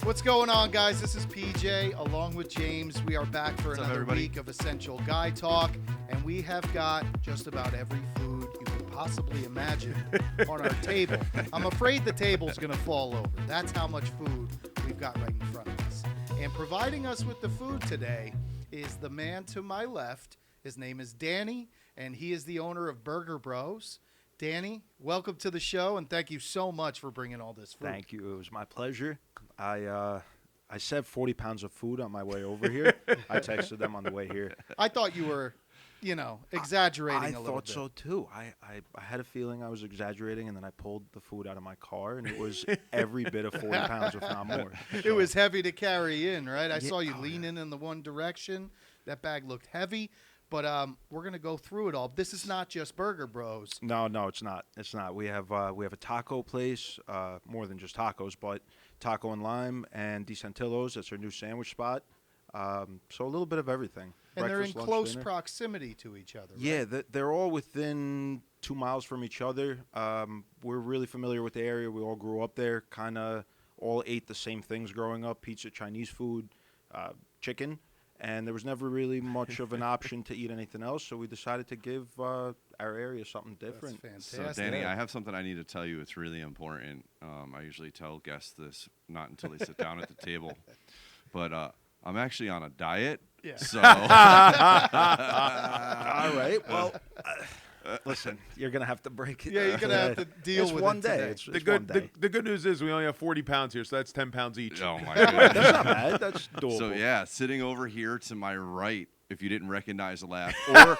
What's going on, guys? This is PJ along with James. We are back for another week of Essential Guy Talk, and we have got just about every food you could possibly imagine on our table. I'm afraid the table's going to fall over. That's how much food we've got right in front of us. And providing us with the food today is the man to my left. His name is Danny, and he is the owner of Burger Bros. Danny, welcome to the show, and thank you so much for bringing all this food. Thank you. It was my pleasure. I saved 40 pounds of food on my way over here. I texted them on the way here. I thought you were, exaggerating a little bit. I thought so, too. I had a feeling I was exaggerating, and then I pulled the food out of my car, and it was every bit of 40 pounds, if not more. It was heavy to carry in, right? I saw you leaning in the one direction. That bag looked heavy. But we're gonna go through it all. This is not just Burger Bros. No, it's not. It's not. We have a taco place, more than just tacos, but Taco and Lime and DeSantillo's. That's our new sandwich spot. So a little bit of everything. And Breakfast, they're in lunch, close dinner. proximity to each other. Right? Yeah, they're all within 2 miles from each other. We're really familiar with the area. We all grew up there. Kind of all ate the same things growing up: pizza, Chinese food, chicken. And there was never really much of an option to eat anything else, so we decided to give our area something different. That's fantastic. So, Danny, I have something I need to tell you. It's really important. I usually tell guests this not until they sit down at the table. But I'm actually on a diet. Yeah. So. All right. Well, listen, you're going to have to break it. Yeah, you're going to have to deal it's with one it day. today. It's The one day. good, the good news is we only have 40 pounds here, so that's 10 pounds each. Oh, my goodness. That's not bad. That's doable. So, yeah, sitting over here to my right, if you didn't recognize the laugh, or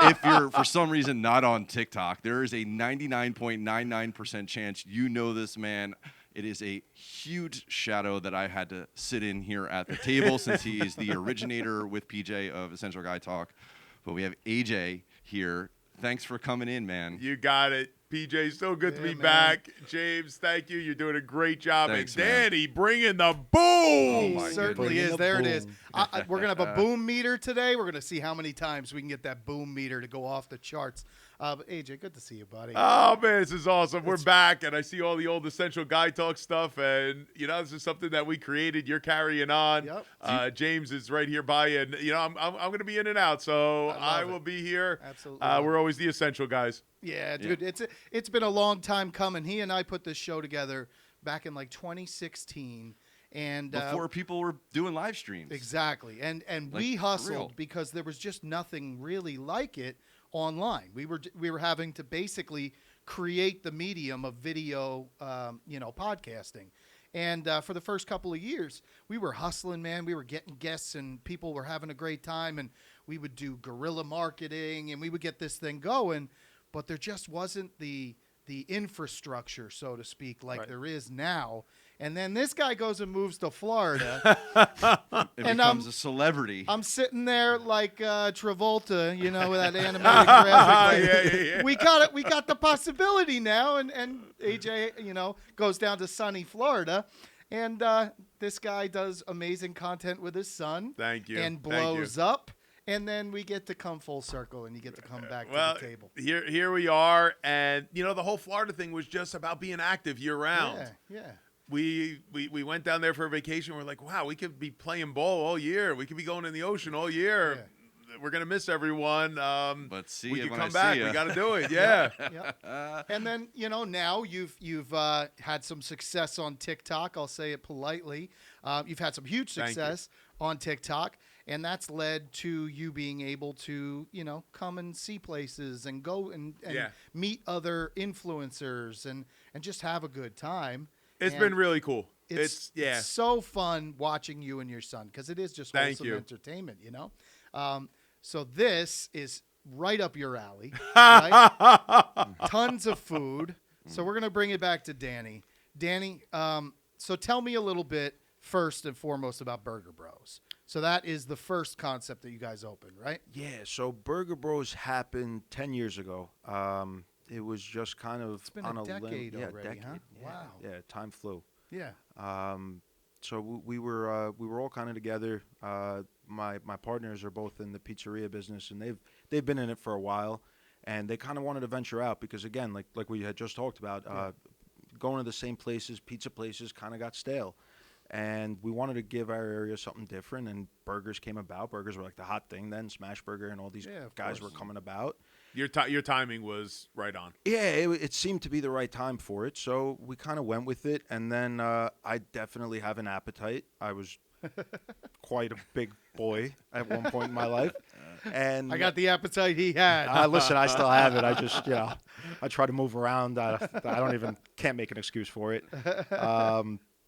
if you're, for some reason, not on TikTok, there is a 99.99% chance you know this man. It is a huge shadow that I had to sit in here at the table since he is the originator with PJ of Essential Guy Talk. But we have AJ here. Thanks for coming in, man. You got it. PJ, so good to be man. back. James, thank you. You're doing a great job. Thanks, and man. Danny, bringing the boom. Oh, my He certainly goodness. is. There it is. Boom. We're going to have a boom meter today. We're going to see how many times we can get that boom meter to go off the charts. But AJ, good to see you, buddy. Oh, man, this is awesome. We're back, and I see all the old Essential Guy Talk stuff, and, this is something that we created. You're carrying on. Yep. James is right here by you, and, I'm going to be in and out, so I will be here. Absolutely. We're always the Essential Guys. Yeah, dude, it's been a long time coming. He and I put this show together back in like 2016, and Before people were doing live streams. exactly, and Like, we for hustled real. because there was just nothing really like it online. We were having to basically create the medium of video, podcasting. And for the first couple of years, we were hustling, man. We were getting guests, and people were having a great time. And we would do guerrilla marketing, and we would get this thing going. But there just wasn't the infrastructure, so to speak, like there is now. And then this guy goes and moves to Florida. It And, becomes a celebrity. I'm sitting there like Travolta, with that animated graphic. Yeah. We got it. We got the possibility now, and AJ, goes down to sunny Florida, and this guy does amazing content with his son. Thank you. And Thank you. blows up, and then we get to come full circle, and you get to come back to the table. Here we are, and the whole Florida thing was just about being active year round. Yeah. We went down there for a vacation. We're like, wow, we could be playing ball all year. We could be going in the ocean all year. We're gonna miss everyone. But see we you can when come I back. see ya. We got to do it. Yeah. Yep. And then now you've had some success on TikTok. I'll say it politely. You've had some huge Thank you. success on TikTok, and that's led to you being able to come and see places and go and meet other influencers and just have a good time. It's And been really cool. It's so fun watching you and your son because it is just Thank wholesome you. entertainment. So this is right up your alley. Right? Tons of food. So we're gonna bring it back to Danny. Danny, so tell me a little bit first and foremost about Burger Bros. So that is the first concept that you guys opened, right? Yeah, so Burger Bros happened 10 years ago. It was just kind of It's been on a limb. decade Yeah, already, decade. huh? Yeah. Wow. Yeah, time flew. Yeah. So we were all kind of together. My partners are both in the pizzeria business, and they've been in it for a while, and they kind of wanted to venture out because, again, like we had just talked about, going to the same places, pizza places, kind of got stale. and we wanted to give our area something different, and burgers came about. Burgers were like the hot thing then, Smash Burger and all these guys were coming about. Your timing was right on. Yeah, it seemed to be the right time for it, so we kind of went with it, and then I definitely have an appetite. I was quite a big boy at one point in my life. And I got the appetite he had. Listen, I still have it. I just, I try to move around. Can't make an excuse for it.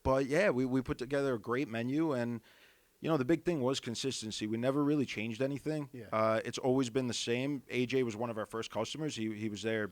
But yeah, we put together a great menu, and the big thing was consistency. We never really changed anything. Yeah. It's always been the same. AJ was one of our first customers. He was there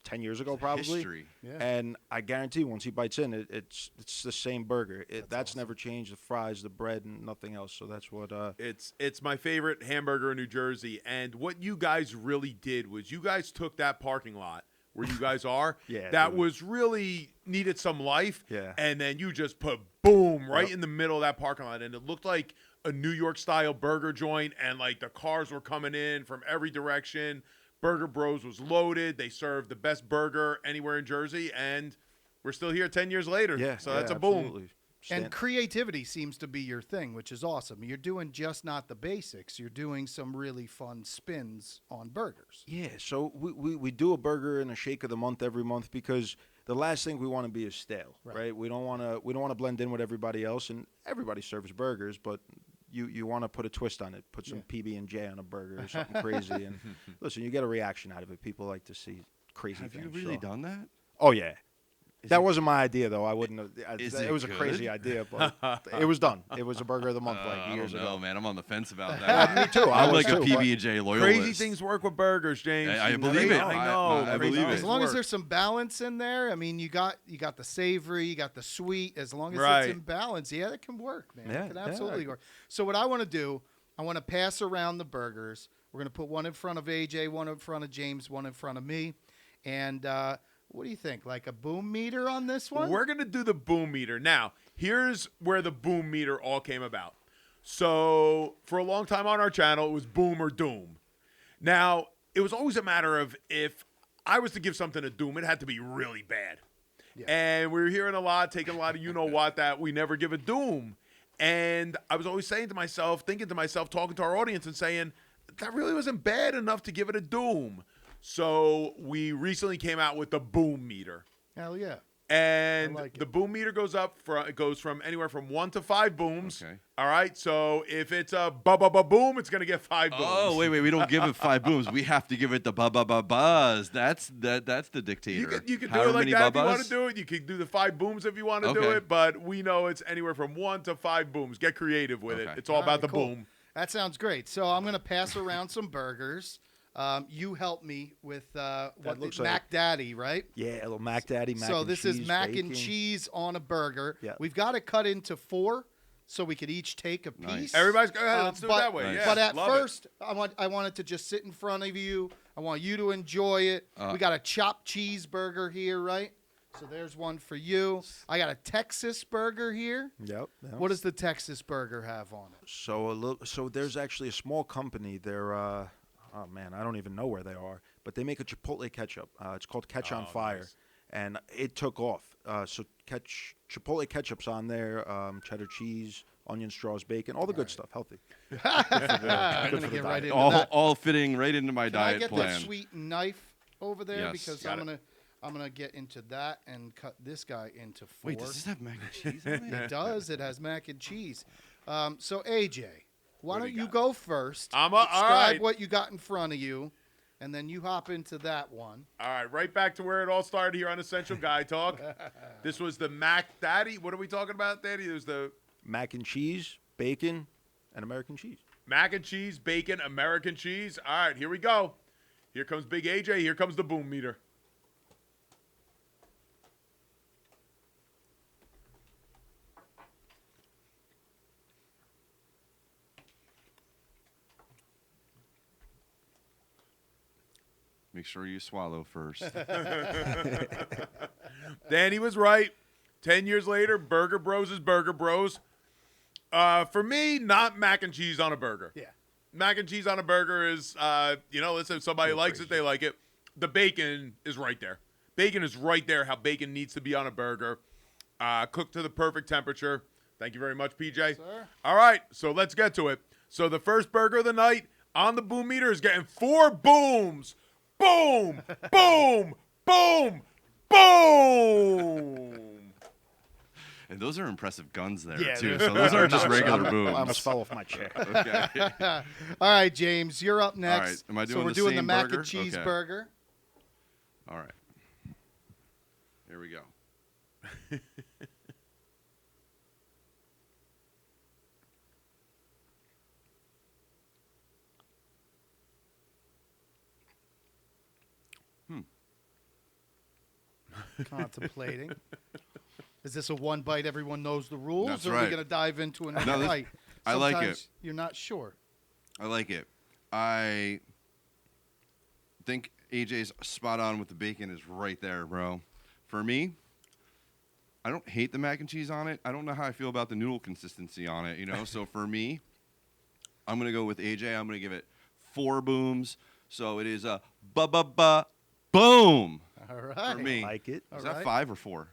10 years ago, probably. History. Yeah. And I guarantee once he bites in, it's the same burger. That's awesome. never changed. The fries, the bread, and nothing else. So that's what. It's my favorite hamburger in New Jersey. And what you guys really did was you guys took that parking lot where you guys are, Yeah, that dude. was really needed some life. Yeah. And then you just put boom right Yep. in the middle of that parking lot, and it looked like a New York style burger joint, and like the cars were coming in from every direction. Burger Bros was loaded. They served the best burger anywhere in Jersey, and we're still here 10 years later. Yeah. So that's a boom. absolutely. And creativity seems to be your thing, which is awesome. You're doing just not the basics. You're doing some really fun spins on burgers. Yeah, so we do a burger and a shake of the month every month because the last thing we want to be is stale, right? We don't want to blend in with everybody else, and everybody serves burgers, but you want to put a twist on it, put some PB&J on a burger or something crazy, and listen, you get a reaction out of it. People like to see crazy Have things. you really so. done that? Oh yeah. That wasn't my idea, though. I wouldn't have. Is it it was a good? crazy idea, but it was done. It was a burger of the month I years don't know, ago. man. I'm on the fence about that. Me too. I I'm was like a too, but- PB&J loyalist. Crazy things work with burgers, James. I You believe know. it. I know. I Crazy believe it. things As long as work. there's some balance in there, I mean, you got the savory, you got the sweet. As long as Right. it's in balance, that can work, man. Yeah, It can yeah. absolutely work. So what I want to do, I want to pass around the burgers. We're going to put one in front of AJ, one in front of James, one in front of me. And what do you think? Like a boom meter on this one? We're going to do the boom meter. Now, here's where the boom meter all came about. So, for a long time on our channel, it was boom or doom. Now, it was always a matter of if I was to give something a doom, it had to be really bad. Yeah. And we were hearing a lot, taking a lot of you-know-what, that we never give a doom. And I was always saying to myself, thinking to myself, talking to our audience and saying, that really wasn't bad enough to give it a doom. So we recently came out with the boom meter. Hell yeah. And I like it. the boom meter goes from anywhere from 1 to 5 booms. Okay. All right. So if it's a boom, it's gonna get 5 booms. Oh, wait. We don't give it 5 booms. We have to give it the buzz. That's the dictator. You can do However it like many that if you bubbas? want to do it. You can do the 5 booms if you want to do Okay. it. But we know it's anywhere from 1 to 5 booms. Get creative with it. Okay. It's all about right, the cool. boom. That sounds great. So I'm going to pass around some burgers. You help me with what looks Mac like- Daddy, right? Yeah, a little Mac Daddy, mac So and this cheese, is mac bacon. and cheese on a burger. Yeah. We've got it cut into 4 so we could each take a piece. Nice. Everybody's go ahead. Let's do but, it that way. Nice. Yeah, but at love it. first, I want it to just sit in front of you. I want you to enjoy it. We got a chopped cheeseburger here, right? So there's one for you. I got a Texas burger here. Yep. What does the Texas burger have on it? So there's actually a small company. They're oh man, I don't even know where they are, but they make a Chipotle ketchup. It's called Catch on Fire, nice. and it took off. So Chipotle ketchup's on there, cheddar cheese, onion straws, bacon, all the good stuff, healthy. I'm going to get right into all, that. all fitting right into my Can I diet get plan. that sweet knife over there? Yes. Because Got I'm gonna get into that and cut this guy into 4. Wait, does this have mac and cheese on it? It does. It has mac and cheese. So AJ, why What do don't you you got? go first? All right. what you got in front of you, and then you hop into that one. All right, right back to where it all started here on Essential Guy Talk. This was the Mac Daddy. What are we talking about, Daddy? There's the Mac and cheese, bacon, and American cheese. mac and cheese, bacon, American cheese. All right, here we go. Here comes Big AJ. Here comes the boom meter. Make sure you swallow first. Danny was right. 10 years later, Burger Bros is Burger Bros. For me, not mac and cheese on a burger. Yeah. Mac and cheese on a burger is, listen, if somebody likes it, they like it. The bacon is right there. Bacon is right there how bacon needs to be on a burger. Cooked to the perfect temperature. Thank you very much, PJ. Sir. All right, so let's get to it. So the first burger of the night on the boom meter is getting 4 booms. Boom, boom, boom, boom. And those are impressive guns there, Yeah, too. they're- So those aren't just regular I booms. almost fell off my chair. Okay. All right, James, you're up next. All right, am I so doing we're the doing the same mac burger? and cheese Okay. burger. All right. Here we go. Contemplating. Is this a one bite? Everyone knows the rules, That's or are we right. going to dive into another No, this- bite? I like it. Sometimes You're not sure. I like it. I think AJ's spot on with the bacon is right there, bro. For me, I don't hate the mac and cheese on it. I don't know how I feel about the noodle consistency on it, you know? So for me, I'm going to go with AJ. I'm going to give it 4 booms. So it is a boom All right. for me. Like it. All Is that right. 5 or 4?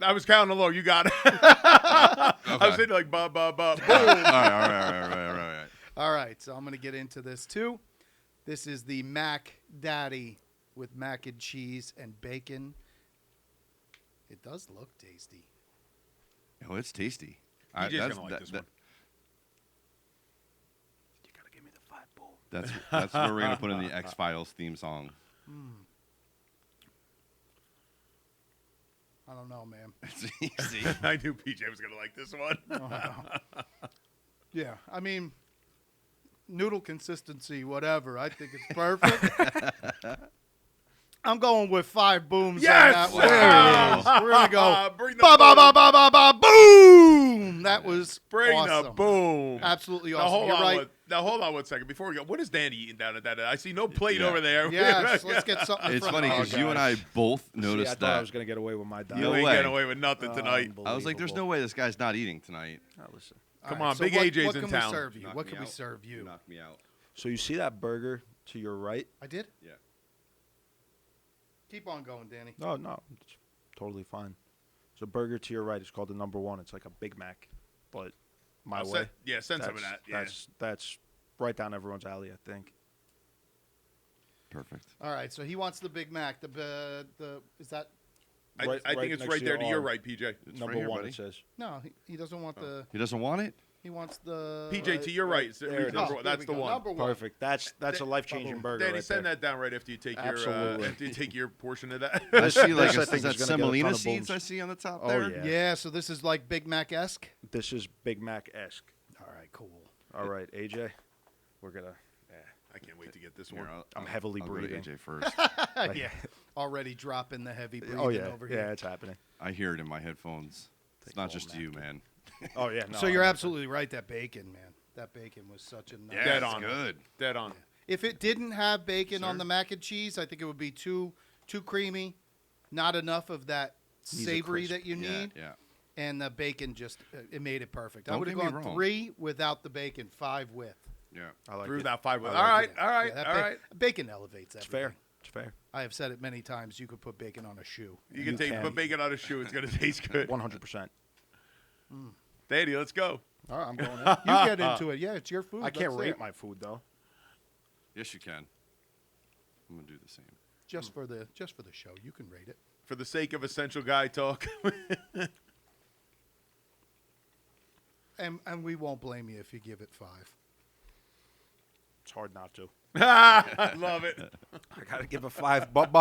I was counting low. You got it. I was saying like, ba, ba, ba, boom. All right. All right, so I'm going to get into this too. This is the Mac Daddy with mac and cheese and bacon. It does look tasty. Oh, it's tasty. DJ's that's- gonna like this one. You gotta give me the 5 boom. That's where we're going to put in the X-Files theme song. I don't know, man. It's easy. I knew PJ was going to like this one. Yeah, I mean, noodle consistency, whatever. I think it's perfect. I'm going with 5 booms Yes! on that one. Wow. We're going to go Bring the ba ba ba ba ba ba boom. That was Bring awesome. the boom. Absolutely Now awesome. hold You're on. right. Now hold on 1 second before we go. What is Danny eating down at that? I see no plate Yeah. over there. Yes, let's get something It's from funny the- because Oh, you and I gosh. both See, I noticed thought I that. was gonna get away with my diet. You No ain't way. getting away with nothing tonight. I was like, "There's no way this guy's not eating tonight." Oh, listen. All Come right, on, so Big what, AJ's what in can town. we serve you? Knock What me can we out. serve you? Knock me out. So you see that burger to your right? I did. Yeah. Keep on going, Danny. No, it's totally fine. There's a burger to your right. It's called the number 1. It's like a Big Mac, but my I'll way. send some of that. Yeah. That's right down everyone's alley, I think. Perfect. All right, so he wants the Big Mac. The is that I Right- think right it's next right to there your to your arm. right, PJ. It's Number right here, 1, buddy. it says. no? He doesn't want the. He doesn't want it. He wants the. PJ, to your right. there Read it number is. one. There That's we the go. one. Number 1. Perfect. That's a life-changing burger Danny, right send there. that down right after you take Absolutely. your after you take your portion of that. I see like this, I is think, that is gonna get a ton semolina of seeds booms. I see on the top Oh, there. yeah. Yeah, so this is like Big Mac esque. This is Big Mac-esque. All right, cool. All right, AJ, we're gonna. I can't wait to get this Here, one. I'm heavily I'll go to breathing. AJ first. Yeah, already dropping the heavy breathing Oh yeah, over yeah, here. it's happening. I hear it in my headphones. It's not just you, man. Oh yeah. No, So you're I- absolutely right. That bacon, man. That bacon was such a nice. Yeah, Dead it's on. good. Dead on. If it didn't have bacon on Sir? the mac and cheese, I think it would be too creamy. Not enough of that Needs a savory crisp. that you need. Yeah. And the bacon just it made it perfect. I Don't would have get me gone wrong. 3 without the bacon, 5 with. Yeah. I like Through it. that 5 with. I All like right. it. All right. Yeah, All right. Bacon elevates It's everything. fair. It's fair. I have said it many times. You could put bacon on a shoe. You can You can. put bacon on a shoe. It's gonna taste good. 100%. Danny, let's go. All right, I'm going. In. You get into it. Yeah, it's your food. I can't That's rate it. my food though. Yes, you can. I'm gonna do the same. Just for the show. You can rate it. For the sake of essential guy talk. And we won't blame you if you give it 5. It's hard not to. I love it. I gotta give a 5. Booms.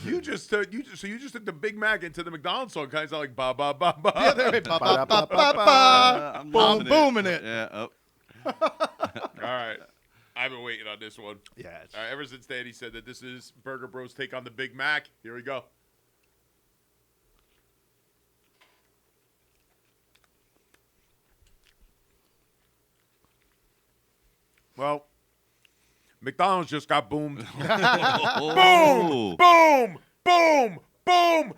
You just took the Big Mac into the McDonald's song, kind of like ba ba ba ba. Yeah, there it is. Ba, ba, ba, ba, ba. I'm Boom, loving booming it. Yeah. Oh. All right, I've been waiting on this one. Yeah. It's, All right, ever since Danny said that this is Burger Bros take on the Big Mac, here we go. Well, McDonald's just got boomed. Oh. Boom! Boom! Boom!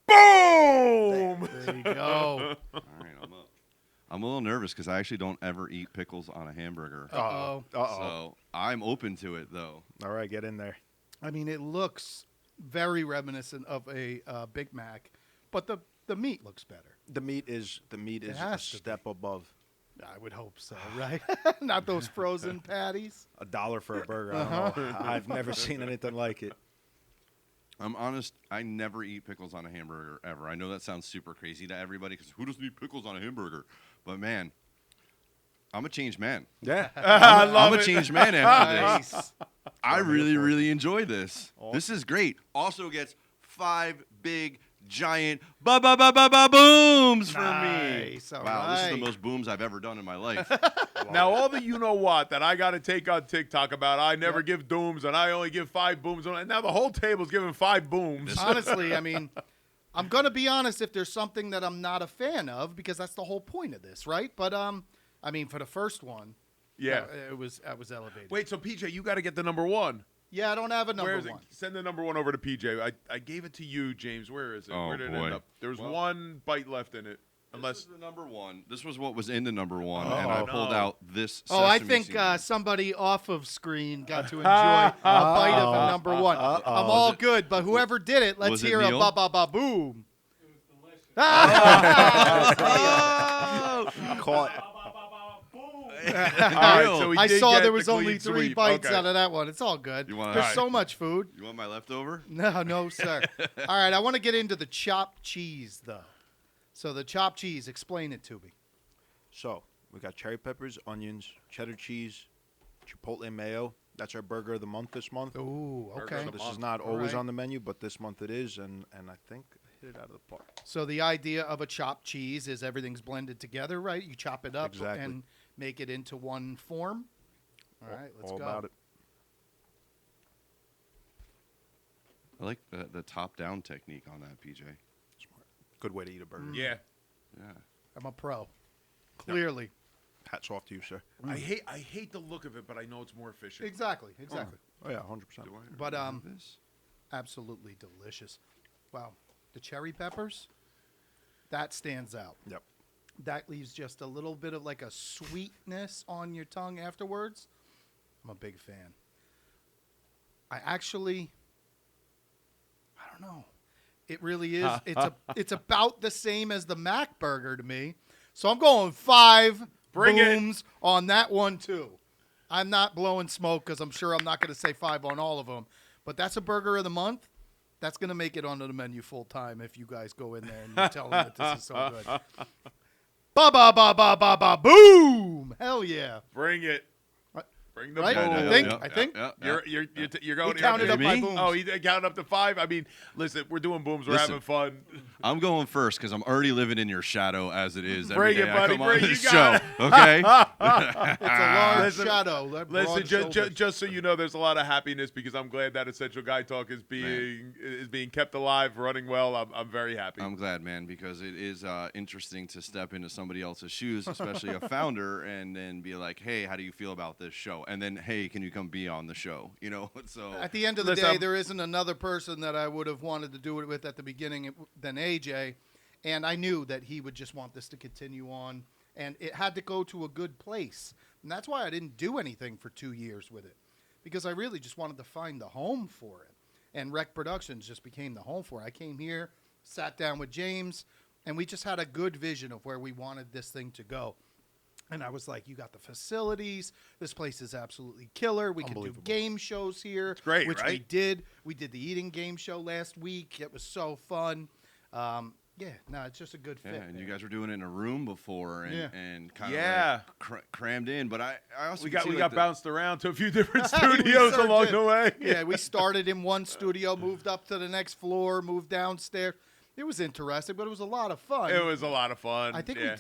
Boom! There you go. All right, I'm up. I'm a little nervous because I actually don't ever eat pickles on a hamburger. Uh-oh. So I'm open to it though. All right, get in there. I mean, it looks very reminiscent of a Big Mac, but the the meat looks better. The meat is a has to step above. I would hope so, right? Not those frozen patties. $1 for a burger. I don't know. I've never seen anything like it. I'm honest, I never eat pickles on a hamburger ever. I know that sounds super crazy to everybody because who doesn't eat pickles on a hamburger? But man, I'm a changed man. Yeah. I'm a changed man after this. Nice. I really, really enjoy this. This is great. Also gets 5 big, giant booms from me. Nice, all Wow, this is the right. most booms I've ever done in my life. Now, all the you-know-what that I got to take on TikTok about I never give dooms and I only give 5 booms. And now the whole table's giving 5 booms. Honestly, I mean, I'm going to be honest if there's something that I'm not a fan of, because that's the whole point of this, right? But, I mean, for the first one, Yeah. it was elevated. Wait, so PJ, you got to get the number 1. Yeah, I don't have a Where number is it? one. Send the number 1 over to PJ. I gave it to you, James. Where is it? Oh, Where did it boy. end up? There was Well- 1 bite left in it. This Unless is the number 1. This was what was in the number 1, Oh, and I pulled no. out this. Oh, I sesame think seed. somebody off of screen got to enjoy a bite of a number 1. I'm all good, but whoever did it, let's was it hear a Neil? ba-ba-ba-boom. Caught. All right, so we I did saw get there the was only clean 3 sweep. bites Okay. out of that one. It's all good. You wanna- There's all right. so much food. You want my leftover? No, sir. All right, I want to get into the chopped cheese, though. So the chopped cheese, explain it to me. So we got cherry peppers, onions, cheddar cheese, chipotle mayo. That's our burger of the month this month. Ooh, Burger okay. of the This month. is not All always right. on the menu, but this month it is, and I think I hit it out of the park. So the idea of a chopped cheese is everything's blended together, right? You chop it up Exactly. and make it into one form. All right, let's All go. about it. I like the top-down technique on that, PJ. Good way to eat a burger. Yeah. Yeah. I'm a pro. Clearly. Hats off to you, sir. I hate the look of it, but I know it's more efficient. Exactly. Oh yeah, 100%. Do I But, have this? Absolutely delicious. Wow. The cherry peppers, that stands out. Yep. That leaves just a little bit of like a sweetness on your tongue afterwards. I'm a big fan. I don't know. It really is. It's about the same as the Mac burger to me. So I'm going 5 Bring it. booms on that one too. I'm not blowing smoke because I'm sure I'm not going to say 5 on all of them. But that's a burger of the month. That's going to make it onto the menu full time if you guys go in there and you tell them that this is so good. Ba ba ba ba ba ba boom! Hell yeah! Bring it. Right. Bring the Right? boom. I think. You're going. He counted up my booms. Oh, he counted up to 5. I mean, listen, we're doing booms. We're Listen. having fun. I'm going first because I'm already living in your shadow as it is. Every Bring it, day I buddy, come on bring it. this You show. got Okay. It's a large Listen, shadow. that broad Listen, shoulders. just so you know, there's a lot of happiness because I'm glad that Essential Guy Talk is being kept alive, running well. I'm very happy. I'm glad, man, because it is interesting to step into somebody else's shoes, especially a founder, and then be like, "Hey, how do you feel about this show?" And then, "Hey, can you come be on the show?" You know. So At the end of the Listen, day, there isn't another person that I would have wanted to do it with at the beginning than AJ, and I knew that he would just want this to continue on, and it had to go to a good place, and that's why I didn't do anything for 2 years with it, because I really just wanted to find the home for it, and Rec Productions just became the home for it. I came here, sat down with James, and we just had a good vision of where we wanted this thing to go. And I was like, you got the facilities. This place is absolutely killer. We can do Unbelievable. game shows here. It's great, which we right? did. We did the eating game show last week. It was so fun. It's just a good fit. yeah, and you there. guys were doing it in a room before, and Yeah. and kind Yeah. of crammed in. But I also we can see, got like, bounced around to a few different We studios sure along did. the way. Yeah, we started in one studio, moved up to the next floor, moved downstairs. It was interesting, but it was a lot of fun. It was a lot of fun. I think yeah.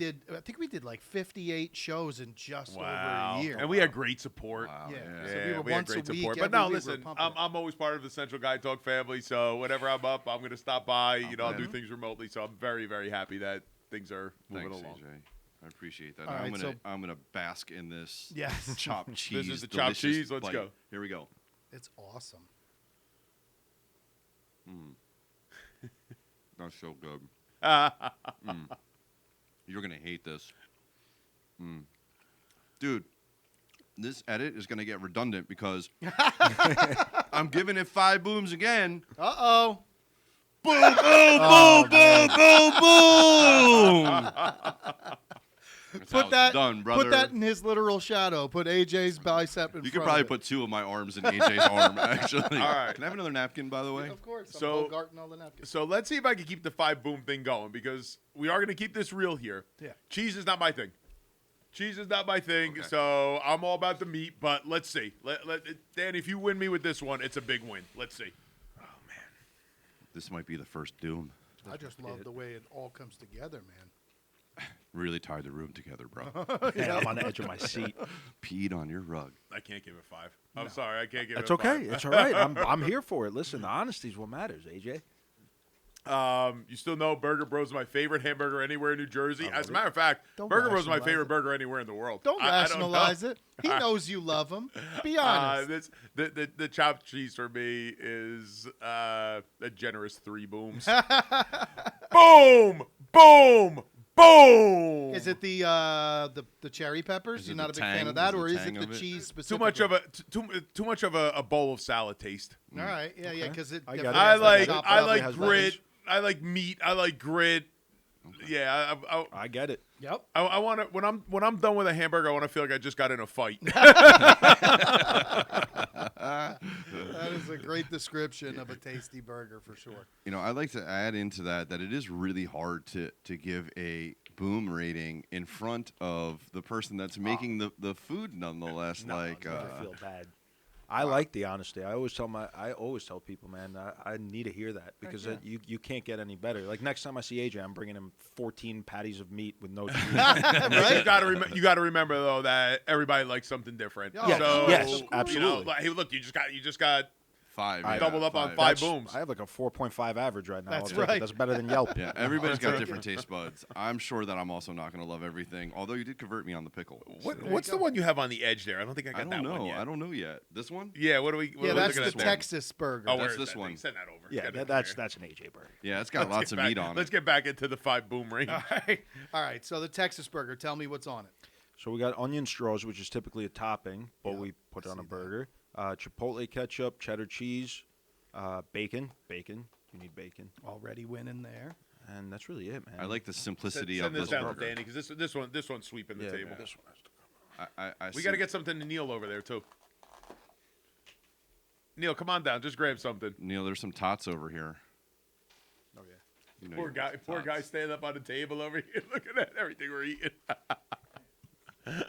we did like 58 shows in just over Wow. a year. And we had great support. Wow, Yeah. yeah. So Yeah, we were had once great a week, support. every But no, week we were listen, pumping it. I'm always part of the Central Guy Talk family. So whenever I'm up, I'm going to stop by. I'll do things remotely. So I'm very, very happy that things are moving Thanks, along. CJ. I appreciate that. All I'm right, gonna so- I'm gonna bask in this Yes. chopped cheese. is the chopped delicious cheese. Let's bite. go. Here we go. It's awesome. That's so good. You're gonna hate this, dude. This edit is gonna get redundant because I'm giving it 5 booms again. Uh-oh. That's Put how that it's done, brother. Put that in his literal shadow. Put AJ's bicep in You front could probably of it. put 2 of my arms in AJ's arm, actually. All right. Can I have another napkin, by the way? Of course. I'm So- Bogarting all the napkins. So let's see if I can keep the 5 boom thing going because we are going to keep this real here. Yeah. Cheese is not my thing. Cheese is not my thing, Okay. so I'm all about the meat. But let's see. Danny, if you win me with this one, it's a big win. Let's see. This might be the first doom. I just love the way it all comes together, man. Really tied the room together, bro. Yeah, I'm on the edge of my seat. Peed on your rug. I can't give it 5. I'm sorry, I can't give That's it. okay. 5. It's all right. I'm here for it. Listen, the honesty is what matters, AJ. You still know Burger Bros is my favorite hamburger anywhere in New Jersey. As a it. matter of fact, Don't Burger Bros is my rationalize favorite it. burger anywhere in the world. Don't I don't rationalize know. it. He knows you love him. Be honest. The chopped cheese for me is a generous 3 booms. Boom! Boom! Boom! Is it the cherry peppers? Is You're it not a the big fan tang? of that, Is or the is it tang the of it? cheese too specifically? much of too much of a bowl of salad taste? All right, yeah, because it. I got definitely it. I has that like chop I up. like has grit. layers. I like meat. I like grit. Yeah, I get it. Yep. I want to when I'm done with a hamburger, I want to feel like I just got in a fight. That is a great description of a tasty burger for sure. You know, I'd like to add into that it is really hard to give a boom rating in front of the person that's making the food nonetheless. I feel bad. I like the honesty. I always tell people, man, I need to hear that because you can't get any better. Like next time I see AJ, I'm bringing him 14 patties of meat with no cheese. Right? You got to remember though that everybody likes something different. Yeah, so, yes, You know, absolutely. like, hey, look, you just got 5. I yeah, doubled up on 5. five booms. I have like a 4.5 average right now. That's I'll take it. right. That's better than Yelp. Yeah, everybody's got different taste buds. I'm sure that I'm also not going to love everything, although you did convert me on the pickle. What's the one you have on the edge there? I don't think I got I don't that know. one yet. I don't know yet. This one? Yeah, what are we? Yeah, what are we that's looking the at there? Texas burger. Oh, That's where is this that one. thing? Send that over. Yeah, Get it that's over an AJ burger. Yeah, it's got here. lots of meat on Let's it. get back into the 5 boom range. All right. So the Texas burger. Tell me what's on it. So we got onion straws, which is typically a topping, but Yeah, we put it on a see that. burger. Chipotle ketchup, cheddar cheese, bacon. You need bacon, Already winning there. and that's really it, man. I like the simplicity Send of this this down burger. to Danny because this one's sweeping the yeah, table. this one has to come. I We see- got to get something to Neil over there too. Neil, come on down. Just grab something. Neil, there's some tots over here. Oh yeah. You know Poor you guy, want poor tots. guy, standing up on the table over here, looking at everything we're eating.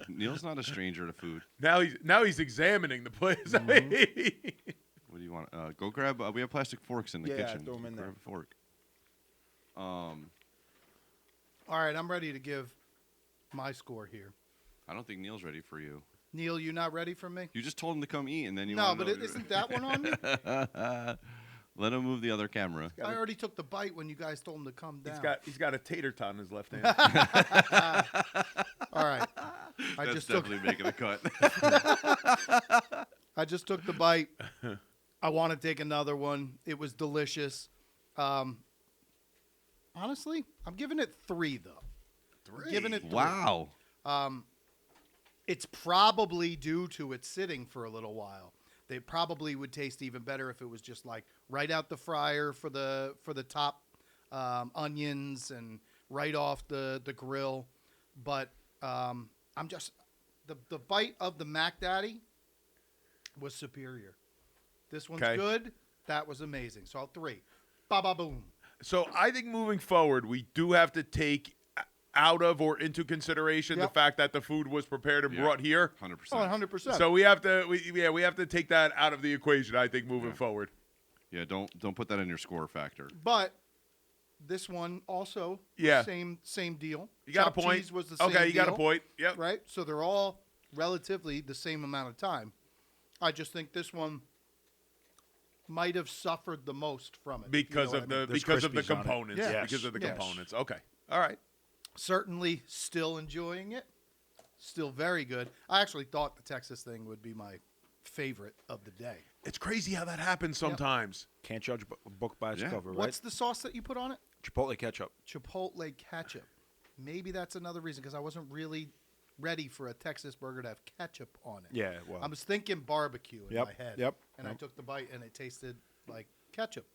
Neil's not a stranger to food. Now he's examining the place. What do you want? Go grab. We have plastic forks in the Yeah, kitchen. throw 'em in Grab there. a fork. All right. I'm ready to give my score here. I don't think Neil's ready for you. Neil, you not ready for me? You just told him to come eat, and then you. No, wanna but know- isn't that one on me? Let him move the other camera. I already took the bite when you guys told him to come down. he's got a tater tot in his left hand. All right. That's definitely making a cut. I just took the bite. I want to take another one. It was delicious. Honestly, I'm giving it 3 though. I'm giving it 3. Wow. It's probably due to it sitting for a little while. They probably would taste even better if it was just like right out the fryer for the top onions and right off the grill. But I'm just the bite of the Mac Daddy was superior. This one's Okay. good. That was amazing. So 3. Ba ba boom. So I think moving forward, we do have to take out of or into consideration Yep. the fact that the food was prepared and Yeah. brought here. 100%. Oh, 100%. So we have to take that out of the equation. I think moving forward. Yeah, don't put that in your score factor. But this one also, Yeah. same deal. You got Chopped a point. cheese was the same Okay, you got a deal, point. Yep. right? So they're all relatively the same amount of time. I just think this one might have suffered the most from it Because you know of what I mean? the There's because of the Crispies on it. components. Yeah. Because of the Yes. components. Okay. All right. Certainly still enjoying it. Still very good. I actually thought the Texas thing would be my favorite of the day. It's crazy how that happens sometimes. Can't judge a book by its Yeah. cover, right? What's the sauce that you put on it? Chipotle ketchup? Chipotle ketchup. Maybe that's another reason because I wasn't really ready for a Texas burger to have ketchup on it. Yeah, well, I was thinking barbecue in Yep, my head. yep, And I yep. took the bite and it tasted like ketchup.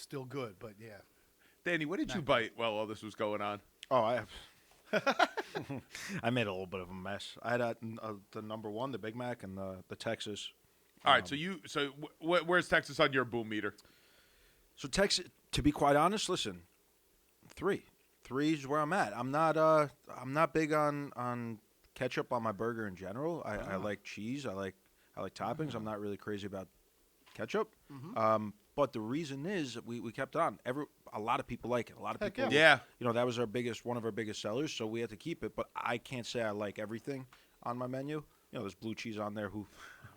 still good, but yeah. Danny, what did you bite while all this was going on? Oh, I made a little bit of a mess. I had the number one, the Big Mac, and the Texas. All right, where's Texas on your boom meter? So Texas, to be quite honest, listen, 3 is where I'm at. I'm not big on ketchup on my burger in general. I like cheese. I like toppings. I'm not really crazy about ketchup. But the reason is we kept it on. A lot of people like it. A lot of people. Yeah. That was one of our biggest sellers, so we had to keep it. But I can't say I like everything on my menu. There's blue cheese on there. Who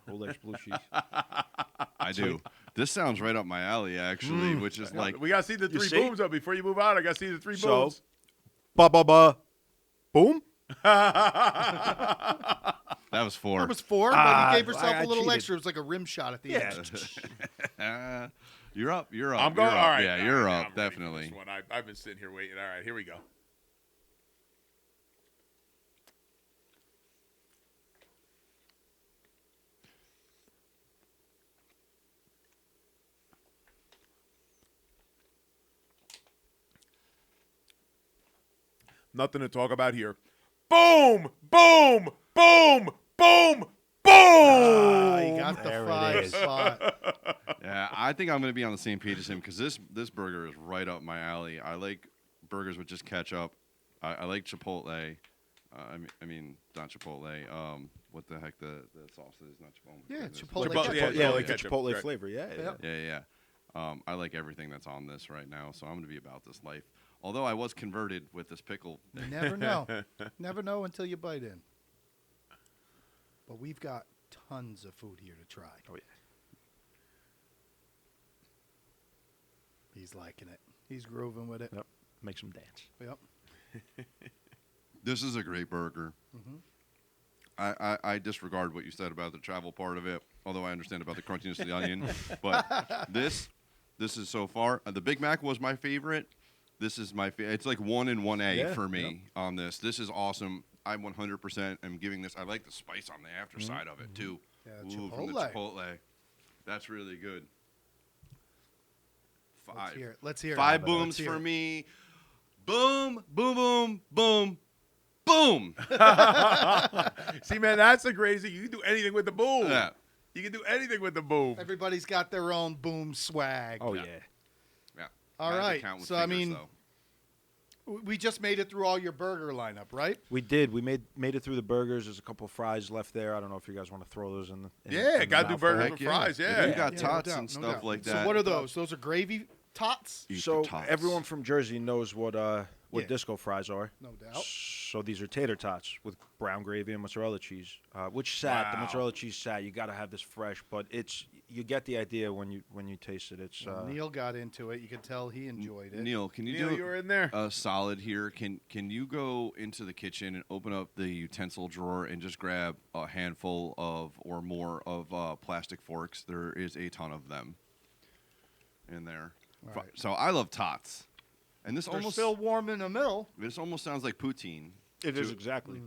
likes blue cheese? I do. This sounds right up my alley, actually, which is like we gotta see the 3 booms though. Before you move on, I gotta see the 3 booms. Boom. that was 4. That was 4, but you gave yourself I a little cheated. extra. It was like a rim shot at the end. You're up. I'm going. All right. Yeah, you're I'm up. ready for Definitely. this one. I've been sitting here waiting. All right, here we go. Nothing to talk about here. Boom! Boom! Boom! Boom! Boom! You got the There it 5 is. spot. Yeah, I think I'm going to be on the same page as him because this burger is right up my alley. I like burgers with just ketchup. I like Chipotle. I mean, not Chipotle. What the heck the sauce is? Not Chipotle. Yeah, It's- Chipotle Chipotle, Yeah, Chipotle like the ketchup, Chipotle right. flavor. Yeah. Yep. I like everything that's on this right now, so I'm going to be about this life. Although I was converted with this pickle. You never know. Never know until you bite in. But we've got tons of food here to try. Oh, yeah. He's liking it. He's grooving with it. Yep. Makes them dance. Yep. This is a great burger. I disregard what you said about the travel part of it, although I understand about the crunchiness of the onion. But this is so far. The Big Mac was my favorite. This is my favorite. It's like 1 and 1A for me on this. This is awesome. I 100% am giving this. I like the spice on the after side of it, too. Yeah, Ooh, from the Chipotle. That's really good. 5. Let's hear it. Let's hear it. 5 booms Let's hear for it. me. Boom, boom, boom, boom, boom. See, man, that's the crazy. You can do anything with the boom. Yeah. You can do anything with the boom. Everybody's got their own boom swag. Oh, Yeah. yeah. Yeah. All I had to right. count with So, I fingers, mean, though. we just made it through all your burger lineup, right? We did. We made it through the burgers. There's a couple of fries left there. I don't know if you guys want to throw those in. Yeah, gotta do burgers Heck with yeah. fries. If Yeah. you got no tots doubt, and no stuff doubt. like So that. what are those? Those are gravy tots? Eat the So tots. everyone from Jersey knows what Yeah. disco fries are. No doubt. So these are tater tots with brown gravy and mozzarella cheese, which sat. The Wow. mozzarella cheese sat. You got to have this fresh, but you get the idea when you taste it. It's Well, Neil got into it. You could tell he enjoyed it. Neil, can you Neil, do you were in there. a solid here? Can you go into the kitchen and open up the utensil drawer and just grab a handful of or more of plastic forks? There is a ton of them in there. All right. So I love tots, and this They're almost still warm in the middle. this almost sounds like poutine. it is to- exactly.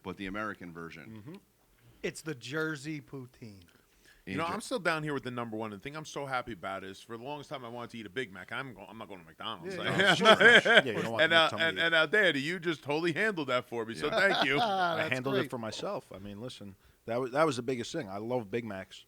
but the American version. It's the Jersey poutine. You know, I'm still down here with the number one. And the thing I'm so happy about is for the longest time I wanted to eat a Big Mac. I'm not going to McDonald's. Yeah, Like- yeah, sure. Yeah, you don't want and the McTummy. and Daddy, you just totally handled that for me. So thank you. Ah, I that's handled great. it for myself. I mean, listen, that was the biggest thing. I love Big Macs,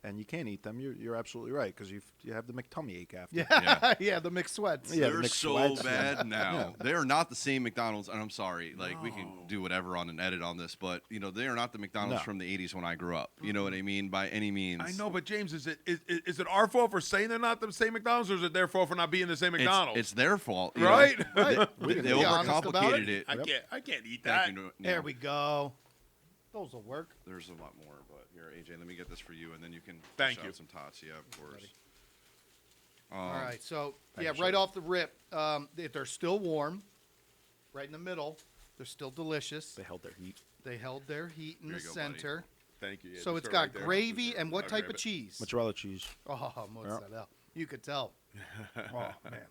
and you can't eat them. You're absolutely right because you have the McTummy ache after. Yeah, yeah, the mixed sweats. Yeah, the They're mixed so sweats. bad now. They are not the same McDonald's, and I'm sorry. Like we can do whatever on an edit on this, but they are not the McDonald's No. from the '80s when I grew up. You know what I mean? By any means. I know, but James, is it our fault for saying they're not the same McDonald's, or is it their fault for not being the same McDonald's? It's their fault, you right. know? Right. They be honest about overcomplicated it. I can't eat that. Thank you, Neil. There we go. Those will work. There's a lot more, but here, AJ, let me get this for you, and then you can Thank dish you. out some tots. Yeah, of course. All right, so thank yeah, you, right sir. off the rip, they're still warm, right in the middle. They're still delicious. They held their heat. They held their heat in Here the you go, buddy. center. Thank you. Yeah, So just it's go got right there. gravy and what I'll type grab of it. cheese? Mozzarella cheese. Oh, mozzarella. You could tell. Oh man.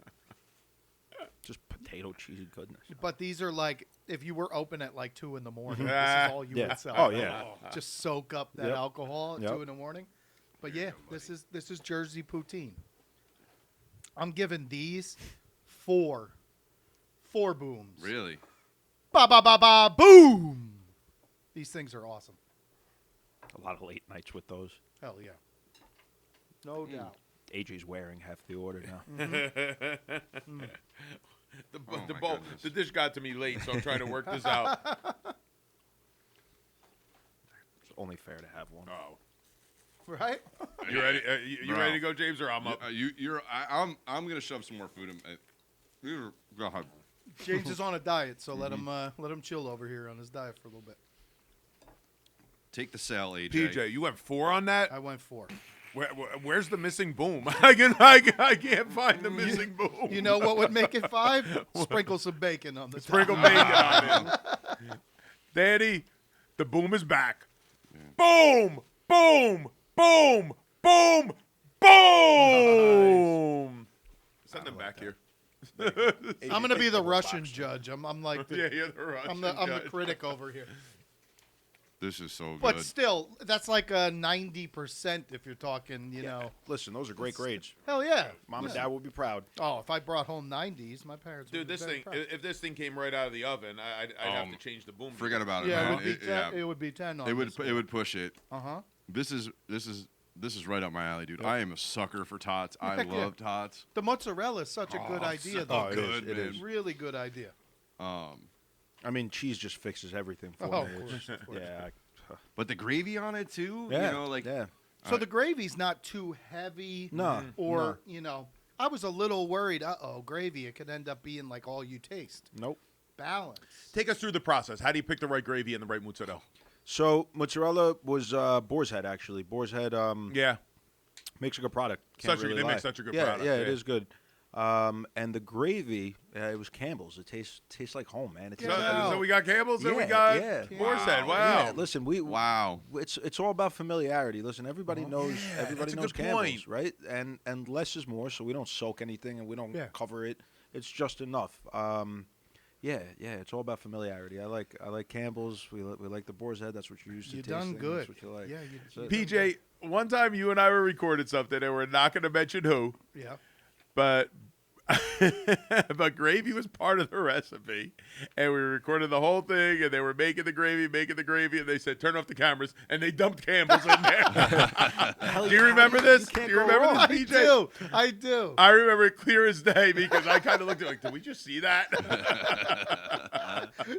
Just potato cheese goodness. But these are like if you were open at like 2 in the morning. This Ah. is all you Yeah. would sell. Oh, yeah. Just soak up that Yep. alcohol at Yep. 2 in the morning. But yeah, this is Jersey poutine. I'm giving these 4 booms. Really? Ba ba ba ba boom. These things are awesome. A lot of late nights with those. Hell yeah. No doubt. AJ's wearing half the order now. The dish got to me late, so I'm trying to work this out. It's only fair to have one. Oh, Right? you ready? You Bro. ready to go, James, or I'm up? I'm gonna shove some more food in. Go ahead. James is on a diet, so let him chill over here on his diet for a little bit. Take the sale, AJ. PJ, you went 4 on that. I went 4. Where's the missing boom? I can't find the missing boom. You know what would make it 5? Sprinkle some bacon on the Sprinkle top. bacon on it. Daddy, the boom is back. Boom! Boom! Boom! Boom! Boom! Send them back here. I'm gonna be the Russian judge. I'm like the, Yeah, you're the Russian I'm the judge. critic over here. This is so But good. still, that's like a 90% if you're talking, you know. Listen, those are great grades. Hell yeah. Mom and Dad will be proud. Oh, if I brought home 90s, my parents would Dude, be this very thing, proud. if this thing came right out of the oven, I'd have to change the boom. Forget about it, Yeah, man. it would be 10. It would be 10 on It would this one. it would push it. Uh-huh. This is right up my alley, dude. I am a sucker for tots. I Heck yeah. love tots. The mozzarella is such a good idea, so though. it good, is, it man. is. Really good idea. I mean, cheese just fixes everything for Oh, me. of course, of course. Yeah. But the gravy on it too. Yeah. You know, like yeah. So the gravy's not too heavy. No, Or, you know, I was a little worried, gravy, it could end up being like all you taste. Nope. Balance. Take us through the process. How do you pick the right gravy and the right mozzarella? So mozzarella was Boar's Head actually. Boar's Head Yeah. makes a good product. They make such a good product. Yeah, Yeah. it is good. And the gravy, it was Campbell's. It tastes like home, man. It tastes like So we got Campbell's and we Yeah, got yeah. Boar's Head. Wow. Yeah, listen, wow. It's all about familiarity. Listen, everybody knows everybody that's a knows good Campbell's, point. right? And less is more, so we don't soak anything and we don't Yeah. cover it. It's just enough. Yeah, it's all about familiarity. I like Campbell's. We like the Boar's Head. That's what you're used to You tasting. done good. That's what you like. Yeah, So- PJ, one time you and I were recording something, and we're not going to mention who, Yeah. but but gravy was part of the recipe, and we were recording the whole thing, and they were making the gravy, and they said, turn off the cameras, and they dumped Campbell's in there. Do you remember this? Do you remember this, PJ? I do. I remember it clear as day because I kind of looked at it like, did we just see that?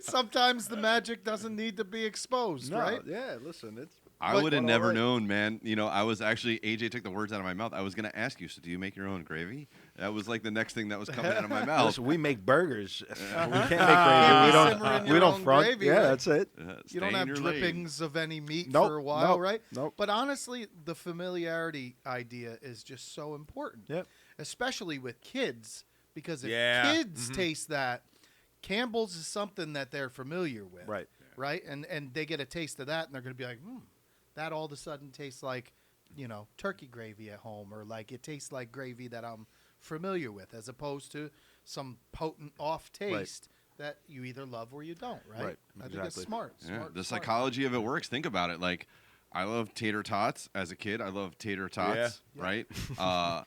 Sometimes the magic doesn't need to be exposed, No, right? yeah. Listen, it's I But- would have but never alright. known, man. You know, I was actually AJ took the words out of my mouth. I was gonna ask you, so do you make your own gravy? That was like the next thing that was coming out of my mouth. listen, we make burgers. We can't make Can't gravy. be We simmering don't. your We don't own front. gravy, Yeah, right? that's it. You Stay don't in have your lane. drippings of any meat Nope, for a while, nope, right? nope. But honestly, the familiarity idea is just so important. Yep. Especially with kids, because if Yeah. kids taste that, Campbell's is something that they're familiar with. Right. Right? And they get a taste of that, and they're going to be like, that all of a sudden tastes like, you know, turkey gravy at home, or like it tastes like gravy that I'm familiar with, as opposed to some potent off taste that you either love or you don't, right? Right, I think it's exactly. smart. Yeah, smart, the smart. psychology of it works. Think about it. Like, I love tater tots as a kid. I love tater tots, Yeah. right? I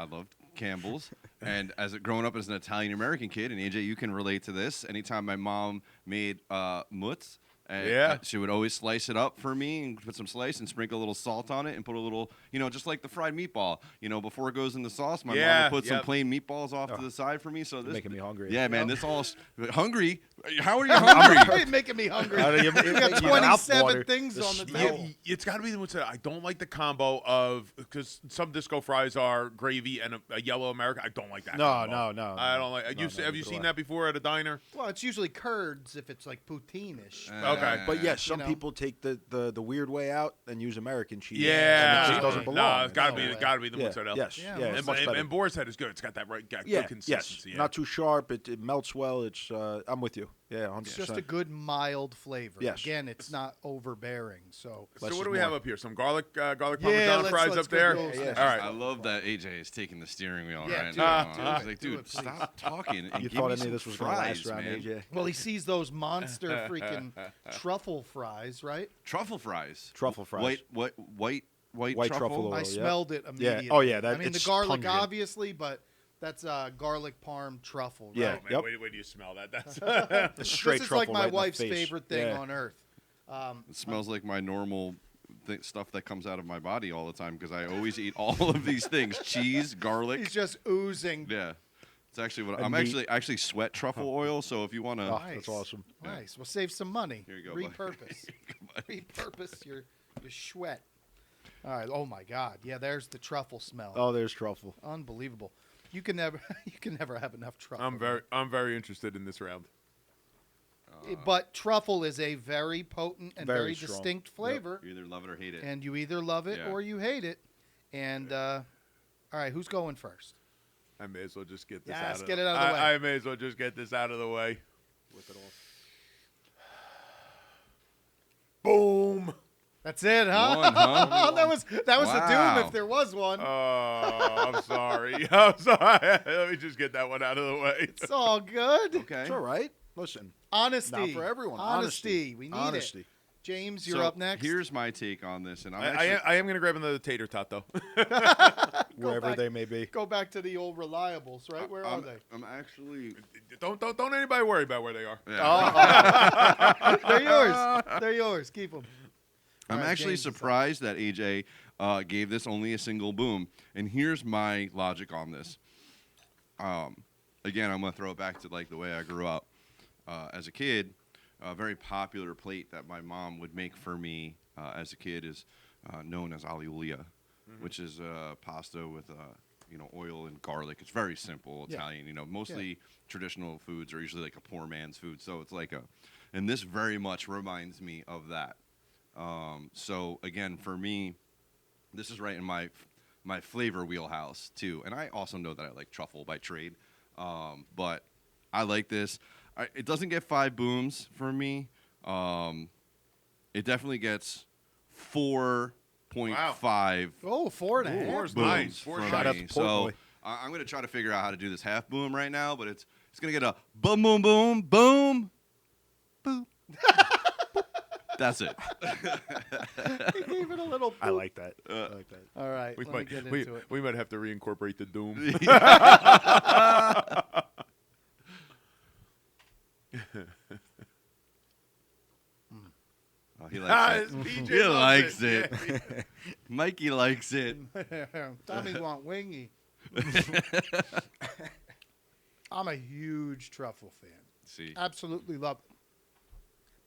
loved Campbell's. And growing up as an Italian American kid, and AJ, you can relate to this. Anytime my mom made mutz, and Yeah. she would always slice it up for me and put some slice and sprinkle a little salt on it and put a little, you know, just like the fried meatball. You know, before it goes in the sauce, my mom Yeah, would put some yep. plain meatballs off to the side for me. So this making me hungry. Yeah, man, this all hungry. How are you hungry? You're making me hungry. You You got your mouth 27 water. things The on the smell. table. It's got to be the mozzarella. I don't like the combo of, because some disco fries are gravy and a yellow American. I don't like that. No, combo. no. I don't like. No, Have no, you neither seen do I. that before at a diner? Well, it's usually curds if it's like poutine-ish. Okay. But yes, some know. people take the weird way out and use American cheese. Yeah, and it just doesn't belong. No, it's got to be No way. the Yeah, mozzarella. yes, Yeah, yeah, most it's much And, better. and Boar's Head is good. It's got that good yes, consistency. Yeah. not too sharp. It melts well. It's I'm with you. Yeah, 100%. It's just a good mild flavor. Yes. Again, it's not overbearing. So So less what is do we more. have up here? Some garlic parmesan let's- fries let's up go there. those Yeah, things. All right. I love that AJ is taking the steering wheel Yeah, right do now. it, do I was it, like, do dude, it, please. stop talking and You give thought me any some of this was going to fries, last round, man. AJ? Well, he sees those monster freaking truffle fries, right? Truffle fries. Truffle fries. White White truffle oil. I yeah. smelled it Yeah. immediately. Oh, yeah, that- I mean, the it's garlic, pungent. obviously, but That's garlic parm truffle, right? Yeah. Oh, man, Yep. wait do you smell that? That's The straight This is truffle like my right in the wife's face. favorite thing Yeah. on earth. It smells like my normal stuff that comes out of my body all the time because I always eat all of these things: cheese, garlic. He's just oozing. Yeah, it's actually what And I'm meat. actually sweat truffle oil. So if you want to, Oh, Nice. that's awesome. Nice. We'll save some money. Here you go, bud. Repurpose. Repurpose your sweat. All right. Oh my God. Yeah. There's the truffle smell. Oh, there's truffle. Unbelievable. You can never have enough truffle. I'm very interested in this round. But truffle is a very potent and very, Very strong. distinct flavor, you either love it or hate it. and you either love it Yeah. or you hate it. And all right, who's going first? I may as well just get this Yes, out of get it out of the way. I may as well just get this out of the way. Whip it off. Boom. That's it, huh? One, huh? Oh, that was a Wow. doom if there was one. Oh, I'm sorry. I'm sorry. Let me just get that one out of the way. It's all good. Okay. It's all right. Listen, Honesty. not for everyone. Honesty. We need Honesty. it. James, you're So up next. Here's my take on this, and I am going to grab another tater tot, though. Wherever back. they may be. Go back to the old reliables, right? Where are they? I'm actually. Don't anybody worry about where they are. Yeah. They're yours. They're yours. Keep them. I'm All right, actually James is up. surprised that AJ gave this only a single boom. And here's my logic on this. Again, I'm going to throw it back to like the way I grew up. As a kid, a very popular plate that my mom would make for me as a kid is known as aliulia, which is pasta with oil and garlic. It's very simple Yeah. Italian. Mostly traditional foods are usually like a poor man's food. So it's like and this very much reminds me of that. So again, for me, this is right in my flavor wheelhouse too. And I also know that I like truffle by trade, but I like this. It doesn't get 5 booms for me. It definitely gets 4.5 Oh, 4.5. Four's booms nice. Four from Shout out me. to Portnoy. So I'm going to try to figure out how to do this half boom right now, but it's going to get a boom, boom, boom, boom, boom. That's it. He gave it a little. I boop. like that. I like that. All right. We let me might, get we, into it. we might have to reincorporate the doom. Oh, he likes it. PJ He loves likes it. Yeah. Mikey likes it. Tommy want wingy. I'm a huge truffle fan. See, Absolutely love it.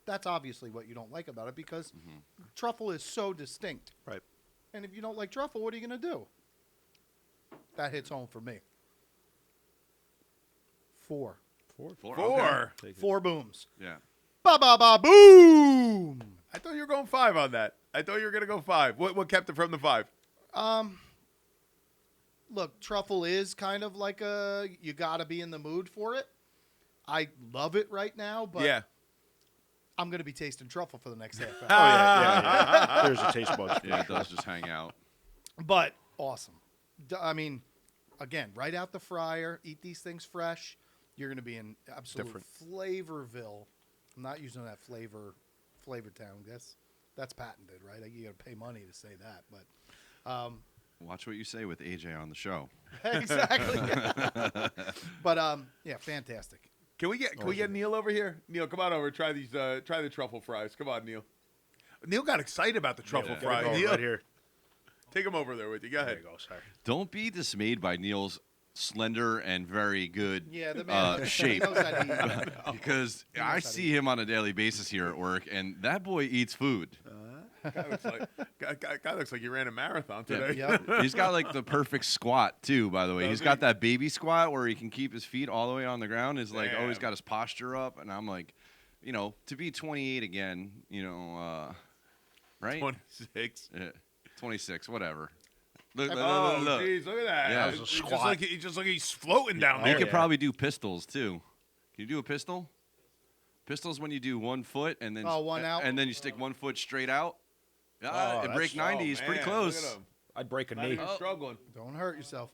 That's obviously what you don't like about it because truffle is so distinct. Right. And if you don't like truffle, what are you going to do? That hits home for me. 4. Four. Four. Take it. 4 booms. Yeah. Ba ba ba boom. I thought you were going 5 on that. I thought you were going to go 5. What kept it from the 5? Look, truffle is kind of like you got to be in the mood for it. I love it right now, but Yeah. I'm going to be tasting truffle for the next half Oh, hour. yeah. There's a taste buds. Yeah, it does just hang out. But awesome. I mean, again, right out the fryer, eat these things fresh. You're going to be in absolute Different. Flavorville. I'm not using that flavor town. That's patented, right? You got to pay money to say that, but Watch what you say with AJ on the show. exactly. But yeah, fantastic. Can we get Neil over here? Neil, come on over. Try these. Try the truffle fries. Come on, Neil. Neil got excited about the truffle Yeah. fries. Go Neil, right here. take him over there with you. Go There ahead. you go. Sorry. Don't be dismayed by Neil's slender and very good Yeah, the man shape. knows that he, Because knows I how to see him on a daily basis here at work, and that boy eats food. Guy looks like he ran a marathon today. Yep. He's got like the perfect squat too, by the way. Does He's he? got that baby squat where he can keep his feet all the way on the ground. He's like always Damn. got his posture up, and I'm like, to be 28 again, right? 26. 26, whatever. Look, Oh, look. jeez, look at that. Yeah. It's It's a just squat. like he's floating down You there. could yeah. probably do pistols too. Can you do a pistol? Pistols when you do 1 foot and then one out? and then you stick 1 foot straight out. Oh, And break that's- 90 is pretty Man, close. Look at him. I'd break a Not knee. even struggling. don't hurt yourself.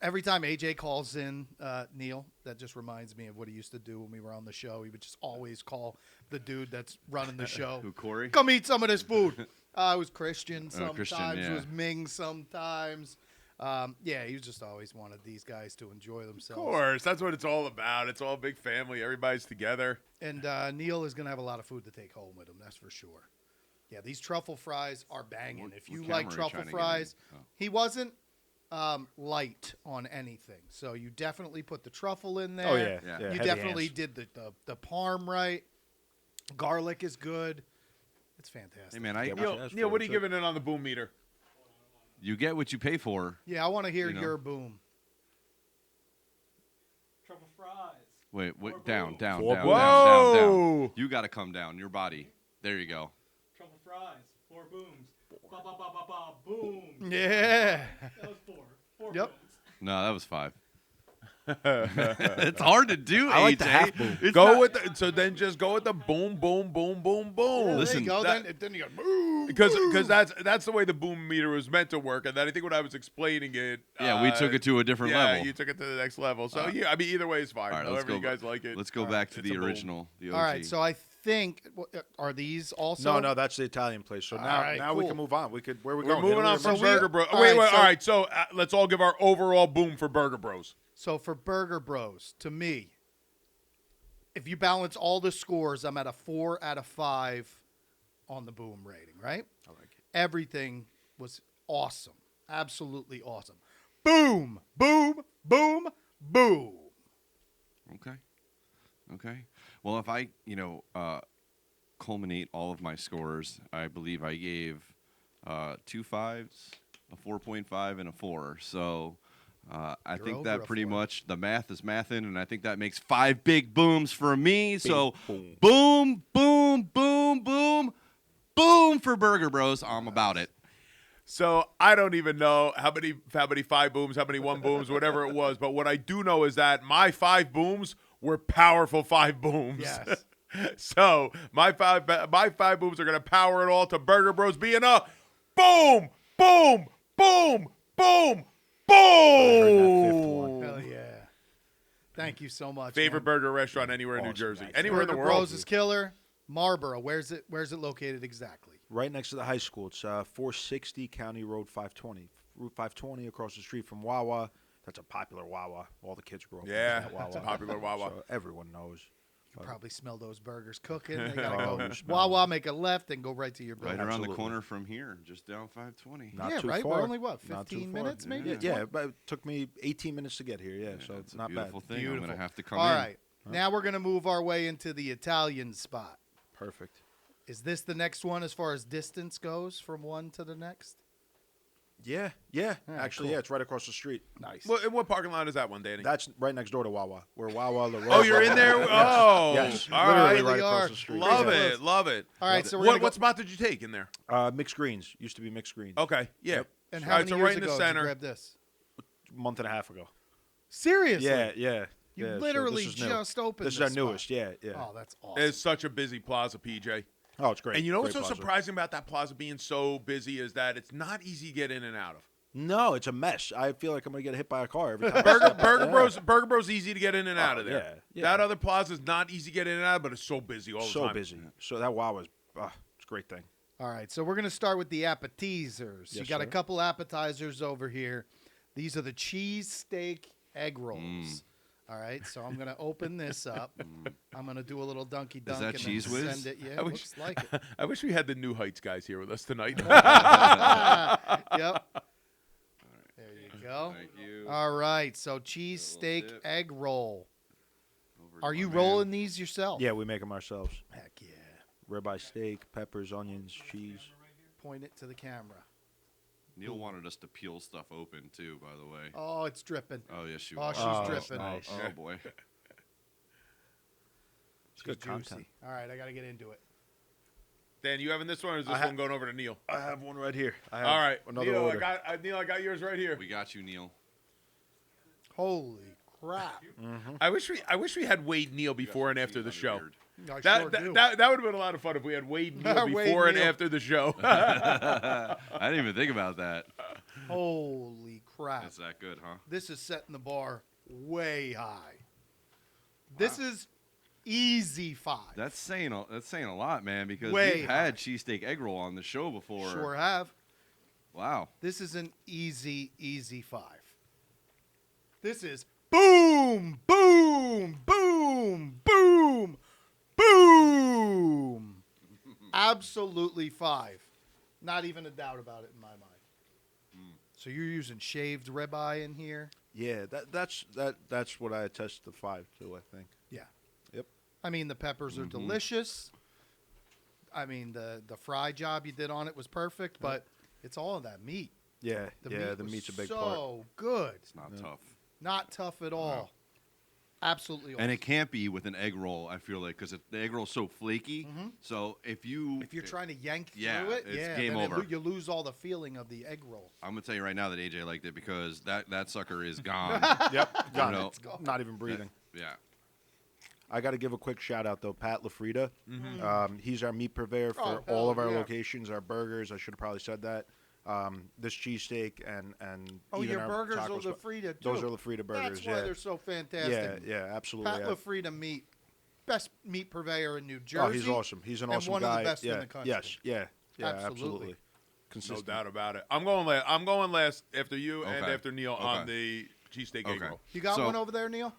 Every time AJ calls in Neil, that just reminds me of what he used to do when we were on the show. He would just always call the dude that's running the show. Who, Corey? Come eat some of this food. It was Christian sometimes. Christian, yeah. It was Ming sometimes. Yeah, he just always wanted these guys to enjoy themselves. Of course, that's what it's all about. It's all big family. Everybody's together. And Neil is going to have a lot of food to take home with him, that's for sure. Yeah, these truffle fries are banging. If you like truffle fries, he wasn't light on anything. So you definitely put the truffle in there. Oh, yeah. You Heavy definitely hands. did the parm right. Garlic is good. It's fantastic. Hey, man, Neil, what are you giving it on the boom meter? you get what you pay for. Yeah, I want to hear You know. your boom. Truffle fries. Wait, Four down, booms. down, Four down, booms. down, down. Whoa. You got to come down. Your body. There you go. Truffle fries. 4 booms. Ba ba ba ba ba boom. Yeah. That was 4. 4 Yep. booms. No, that was 5. It's hard to do, I like AJ. the half boom. It's Go not- with so then just go with the boom, boom, boom, boom, boom. Listen, there you go. that- Then you got boom. Because that's the way the boom meter was meant to work, and then I think when I was explaining it, Yeah, we took it to a different yeah, level. you took it to the next level. So yeah, I mean either way is fine. All right, let's However go. you guys like it. Let's go All back right, to it's the a boom. original, the OG. All right, so I think are these also? No, that's the Italian place. So All now, right, now we cool. can move on. Where we We're going? moving on Italy or from we- Burger Bros. all Wait, right, so- all right. So let's all give our overall boom for Burger Bros. So for Burger Bros, to me, if you balance all the scores, I'm at a 4 out of 5 on the boom rating, right? I like it. Everything was awesome. Absolutely awesome. Boom, boom, boom, boom. Okay. Well, if I, culminate all of my scores, I believe I gave 2 5s, a 4.5, and a 4. So I You're think over that a pretty 4. much the math is mathing, and I think that makes 5 big booms for me. So boom. boom, boom, boom, boom, boom for Burger Bros. I'm about it. So I don't even know how many 5 booms, how many 1 booms, whatever it was. But what I do know is that my 5 booms were powerful 5 booms. Yes. So my five booms are gonna power it all to Burger Bros being a boom, boom, boom, boom, boom. Hell yeah. Thank you so much. Favorite man. burger restaurant anywhere in New Awesome, Jersey, nice. anywhere in Burger the world. Bros is killer. Marlboro, where's it located exactly? Right next to the high school. It's 460 County Road 520. Route 520 across the street from Wawa. That's a popular Wawa. All the kids grew up with Yeah, that Wawa. it's a popular Wawa. So everyone knows. You can probably smell those burgers cooking. They gotta Oh, go you smell Wawa, make a left, and go right to your Right burger. around the Absolutely. corner from here, just down 520. Not Yeah, too right? far. We're only, what, Not too 15 far. minutes maybe? Yeah, but it took me 18 minutes to get here. Yeah, so It's it's a not beautiful bad. thing. I'm Beautiful. going to have to come All in. right. Now we're going to move our way into the Italian spot. Perfect. Is this the next one as far as distance goes from one to the next? Yeah. right, Actually, cool. yeah, it's right across the street. Nice. What parking lot is that one, Danny? That's right next door to Wawa. Where Wawa, La Oh, you're in there? Oh, Yes, all literally right. right They across are. the street. Love Yeah. it, love it. All right, so we're what gonna go- what spot did you take in there? Mixed greens. Used to be mixed greens. Okay, yeah. Yep. And All how right, many so years right in ago the did you center. grab this? A month and a half ago. Seriously? Yeah. You yeah, so literally this is new. just opened This is our this spot. newest. Yeah. Oh, that's awesome. It's such a busy plaza, PJ. Oh, it's great. And you know what's Great so plaza. surprising about that plaza being so busy is that it's not easy to get in and out of. No, it's a mess. I feel like I'm gonna get hit by a car every time. Burger Bros easy to get in and out of there. yeah. That other plaza is not easy to get in and out of, but it's so busy all the So time. busy. So that Wawa's, it's a great thing. All right, so we're going to start with the appetizers. You Yes, got a sir. couple appetizers over here. These are the cheese steak egg rolls. All right, so I'm going to open this up. I'm going to do a little dunky dunk that and Cheez then Whiz? send it. Yeah, I it wish- looks like it. I wish we had the New Heights guys here with us tonight. Yep. There you go. Thank you. All right, so cheese steak dip. egg roll. Over to Are my you man. rolling these yourself? Yeah, we make them ourselves. Heck yeah. Ribeye steak, peppers, onions, cheese. Point it to the camera. Neil wanted us to peel stuff open, too, by the way. Oh, it's dripping. Oh, yes, you Oh, are. she's Oh, dripping. nice. Oh, boy. She's good juicy. content. All right, I got to get into it. Dan, you having this one, or is this I one going over to Neil? I have one right here. I have All right, another Neil, order. I got yours right here. We got you, Neil. Holy crap. I wish we had Wade Neil before and after the show. I That sure that, do. that would have been a lot of fun if we had Wade Neil Wade before and Neal. after the show. I didn't even think about that. Holy crap. It's that good, huh? This is setting the bar way high. This is easy 5. That's saying a lot, man, because Way we've had cheesesteak egg roll on the show before. Sure have. Wow. This is an easy 5. This is boom, boom, boom, boom, boom. Absolutely 5. Not even a doubt about it in my mind. So you're using shaved ribeye in here? Yeah, that's what I attest the 5 to, I think. Yeah. Yep. I mean, the peppers are delicious. I mean, the fry job you did on it was perfect, but it's all of that meat. Yeah, the was meat's a big part. So good. It's not tough. Not tough at all. Absolutely awesome. And it can't be with an egg roll, I feel like, because the egg roll's so flaky. So if you're trying to yank through yeah, it, it's game then over. you lose all the feeling of the egg roll. I'm going to tell you right now that AJ liked it because that sucker is gone. Yep, got know, it. Not even breathing. Yeah. I got to give a quick shout out though, Pat LaFrida. He's our meat purveyor for Oh, all of our hell yeah. locations, our burgers. I should have probably said that. This cheesesteak and Oh, even your our burgers taco are spot. LaFrida too. Those are LaFrida burgers. That's why they're so fantastic. Yeah, absolutely. Pat yeah. LaFrida meat, best meat purveyor in New Jersey. Oh, he's awesome. He's an and awesome one guy. of the best yeah. in the country. Yes. Yeah. Absolutely. Absolutely. No Consistent. doubt about it. I'm going last. I'm going last after you and Okay. after Neil on the cheesesteak egg roll. You got So- one over there, Neil?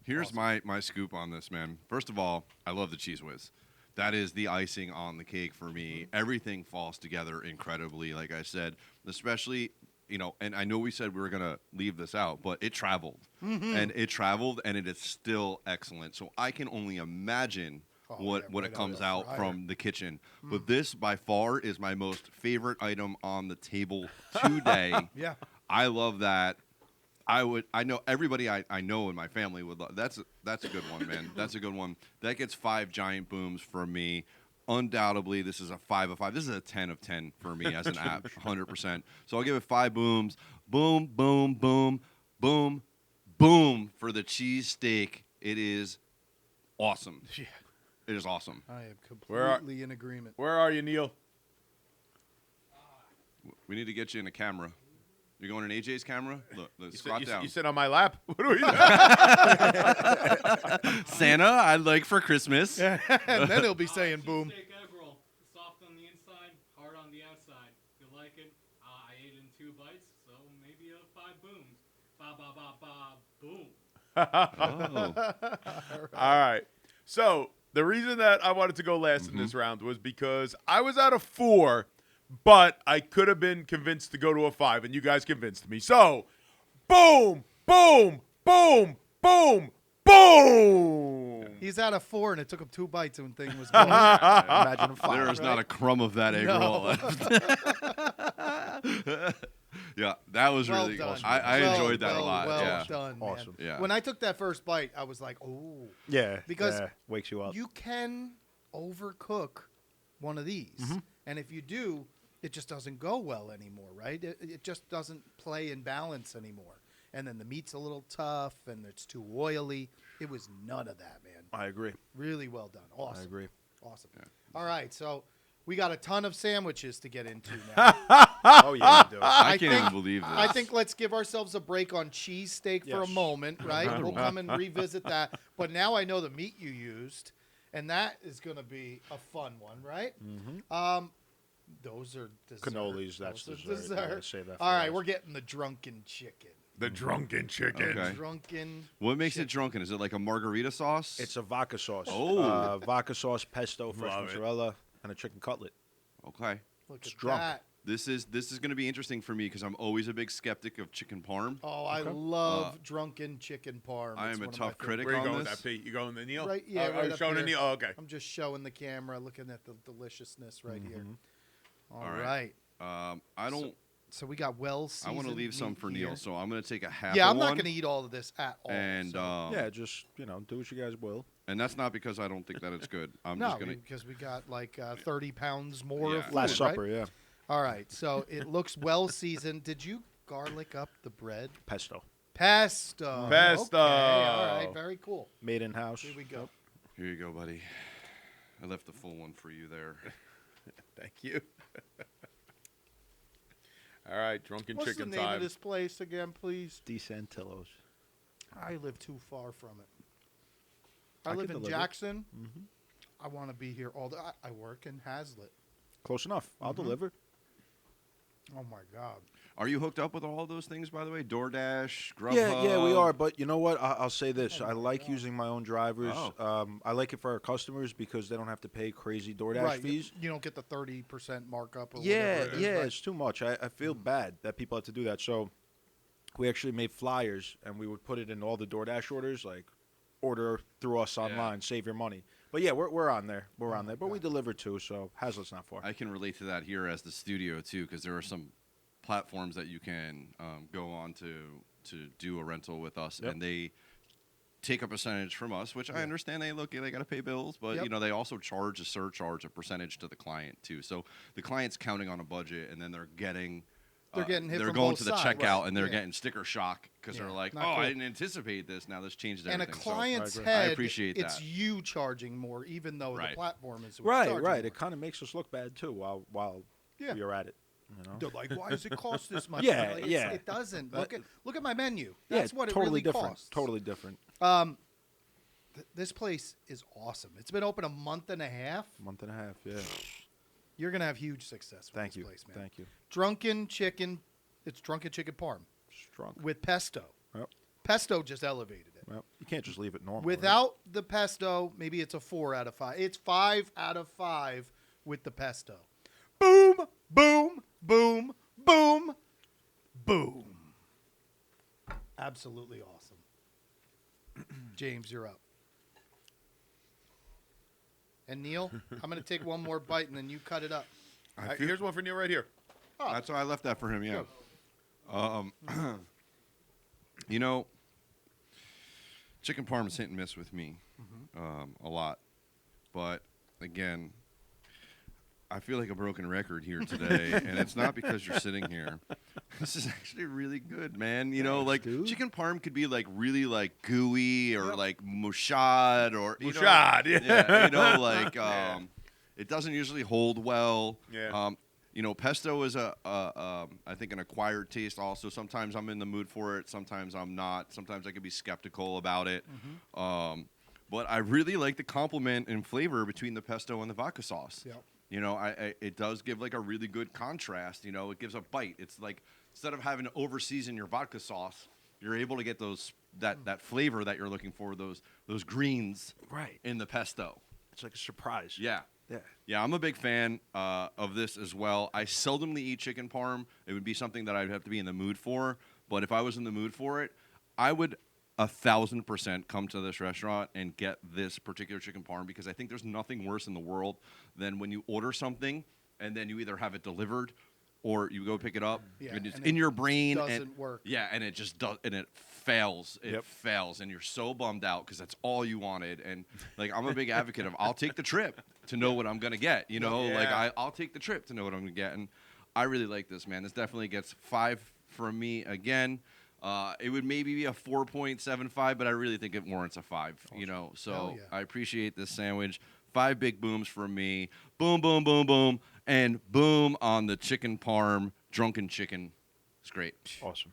Here's my scoop on this, man. First of all, I love the Cheese Whiz. That is the icing on the cake for me. Everything falls together incredibly, like I said, especially, and I know we said we were going to leave this out, but it traveled. And it traveled, and it is still excellent. So I can only imagine what right it on comes the out fryer. from the kitchen. But this, by far, is my most favorite item on the table today. Yeah. I love that. I know everybody I know in my family would love. That's a good one, man. That's a good one. That gets 5 giant booms from me. Undoubtedly, this is a 5 of 5. This is a 10 of 10 for me as an app, 100%. So I'll give it 5 booms. Boom, boom, boom, boom, boom for the cheesesteak. It is awesome. Yeah. It is awesome. I am completely in agreement. Where are you, Neil? We need to get you in a camera. You're going in AJ's camera? Look, squat down. You sit on my lap? What are we doing? Santa, I'd like for Christmas. And then he'll be saying boom. Cheesesteak egg roll, soft on the inside, hard on the outside. If you like it, I ate it in 2 bites, so maybe 5 booms. Ba ba ba ba boom. Oh. All right. So the reason that I wanted to go last in this round was because I was at a 4, but I could have been convinced to go to a 5, and you guys convinced me. So, boom, boom, boom, boom, boom. He's at a 4, and it took him 2 bites when thing was going. Imagine a 5. There is not a crumb of that egg roll left. Yeah, that was Well really done. awesome. I enjoyed that a lot. Well yeah. done, man. Awesome. Yeah. When I took that first bite, I was like, oh. Yeah. Because wakes you up. You can overcook one of these. And if you do, it just doesn't go well anymore, right? It just doesn't play in balance anymore. And then the meat's a little tough, and it's too oily. It was none of that, man. I agree. Really well done. Awesome. I agree. Awesome. All right, so we got a ton of sandwiches to get into now. Oh yeah, you do. I can't think- even believe this. I think let's give ourselves a break on cheesesteak for a Yes. moment, right? We'll come and revisit that. But now I know the meat you used, and that is going to be a fun one, right? Those are dessert. Cannolis, that's Those are dessert. I gotta save that for All right, last. we're getting the drunken chicken. The drunken chicken. Okay. Drunken. What makes it drunken? Is it like a margarita sauce? It's a vodka sauce. Oh. Vodka sauce, pesto, fresh Love it. mozzarella, and a chicken cutlet. Okay. Look It's at drunk. that. This is going to be interesting for me because I'm always a big skeptic of chicken parm. Oh, I love drunken chicken parm. I It's am a one of my tough critic Where you on going with this. that, Pete? You going to Neil? Right, yeah, Oh, right you up showing the here. Neil? Oh, okay. I'm just showing the camera, looking at the deliciousness right here. All All right. right. I don't. So we got well seasoned. I want to leave some meat for here. Neil, so I'm going to take a half. Yeah, of I'm not one, going to eat all of this at all. And so. Yeah, just do what you guys will. and that's not because I don't think that it's good. I'm No, just going to. because we got like 30 pounds more Yeah. of food, Last right? supper, yeah. All right, so it looks well seasoned. Did you garlic up the bread? Pesto, Pesto. Pesto. Okay, all right, very cool. made in house. Here we go. Here you go, buddy. I left the full one for you there. Thank you. All right, drunken What's chicken the name time. of this place again, please? Desantillos. I live too far from it. I I live can in deliver. Jackson. I want to be here all day. I work in Hazlitt. Close enough. I'll deliver. Oh my God. Are you hooked up with all those things, by the way? DoorDash, Grubhub? Yeah, we are. But you know what? I'll say this. I like using my own drivers. Oh. I like it for our customers because they don't have to pay crazy DoorDash Right. fees. You don't get the 30% markup or Yeah, whatever. yeah, it's too much. I feel bad that people have to do that. So we actually made flyers, and we would put it in all the DoorDash orders, like order through us online, save your money. But yeah, we're on there. We're on there. But we deliver too, so Hazlitt's not far. I can relate to that here as the studio, too, because there are some platforms that you can go on to do a rental with us, and they take a percentage from us, which I understand they got to pay bills, but you know, they also charge a surcharge, a percentage to the client too. So the client's counting on a budget, and then they're getting getting hit they're from going both to the sides. checkout and they're Yeah. getting sticker shock because they're like, not oh, cool. I didn't anticipate this. Now this changes And a everything. So client's I head, appreciate it's that. you charging more, even though the Right. platform is Right. charging It more. kind of makes us look bad too while Yeah. we are at it. You know? They're like, why does it cost this much? Yeah, Like, yeah. It doesn't. But- Look at my menu. Yeah, That's what totally it really different. costs. Totally different. This place is awesome. It's been open a month and a half. Month and a half. Yeah. You're gonna have huge success with Thank this you. place, man. Thank you. Drunken chicken. It's drunken chicken parm Strong. with pesto. Yep. Pesto just elevated it. Well, you can't just leave it normal. right? Without the pesto, maybe it's a 4 out of 5. It's 5 out of 5 with the pesto. Boom, boom, boom, boom, boom. Absolutely awesome. James, you're up. And Neil, I'm going to take one more bite and then you cut it up. All right, here's one for Neil right here. That's why I left that for him. Yeah. You know, chicken parm is hit and miss with me a lot, but again, I feel like a broken record here today, and it's not because you're sitting here. This is actually really good, man. You know, like dude. chicken parm could be like really like gooey or like mushad or you know, Mushad, yeah. you know, like it doesn't usually hold well. Yeah. You know, pesto is I think an acquired taste. Also, sometimes I'm in the mood for it. Sometimes I'm not. Sometimes I can be skeptical about it. But I really like the complement in flavor between the pesto and the vodka sauce. Yep. You know, it does give like a really good contrast. You know, it gives a bite. It's like instead of having to over-season your vodka sauce, you're able to get that flavor that you're looking for, those greens Right. in the pesto. It's like a surprise. Yeah. Yeah. Yeah, I'm a big fan of this as well. I seldomly eat chicken parm. It would be something that I'd have to be in the mood for. But if I was in the mood for it, I would 1,000% come to this restaurant and get this particular chicken parm because I think there's nothing worse in the world than when you order something and then you either have it delivered or you go pick it up and it's and in it your brain. doesn't work. Yeah, and it just does, and it fails. It Yep. fails, and you're so bummed out because that's all you wanted. And like, I'm a big advocate of I'll take the trip to know what I'm gonna get. You know, like Yeah. I'll take the trip to know what I'm gonna get. And I really like this, man. This definitely gets 5 from me again. It would maybe be a 4.75, but I really think it warrants a 5. You know, so Hell yeah. I appreciate this sandwich. 5 big booms from me. Boom, boom, boom, boom, and boom on the chicken parm, drunken chicken. It's great. Awesome.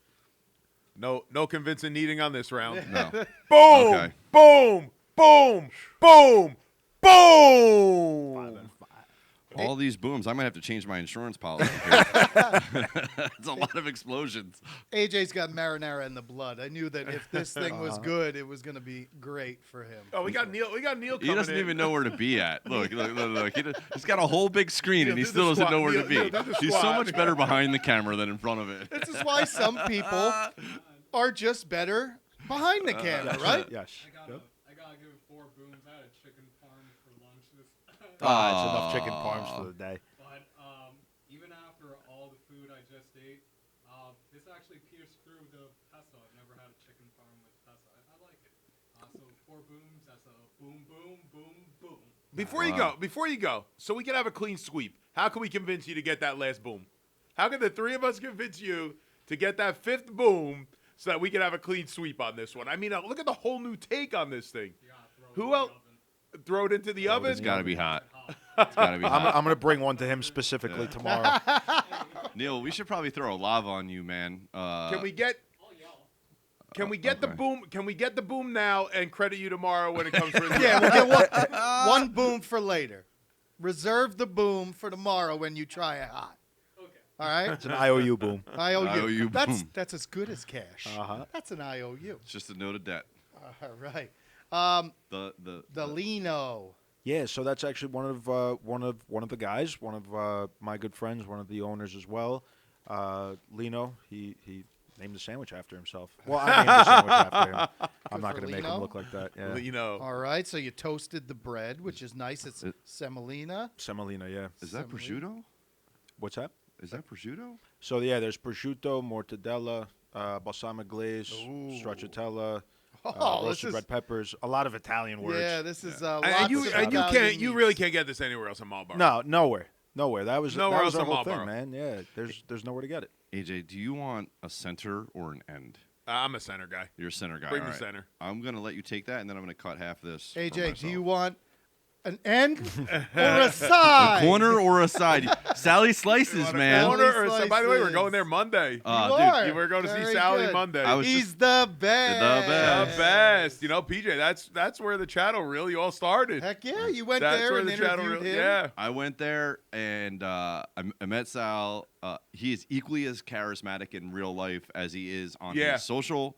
No convincing needing on this round. No. Boom, Okay. boom, boom, boom, boom. All these booms, I might have to change my insurance policy here. It's a lot of explosions. AJ's got marinara in the blood. I knew that if this thing was good, it was going to be great for him. Oh, we got Neil. We got Neil coming He doesn't in. even know where to be at. Look. He's got a whole big screen, and he do still the doesn't squat. know where to Neil, be. do the He's so squat. much better behind the camera than in front of it. This is why some people are just better behind the camera, right? Yes. I gotta give it 4 booms. I had a chicken parm for lunch this. It's enough chicken parms for the day. But even after all the food I just ate, this actually pierced through the pesto. I've never had a chicken parm with pesto. I like it. So 4 booms. That's a boom, boom, boom, boom. Before you go, so we can have a clean sweep. How can we convince you to get that last boom? How can the 3 of us convince you to get that 5th boom so that we can have a clean sweep on this one? I mean, look at the whole new take on this thing. You gotta throw it Who in the else? oven. Throw it into the oven. It's got to be hot. Hot. It's got to be hot. I'm gonna bring one to him specifically tomorrow. Neil, we should probably throw a lava on you, man. Can we get? I'll yell. Can we get the okay. boom? Can we get the boom now and credit you tomorrow when it comes for the Yeah, we'll get one boom for later. Reserve the boom for tomorrow when you try it hot. Okay. All right. It's an IOU boom. IOU. IOU boom. That's as good as cash. Uh-huh. That's an IOU. It's just a note of debt. All right. The Lino. Yeah, so that's actually one of the guys, one of my good friends, one of the owners as well. Lino, he named the sandwich after himself. Well, I named the sandwich after him. I'm not for going to make Lino. him look like that. Yeah. Lino. All right. So you toasted the bread, which is nice. It's semolina. Semolina, yeah. Is that prosciutto? What's that? Is that prosciutto? So yeah, there's prosciutto, mortadella, balsamic glaze, Ooh. stracciatella, Oh, roasted this red is, peppers. A lot of Italian words. yeah, this is And lots you of and you Italian can't. You meats. really can't get this anywhere else in Marlboro. No, nowhere. That was Nowhere that was else our in whole Marlboro. thing, man. Yeah, there's nowhere to get it. AJ, do you want a center or an end? I'm a center guy. You're a center guy. Bring all the right. center. I'm gonna let you take that, and then I'm gonna cut half this. for AJ, do myself. you want an end or a side? corner or a side? Sally Slices, Want a man. corner or Slices. by the way, we're going there Monday. You Dude, are. We're going to see Very Sally good. Monday. I was He's just- the best. The best. the best. You know, PJ, that's where the channel really all started. Heck yeah, you went That's there where and the channel interviewed really, him. yeah. I went there and I met Sal. He is equally as charismatic in real life as he is on Yeah. his social.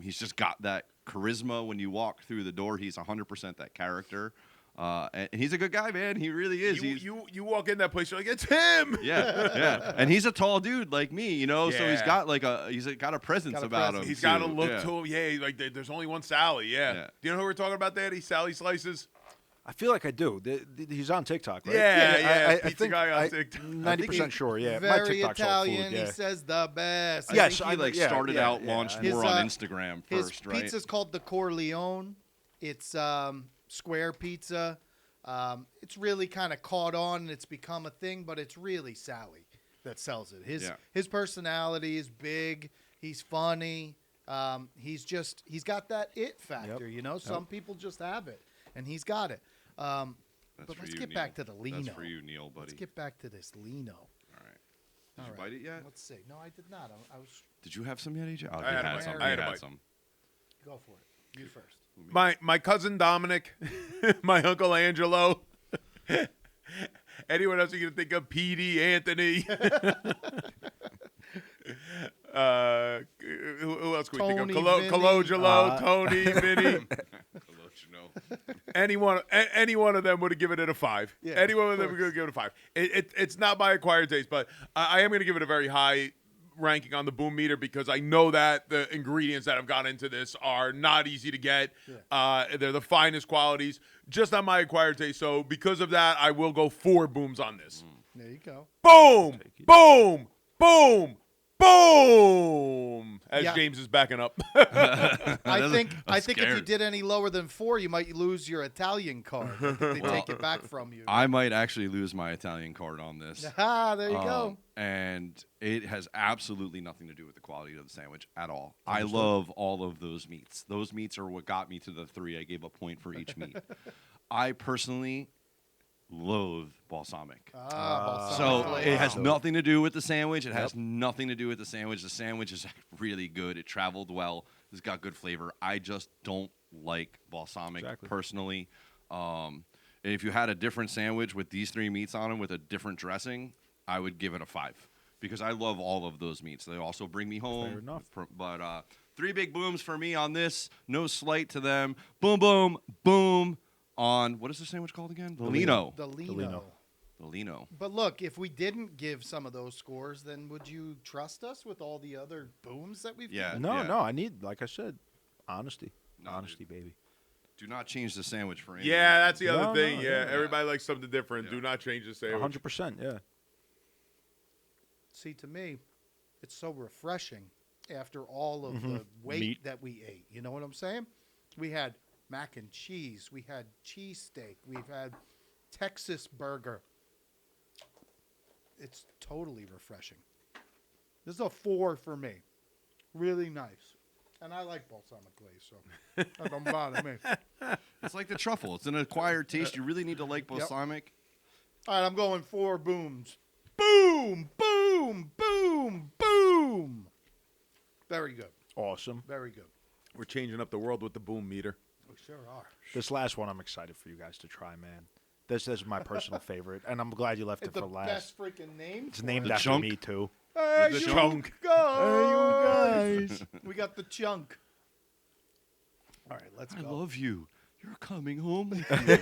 He's just got that charisma when you walk through the door. He's 100% that character. And he's a good guy, man. He really is. You walk in that place, you're like, it's him. Yeah. And he's a tall dude like me, you know. So he's Yeah. got like he's got a presence Got a about presence. him. He's got to too. look Yeah. to him. Yeah, like there's only one Sally. Yeah. Yeah. Do you know who we're talking about, Daddy? Sally Slices. I feel like I do. He's on TikTok, right? Yeah, I pizza think guy on TikTok. 90% sure. Yeah, my Very TikTok's all Italian. food. Yeah. He says the best. I Yes, think he I- like yeah, started yeah, out yeah. launched His, more on Instagram His first, right? pizza's called the Corleone. It's square pizza. It's really kind of caught on and it's become a thing, but it's really Sally that sells it. His personality is big. He's funny. He's got that it factor, you know. Some people just have it, and he's got it. That's But for let's you, get Neil. back to the Lino. That's for you, Neil, buddy. Let's get back to this Lino. All right. Did All you right. bite it yet? Let's see. No, I did not. I was. Did you have some yet, AJ? Oh, I you had a had bite. some. I had You a had bite. some. Go for it. You first. My cousin Dominic, my uncle Angelo. Anyone else you can think of? PD Anthony. Who else can we think of? Tony, Vinny. Colangelo, Tony, Vinny. I'll let you know. Any one of them would have given it a 5. Yeah, Any one of of them would course. give it a 5. It's not my acquired taste, but I am going to give it a very high ranking on the boom meter because I know that the ingredients that have gone into this are not easy to get. They're the finest qualities, just not my acquired taste. So because of that, I will go 4 booms on this. There you go. Boom, boom, boom, boom. As Yeah. James is backing up. I think I'm if you scared. did any lower than 4, you might lose your Italian card. I think they take it back from you. I might actually lose my Italian card on this. Ah, there you go. And it has absolutely nothing to do with the quality of the sandwich at all. I love all of those meats. Those meats are what got me to the 3. I gave a point for each meat. I personally loathe balsamic. Balsamic So glaze. it has nothing to do with the sandwich. It has nothing to do with the sandwich. The sandwich is really good. It traveled well. It's got good flavor. I just don't like balsamic personally. If you had a different sandwich with these 3 meats on them with a different dressing, I would give it a 5 because I love all of those meats. They also bring me home. Fair enough. But 3 big booms for me on this. No slight to them. Boom, boom, boom. On what is the sandwich called again? The Lino. The Lino. Lino. The Lino. But look, if we didn't give some of those scores, then would you trust us with all the other booms that we've Yeah. given? No, I need, like I said, honesty. No, Honesty, baby. Do not change the sandwich for anything. Yeah, that's the other No, thing. no, Yeah, yeah. everybody likes something different. Yeah. Do not change the sandwich. 100%, yeah. See, to me, it's so refreshing after all of the weight Meat. that we ate. You know what I'm saying? We had mac and cheese. We had cheesesteak. We've had Texas burger. It's totally refreshing. This is a 4 for me. Really nice. And I like balsamic glaze, so that don't bother me. It's like the truffle. It's an acquired taste. You really need to like balsamic. All right, I'm going 4 booms. Boom, boom, boom, boom. Very good. Awesome. Very good. We're changing up the world with the boom meter. We sure are. This last one I'm excited for you guys to try, man. This is my personal favorite, and I'm glad you left it the for last. best freaking name. It's named The after chunk? me too. Hey, The you chunk. guys. We got the chunk. All right, let's I go. love you. You're coming home with me.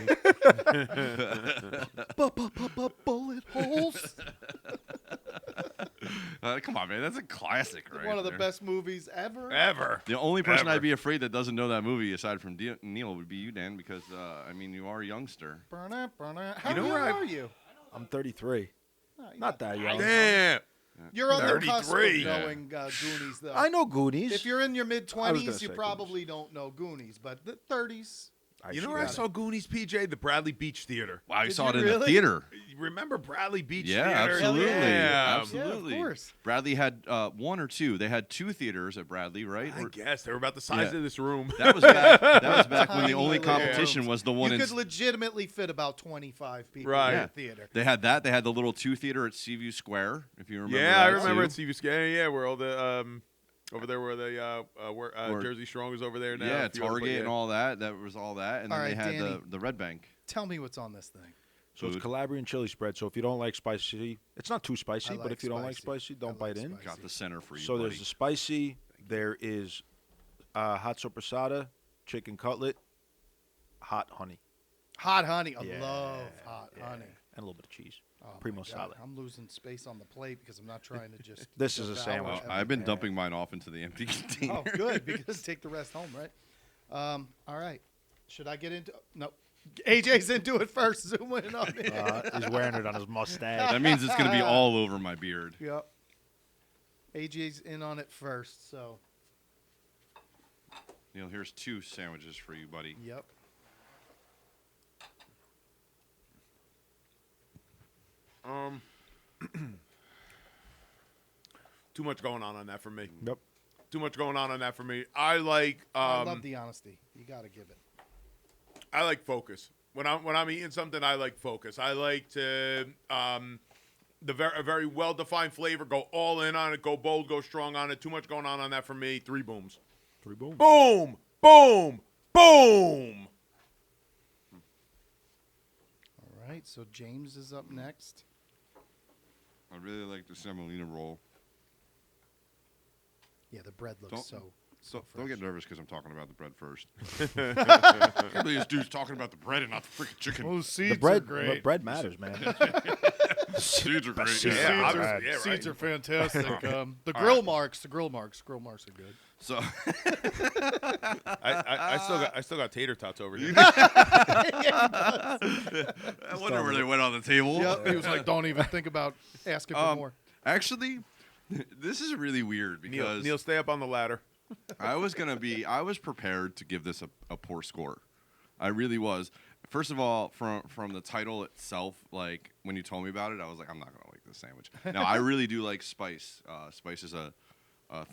Bullet holes. Come on, man. That's a classic, right? One of the there. best movies ever. Ever. The only person Ever. I'd be afraid that doesn't know that movie, aside from Neil, would be you, Dan, because I mean, you are a youngster. How You know young where are you? I'm 33. No, you're Not that young. Damn. You're on the cusp of 33. knowing Goonies, though. I know Goonies. If you're in your mid I was 20s, gonna you say probably don't know Goonies, but the 30s. You know where I saw Goonies, PJ? The Bradley Beach Theater. Wow, you Did saw you it in really? the theater. You remember Bradley Beach Yeah, Theater? absolutely. Yeah. Absolutely. Yeah, of course. Bradley had one or two. They had 2 theaters at Bradley, right? I guess they were about the size Yeah. of this room. That was back. That was back when Tiny the only little competition rooms. was the one You in. could legitimately fit about 25 people Right. in Yeah. the theater. They had that. They had the little 2 theater at Seaview Square, if you remember. Yeah, I that, remember too. at Stevie Square. Yeah, where all the over there where the Where- Jersey Strong is over there now. Yeah, A few other Target pla- and all that. That was all that, and All then they right, had Danny. the Red Bank. Tell me what's on this thing. So it's Food. Calabrian chili spread. So if you don't like spicy, it's not too spicy. I But like if you don't like spicy. spicy, don't I bite like in. spicy. Got the center for you, So buddy. there's the spicy. There is hot sopressata, chicken cutlet, hot honey, Hot honey. I Yeah, love hot yeah. honey. and a little bit of cheese. Oh my Primo God, salad. I'm losing space on the plate because I'm not trying to just. This is a devour sandwich. Well, everything. I've been dumping mine off into the empty container. Oh, good, because take the rest home, right? All right. Should I get into? No. AJ's into it first. Zoom in on it. He's wearing it on his mustache. That means it's going to be all over my beard. Yep. AJ's in on it first, so Neil, here's 2 sandwiches for you, buddy. yep. Too much going on that for me. Yep. Too much going on that for me. I like I love the honesty. You got to give it. I like focus. When I'm eating something, I like focus. I like to a very well defined flavor. Go all in on it. Go bold. Go strong on it. Too much going on that for me. 3 booms. 3 boom. Boom. Boom. Boom. All right. So James is up next. I really like the semolina roll. Yeah, the bread looks Don't- so Don't fresh. get nervous because I'm talking about the bread first. I can't believe this dude's talking about the bread and not the freaking chicken. Those seeds The bread, are great. the bread matters, man. Seeds are great. seeds Yeah. are obviously, right. yeah, right. Seeds are fantastic. The All grill right. marks are good. So I still got tater tots over here. I wonder where they went on the table. Yep. He was like, "Don't even think about asking for more." Actually, this is really weird because Neil, stay up on the ladder. I was prepared to give this a poor score. I really was. First of all, from the title itself, like when you told me about it, I was like, I'm not gonna like this sandwich. Now I really do like spice. Spice is a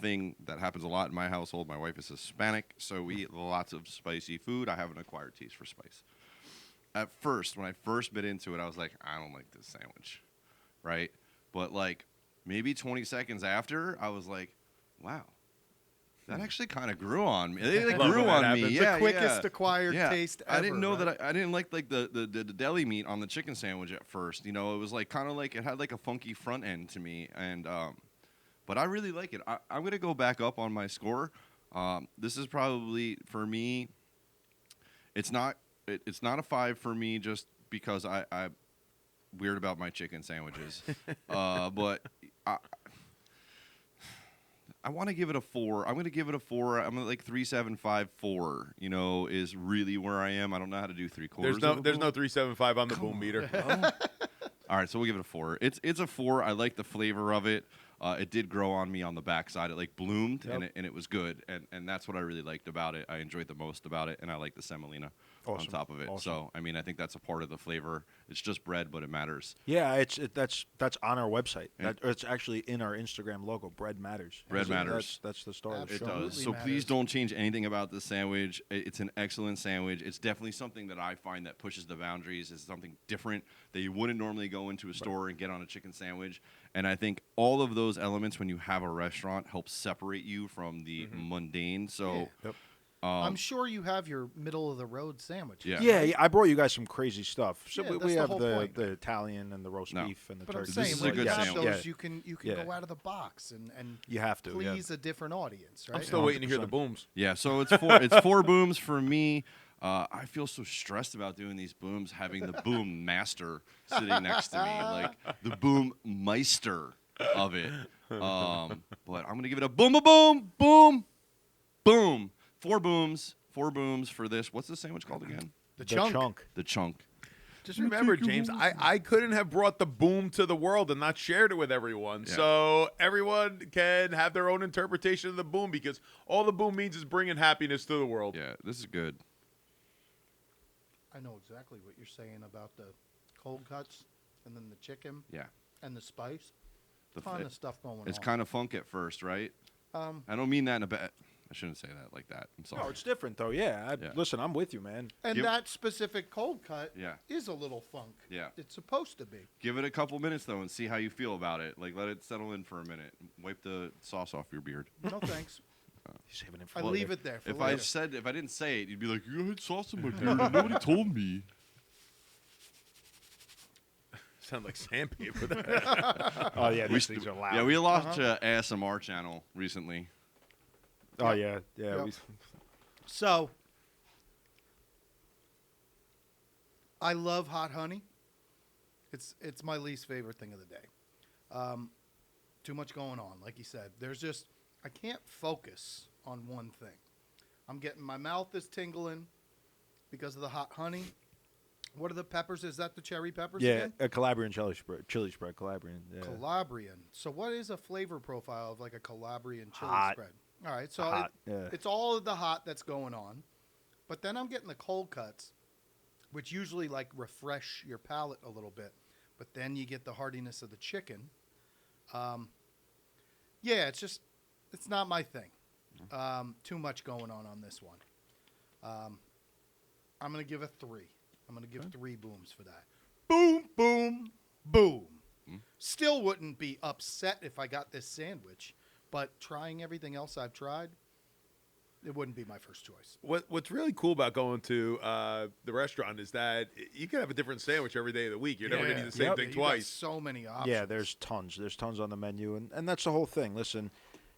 thing that happens a lot in my household. My wife is Hispanic, so we eat lots of spicy food. I have an acquired taste for spice. At first, when I first bit into it, I was like, I don't like this sandwich, right? But like maybe 20 seconds after, I was like, wow. That actually kind of grew on me. It Love grew when that on me. happens. Yeah, The quickest yeah. acquired Yeah. taste I didn't ever, know right? that I didn't like the deli meat on the chicken sandwich at first. You know, it was like kind of like it had like a funky front end to me, and but I really like it. I'm gonna go back up on my score. This is probably for me. It's not a 5 for me just because I'm weird about my chicken sandwiches, but. I want to give it a 4. I'm going to give it a 4. I'm like 3.754. You know, is really where I am. I don't know how to do 3/4. There's no 375 on the boom meter. All right, so we'll give it a 4. It's a 4. I like the flavor of it. It did grow on me on the backside. It like bloomed and it was good, and that's what I really liked about it. I enjoyed the most about it, and I like the semolina on Awesome. top of it. Awesome. So I mean, I think that's a part of the flavor. It's just bread, but it matters. Yeah, that's on our website. Yeah. It's actually in our Instagram logo. Bread matters. Bread So matters. That's the start of the It show. Absolutely does. So matters. please don't change anything about this sandwich. It's an excellent sandwich. It's definitely something that I find that pushes the boundaries. It's something different that you wouldn't normally go into a store and get on a chicken sandwich. And I think all of those elements, when you have a restaurant, help separate you from the mundane. So Yep. I'm sure you have your middle of the road sandwich. Yeah. Yeah, I brought you guys some crazy stuff. So Yeah, we that's the have whole the point. Italian and the roast beef and the But I'm turkey. saying, This is when a good you have sandwich. those, you can Yeah. go out of the box and You have to, yeah. please a different audience, right? I'm still waiting to hear the booms. Yeah, so it's 4 booms for me. I feel so stressed about doing these booms, having the boom master sitting next to me, like the boom meister of it. But I'm gonna give it a boom, a boom, boom, boom. 4 booms, 4 booms for this. What's the sandwich called again? The chunk. The chunk. Just remember, James, I couldn't have brought the boom to the world and not shared it with everyone. Yeah. So everyone can have their own interpretation of the boom because all the boom means is bringing happiness to the world. Yeah, this is good. I know exactly what you're saying about the cold cuts and then the chicken Yeah. and the spice. The Ton of stuff going on. It's kind of funk at first, right? I don't mean that in a bad. I shouldn't say that like that. I'm sorry. No, it's different though. Yeah. Yeah. Listen, I'm with you, man. And Give- that specific cold cut Yeah. is a little funk. Yeah. It's supposed to be. Give it a couple minutes though, and see how you feel about it. Like let it settle in for a minute. Wipe the sauce off your beard. No thanks. He's saving it for I later. leave it there for If later. I didn't say it, you'd be like, you had sauce in my beard. And nobody told me. Sound like sandpaper. That. Oh yeah, these things are loud. Yeah, we lost ASMR channel recently. Oh yeah, yeah. Yep. We, So, I love hot honey. It's my least favorite thing of the day. Too much going on, like you said. I can't focus on one thing. My mouth is tingling because of the hot honey. What are the peppers? Is that the cherry peppers yeah, again? a Calabrian chili spread, Calabrian. Yeah. Calabrian. So what is a flavor profile of like a Calabrian chili Hot. spread? All right, so Hot, yeah. it's all of the hot that's going on. But then I'm getting the cold cuts, which usually like refresh your palate a little bit. But then you get the heartiness of the chicken. Yeah, it's not my thing. Too much going on this one. I'm going to give a 3. I'm going to give 3 booms for that. Boom, boom, boom. Still wouldn't be upset if I got this sandwich, but trying everything else I've tried, it wouldn't be my first choice. What's really cool about going to the restaurant is that you can have a different sandwich every day of the week. You're never going to eat the same thing You got twice. so many options. Yeah, there's tons. There's tons on the menu, and that's the whole thing. Listen,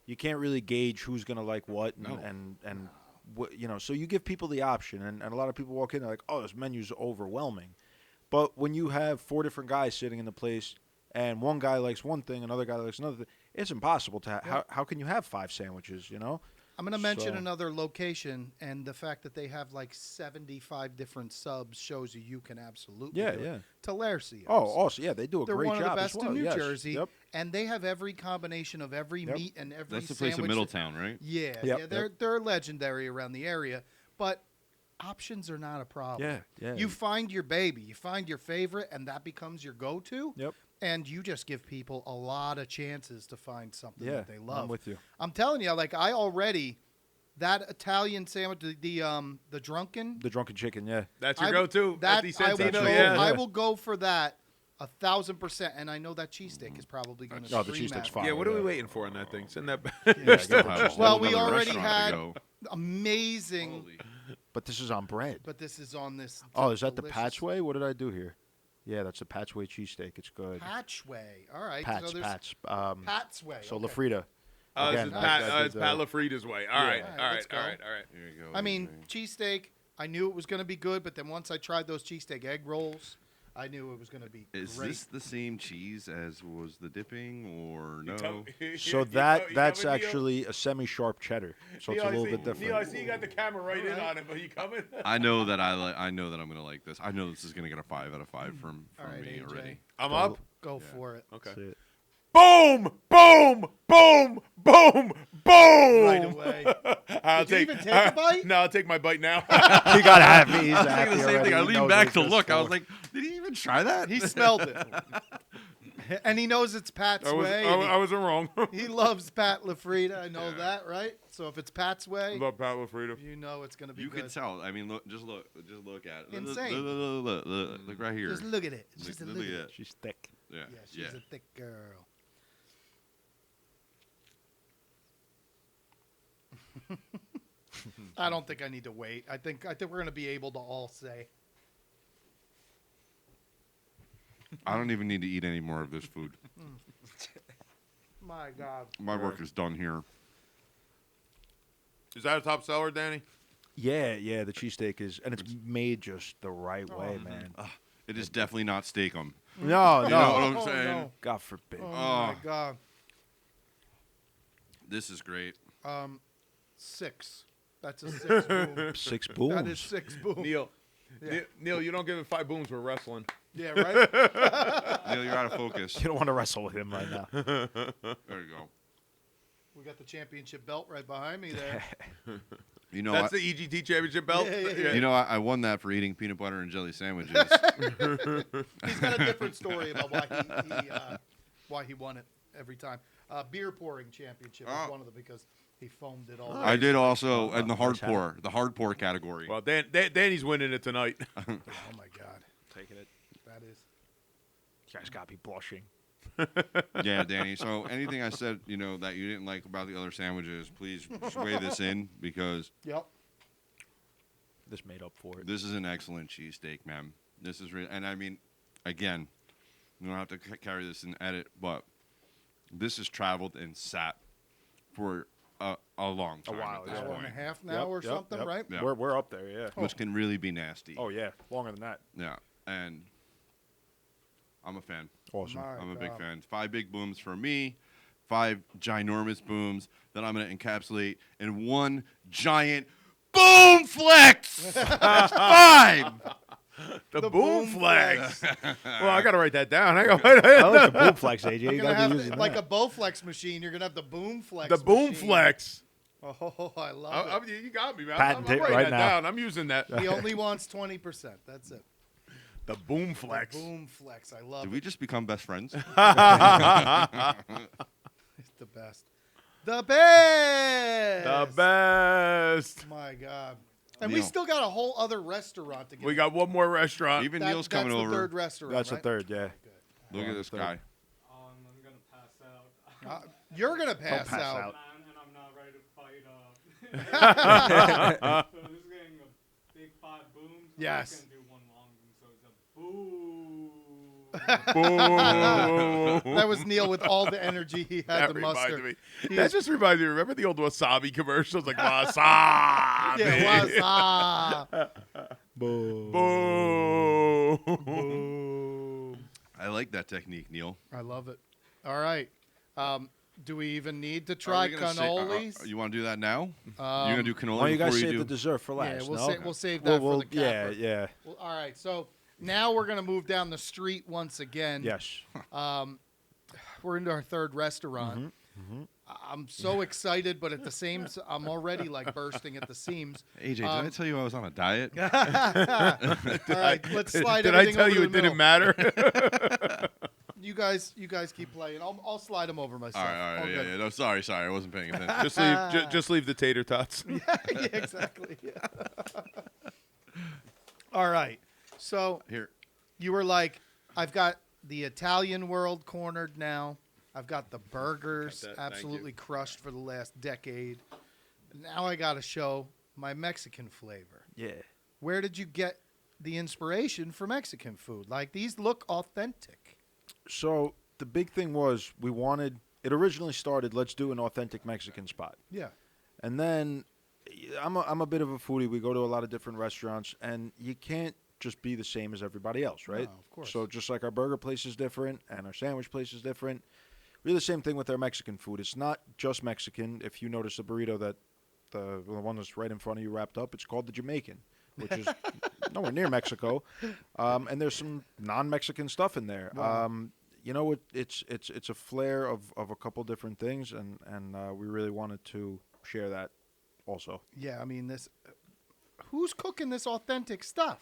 you can't really gauge who's gonna like what, and what, so you give people the option, and a lot of people walk in, they're like, oh, this menu's overwhelming. But when you have 4 different guys sitting in the place, and one guy likes one thing, another guy likes another thing, it's impossible to how can you have 5 sandwiches, I'm going to mention So- another location, and the fact that they have like 75 different subs shows you can absolutely Yeah, do yeah. it. Talercios. Oh, also, yeah, they do a They're great one of job the best as well. in New Yes. Jersey, Yep. and they have every combination of every Yep. meat and every That's the place in sandwich. Middletown, right? Yeah, Yep, yeah, they're legendary around the area, but options are not a problem. Yeah, yeah. You find your baby, you find your favorite, and that becomes your go-to. Yep. And you just give people a lot of chances to find something Yeah, that they love. I'm with you. I'm telling you, like that Italian sandwich, the drunken. The drunken chicken, yeah. That's your I- go-to That at the I will Santino. go, Yeah. I will go for that 1,000%. And I know that cheesesteak is probably going to No, the scream cheesesteak's at fine. me. Yeah, what are we waiting for on that thing? Send that back. I still have Well, another we already restaurant to had go. amazing, Holy- But this is on bread. but this is on this. Oh, is that the delicious Patchway? What did I do here? Yeah, that's the Patchway cheesesteak. It's good. Patchway. All right. Pat's, so there's Pat's. Pat's way. So okay. Lafrida. Oh, this Again, is I Pat, did it's Pat LaFrida's way. All right, All right, all right, let's go. all right, all right. Here you go. I mean, Adrian. cheesesteak. I knew it was going to be good, but then once I tried those cheesesteak egg rolls, I knew it was going to be Is great. this the same cheese as was the dipping, or no? So that's actually a semi-sharp cheddar. So it's a little bit different. Neil, I see you got the camera right in on it, but you coming? I know that I know that I'm gonna like this. I know this is gonna get a 5 out of 5 from All right, me AJ. already. I'm up. Go for it. Okay. That's it. Boom! Boom! Boom! Boom! Boom! Right away. I'll Did you even take a bite? No, I'll take my bite now. He got happy. He's I was happy thinking the same already. thing. I He leaned knows back what to he's look. I was for. like, did he even try that? He smelled it. And he knows it's Pat's way. and I wasn't wrong. he loves Pat LaFrida. I know that, right? So if it's Pat's way, Love Pat LaFrida. you know it's going to be You good. can tell. I mean, look at it. Insane. Look right here. Just look at it. Just Look look at at it. it. She's thick. Yeah. Yeah, she's a thick girl. I don't think I need to wait. I think we're going to be able to all say. I don't even need to eat any more of this food. My God. My work is done here. Is that a top seller, Danny? Yeah, the cheesesteak is, and it's made just the right way, man. It is definitely not steak-em. No, You know what no. I'm saying? No. God forbid. Oh, my God. This is great. 6. That's a 6 boom. 6 booms. That is 6 boom. Neil. Yeah. Neil, you don't give it 5 booms. We're wrestling. Yeah, right? Neil, you're out of focus. You don't want to wrestle with him right now. There you go. We got the championship belt right behind me there. You know, That's the EGT championship belt. Yeah. you know, I won that for eating peanut butter and jelly sandwiches. He's got a different story about why he won it every time. Beer pouring championship was one of them because he foamed it all. I did also in the Nice hard pour category. Well, Danny's winning it tonight. Oh my God, Taking it. that is. You guys got to be blushing. Yeah, Danny. So anything I said, that you didn't like about the other sandwiches, please just weigh this in because Yep. This made up for it. this is an excellent cheesesteak, man. This is really, and I mean, again, you don't have to carry this in edit, but this has traveled and sat for a long time while, at this yeah. Hour point, and a half now or something, right? Yeah. We're up there, yeah. which can really be nasty. Oh, yeah. Longer than that. Yeah, and I'm a fan. Awesome. My I'm a big God. fan. 5 big booms for me, 5 ginormous booms that I'm going to encapsulate in one giant boom flex. That's 5. The boom flex. Well, I got to write that down. Hang on. I like the boom flex, AJ. You're You gonna got to have be using like that. a Bowflex machine. You're gonna have the boom flex. The boom machine. flex. Oh, I love it. You got me, man. Patent I'm it writing right that now. down. I'm using that. He only wants 20%. That's it. The boom flex. The boom flex. I love Did it. we just become best friends? It's the best. The best. The best. My God. And we Neil. still got a whole other restaurant to get. We got one more restaurant. Even Neil's coming that's over. the third restaurant. That's right? the third, yeah. Look at this guy. I'm gonna pass out. You're gonna pass, pass out. out. And I'm not ready to fight. So this is getting a big 5 booms. Yes. I'm just gonna do one long boom, so it's a boom. Boom. That was Neil with all the energy he had That to muster. reminded me. He That is- just reminded me. Remember the old wasabi commercials? Like wasabi. Yeah, what's Boom. Boom. Boom. I like that technique, Neil. I love it. All right. Do we even need to Are try we gonna cannolis? you want to do that now? you Um, going to do cannoli Well, you before guys you save do? the dessert for yeah, last, we'll, no? we'll save that for the Yeah, capper. yeah. Well, all right. So now we're going to move down the street once again. Yes. We're into our third restaurant. I'm so excited, but at the same I'm already like bursting at the seams. AJ, did I tell you I was on a diet? All right, let's slide Did I everything tell over you to it the didn't middle. matter? You guys keep playing. I'll slide them over myself. All right, All yeah, good. yeah. No, sorry, I wasn't paying attention. just leave the tater tots. Yeah, exactly. Yeah. All right. So Here, you were like, I've got the Italian world cornered now. I've got the burgers Got that, thank absolutely you. crushed for the last decade. Now I got to show my Mexican flavor. Yeah. Where did you get the inspiration for Mexican food? Like, these look authentic. So the big thing was we wanted, it originally started, let's do an authentic Mexican spot. Yeah. And then I'm a bit of a foodie. We go to a lot of different restaurants, and you can't just be the same as everybody else, right? No, of course. So just like our burger place is different and our sandwich place is different, we do the same thing with our Mexican food. It's not just Mexican. If you notice the burrito that the one that's right in front of you wrapped up, it's called the Jamaican, which is nowhere near Mexico. And there's some non-Mexican stuff in there. Wow. It's a flair of a couple different things, and we really wanted to share that also. Yeah, I mean, who's cooking this authentic stuff?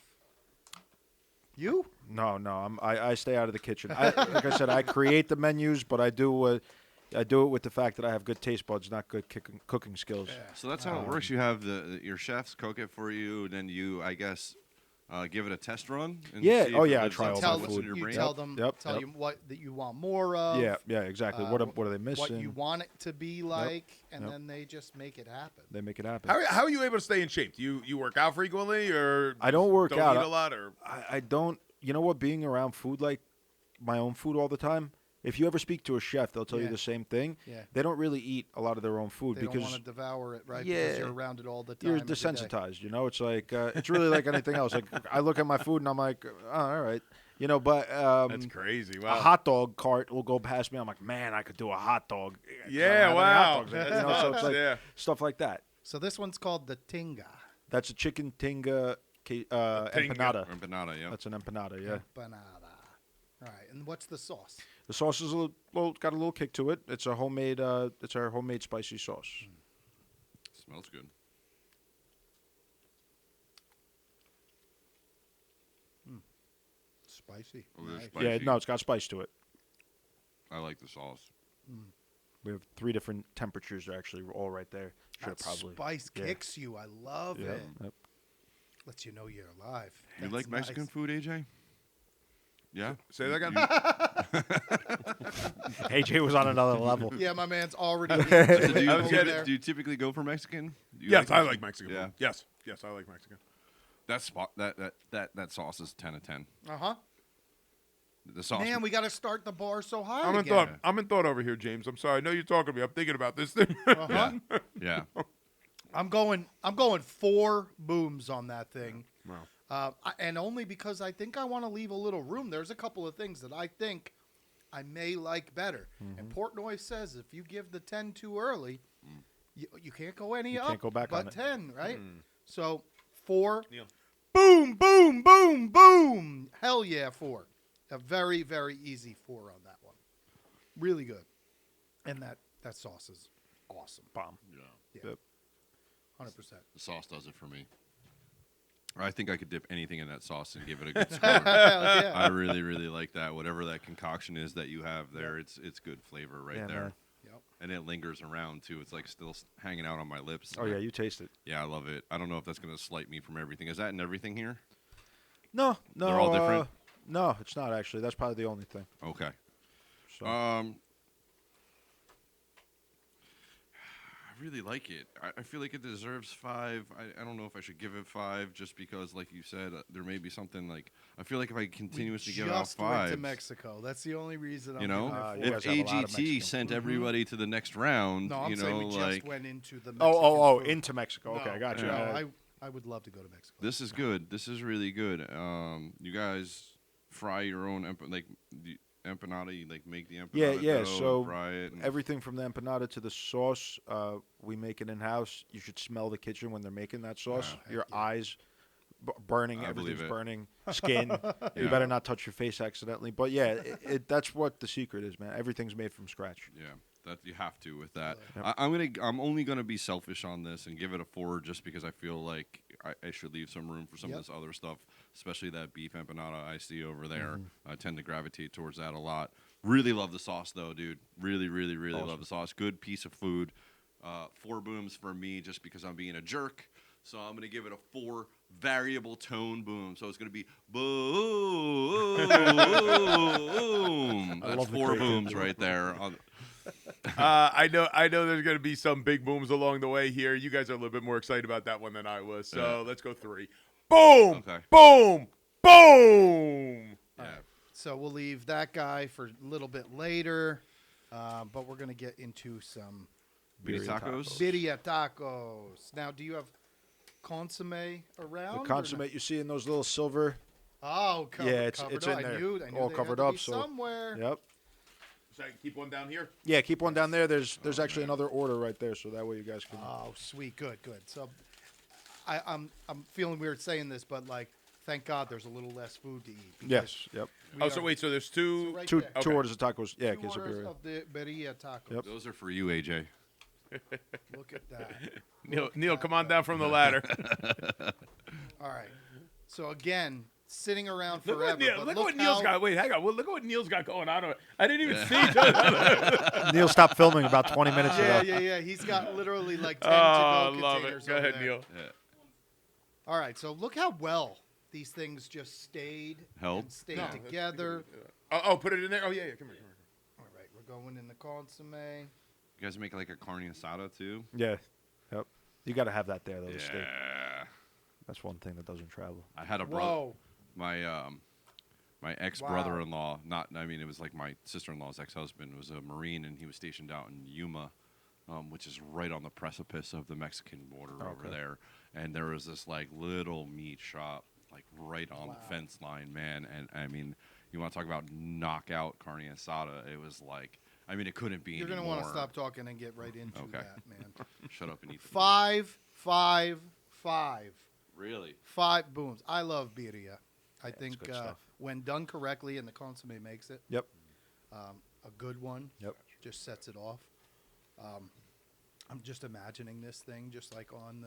You? No, I stay out of the kitchen. Like I said, I create the menus, but I do it with the fact that I have good taste buds, not good cooking skills. so that's how it works. You have your chefs cook it for you, and then you, I guess, give it a test run. And Yeah. see Oh, if it yeah, I lives try up all to my tell what's food. in your you brain. tell them Yep, tell yep. you what that you want more of. Yeah, exactly. What are they missing? What you want it to be like, and then they just make it happen. They make it happen. How are you able to stay in shape? Do you work out frequently, or I don't work out. Eat a lot, or I don't. You know what? Being around food, like my own food all the time. If you ever speak to a chef, they'll tell you Yeah. the same thing. Yeah. They don't really eat a lot of their own food They because don't want to devour it, right? Yeah. Because you're around it all the time. you're every day. desensitized. You know, it's like it's really like anything else. Like I look at my food and I'm like, oh, all right, you know. But that's crazy. Wow. a hot dog cart will go past me. I'm like, man, I could do a hot dog. I Yeah, don't have any wow. hot dogs. You That's know, so it's nuts, like yeah. stuff like that. So this one's called the tinga. That's a chicken tinga tinga. empanada. Empanada, yeah. That's an empanada. Yeah. Empanada. All right, and what's the sauce? The sauce is got a little kick to it. It's a homemade. It's our homemade spicy sauce. Smells good. Spicy. Oh, they're Nice. spicy. Yeah, no, it's got spice to it. I like the sauce. We have 3 different temperatures. They're actually all right there. Should have That probably. spice yeah. kicks you. I love Yeah. it. Yep. Lets you know you're alive. You That's like Mexican nice. food, AJ? Yeah. Say that again. AJ was on another level. Yeah, my man's already. So do, eating you, I was getting- do you typically go for Mexican? Do you Yes, I like Mexican Yeah. food. Yes, I like Mexican. That sauce is 10 of 10. Uh huh. The sauce. Man, we got to start the bar so high I'm in again. thought. I'm in thought over here, James. I'm sorry. I know you're talking to me. I'm thinking about this thing. Uh-huh. yeah. I'm going 4 booms on that thing. Wow. And only because I think I want to leave a little room. There's a couple of things that I think I may like better. And Portnoy says if you give the 10 too early, you can't go any You up can't go back but on it. 10, right? So 4. Neil. Boom, boom, boom, boom. Hell yeah, 4. A very, very easy 4 on that one. Really good. And that sauce is awesome. Bomb. Yeah. Yep. 100%. The sauce does it for me. I think I could dip anything in that sauce and give it a good score. Hell yeah. I really, really like that. Whatever that concoction is that you have there, it's good flavor right Yeah, there. man. Yep. And it lingers around too. It's like still hanging out on my lips. Oh yeah, you taste it. Yeah, I love it. I don't know if that's gonna slight me from everything. Is that in everything here? No, They're all different? No, it's not actually. That's probably the only thing. Okay. So. I really like it. I feel like it deserves 5. I don't know if I should give it 5 just because, like you said, there may be something like I feel like if I continuously give out Just went 5, to Mexico. That's the only reason I'm you know, giving it you if guys have a lot of AGT Mexican sent food. everybody to the next round, No, I'm you saying know, we like just went into the Mexican Oh, food. into Mexico. Okay, I got you. No, Yeah. I would love to go to Mexico. this is good. This is really good. You guys fry your own the empanada. You like make the empanada. Yeah. dough, So fry it. And everything from the empanada to the sauce, we make it in house. You should smell the kitchen when they're making that sauce. Your eyes burning, I believe everything's it. burning. Skin. You Yeah. better not touch your face accidentally. But yeah, that's what the secret is, man. Everything's made from scratch. Yeah, that you have to with that. Yep. I'm only gonna be selfish on this and give it a 4 just because I feel like I should leave some room for some Yep. of this other stuff, especially that beef empanada I see over there. Mm-hmm. I tend to gravitate towards that a lot. Really love the sauce though, dude. Really, really, really love the sauce. Good piece of food. 4 booms for me just because I'm being a jerk. So I'm gonna give it a 4 variable tone boom. So it's gonna be boom. That's love the 4 creativity. booms right there. I know there's going to be some big booms along the way here. You guys are a little bit more excited about that one than I was. So let's go 3. Boom! Okay. Boom! Boom! Yeah. So we'll leave that guy for a little bit later, but we're going to get into some Birria Birria tacos. birria tacos. Now, do you have consomme around? The or consomme you see in those little silver. not? Oh, covered, Yeah, it's covered in up. there, I knew all they covered had to up, be so- somewhere. Yep. So I can keep one down here? Yeah, keep one down there. There's actually another order right there, so that way you guys can. Oh, sweet, good. So, I'm feeling weird saying this, but like, thank God there's a little less food to eat. because Yes. Yep. we Oh, so are- wait, so there's 2. right Two there. two Okay. orders of tacos. Yeah, 2 quesadilla. orders of the birria tacos. Yep. Those are for you, AJ. Look at that. Neil, come on down from the ladder. All right. So again, sitting around Look forever. what, Neil, but look look what Neil's how- got. Wait, hang on. Well, look what Neil's got going on. I didn't even see. Neil stopped filming about 20 minutes ago. Yeah. He's got literally like 10 Oh, to-go love containers it. Go over ahead, there. Neil. All right. So look how well these things just stayed Held? and stayed No, together. Put it in there. Oh yeah, come here. All right, we're going in the consomme. You guys make like a carne asada too? Yeah. Yep. You got to have that there, though. The steak. Yeah. That's one thing that doesn't travel. I had a brother. Whoa. My ex-brother-in-law, it was like my sister-in-law's ex-husband, was a Marine, and he was stationed out in Yuma, which is right on the precipice of the Mexican border over there. And there was this like little meat shop, like right on the fence line, man. And I mean, you want to talk about knockout carne asada? It was like, I mean, it couldn't be. You're going to want to stop talking and get right into that, man. Shut up and eat. 5, 5, 5. Really? 5 booms. I love birria. I it's think good stuff. when done correctly and the consomme makes it, Yep. a good one. Yep. Just sets it off. I'm just imagining this thing just like on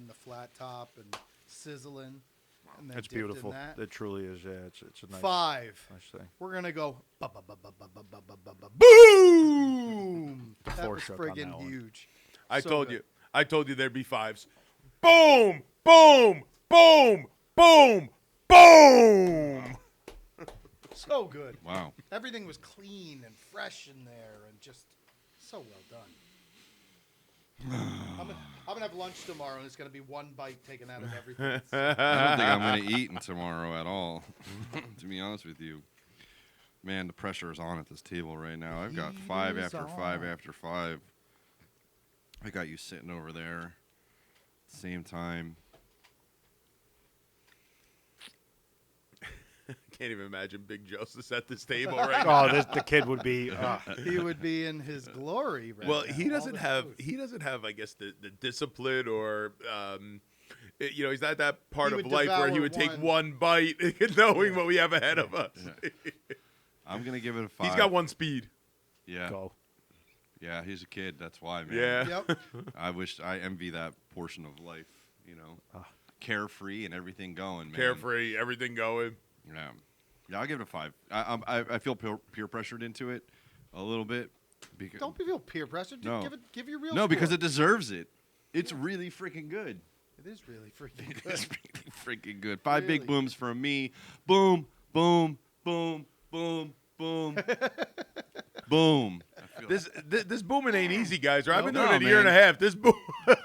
the flat top and sizzling. And then It's dipped in beautiful. that. It truly is. Yeah, it's a nice, 5. nice thing. We're gonna go boom. That floor was shook on that friggin' one. huge. I So told good. you. I told you there'd be 5s. Boom! Boom! Boom! Boom! Boom! So good. Wow. Everything was clean and fresh in there, and just so well done. I'm gonna have lunch tomorrow, and it's gonna be one bite taken out of everything. I don't think I'm going to eat tomorrow at all, to be honest with you. Man, the pressure is on at this table right now. I've got 5 is after 5 on. after 5. I got you sitting over there at the same time. Can't even imagine Big Joseph at this table right now. Oh, the kid would be. He would be in his glory right Well, now. he All doesn't the have food. I guess the discipline or he's not that part He of would life where he devour would take one. one bite knowing what we have ahead of us. I'm going to give it a 5. He's got one speed. Yeah. Go. Yeah, he's a kid. That's why, man. Yeah. Yep. I envy that portion of life, you know. Carefree and everything going, man. Carefree, everything going. Yeah. Yeah, I'll give it a 5. I feel peer pressured into it a little bit. Because Don't feel peer pressure. Just No. give your real. No, because score. it deserves it. It's really freaking good. It is really freaking It's good. really freaking good. 5 big Really. booms from me. Boom, boom, boom, boom, boom, boom. I feel This booming ain't easy, guys. Right? I've been doing No, it a year and a man. half. This boom.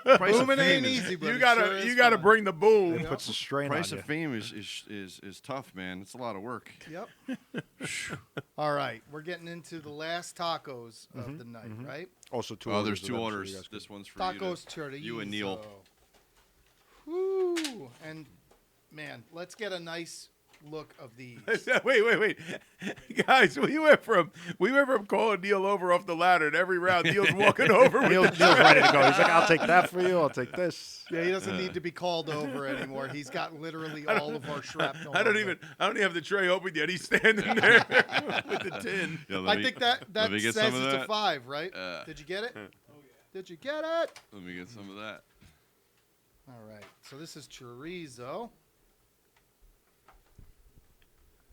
price of Booming fame ain't is- easy, but you it gotta sure is you gotta fun. bring the boom. It puts the strain Price on of you. fame is tough, man. It's a lot of work. Yep. All right, we're getting into the last tacos of the night, right? Also, 2 Oh, orders there's of 2 them, so orders. you guys This can- one's for Tacos chorizo. you and Neil. Woo! And man, let's get a nice look of these. Wait, guys. We went from calling Neil over off the ladder, and every round Neil's walking over with Neil's ready to go. He's like, I'll take that for you. I'll take this. Yeah, he doesn't need to be called over anymore. He's got literally all of our shrapnel. I don't on even have the tray open yet. He's standing there with the tin. Yeah, it. let I me- think that let me get says some of it's a that. 5, right? Did you get it? Oh yeah. Did you get it? Let me get some of that. All right. So this is chorizo.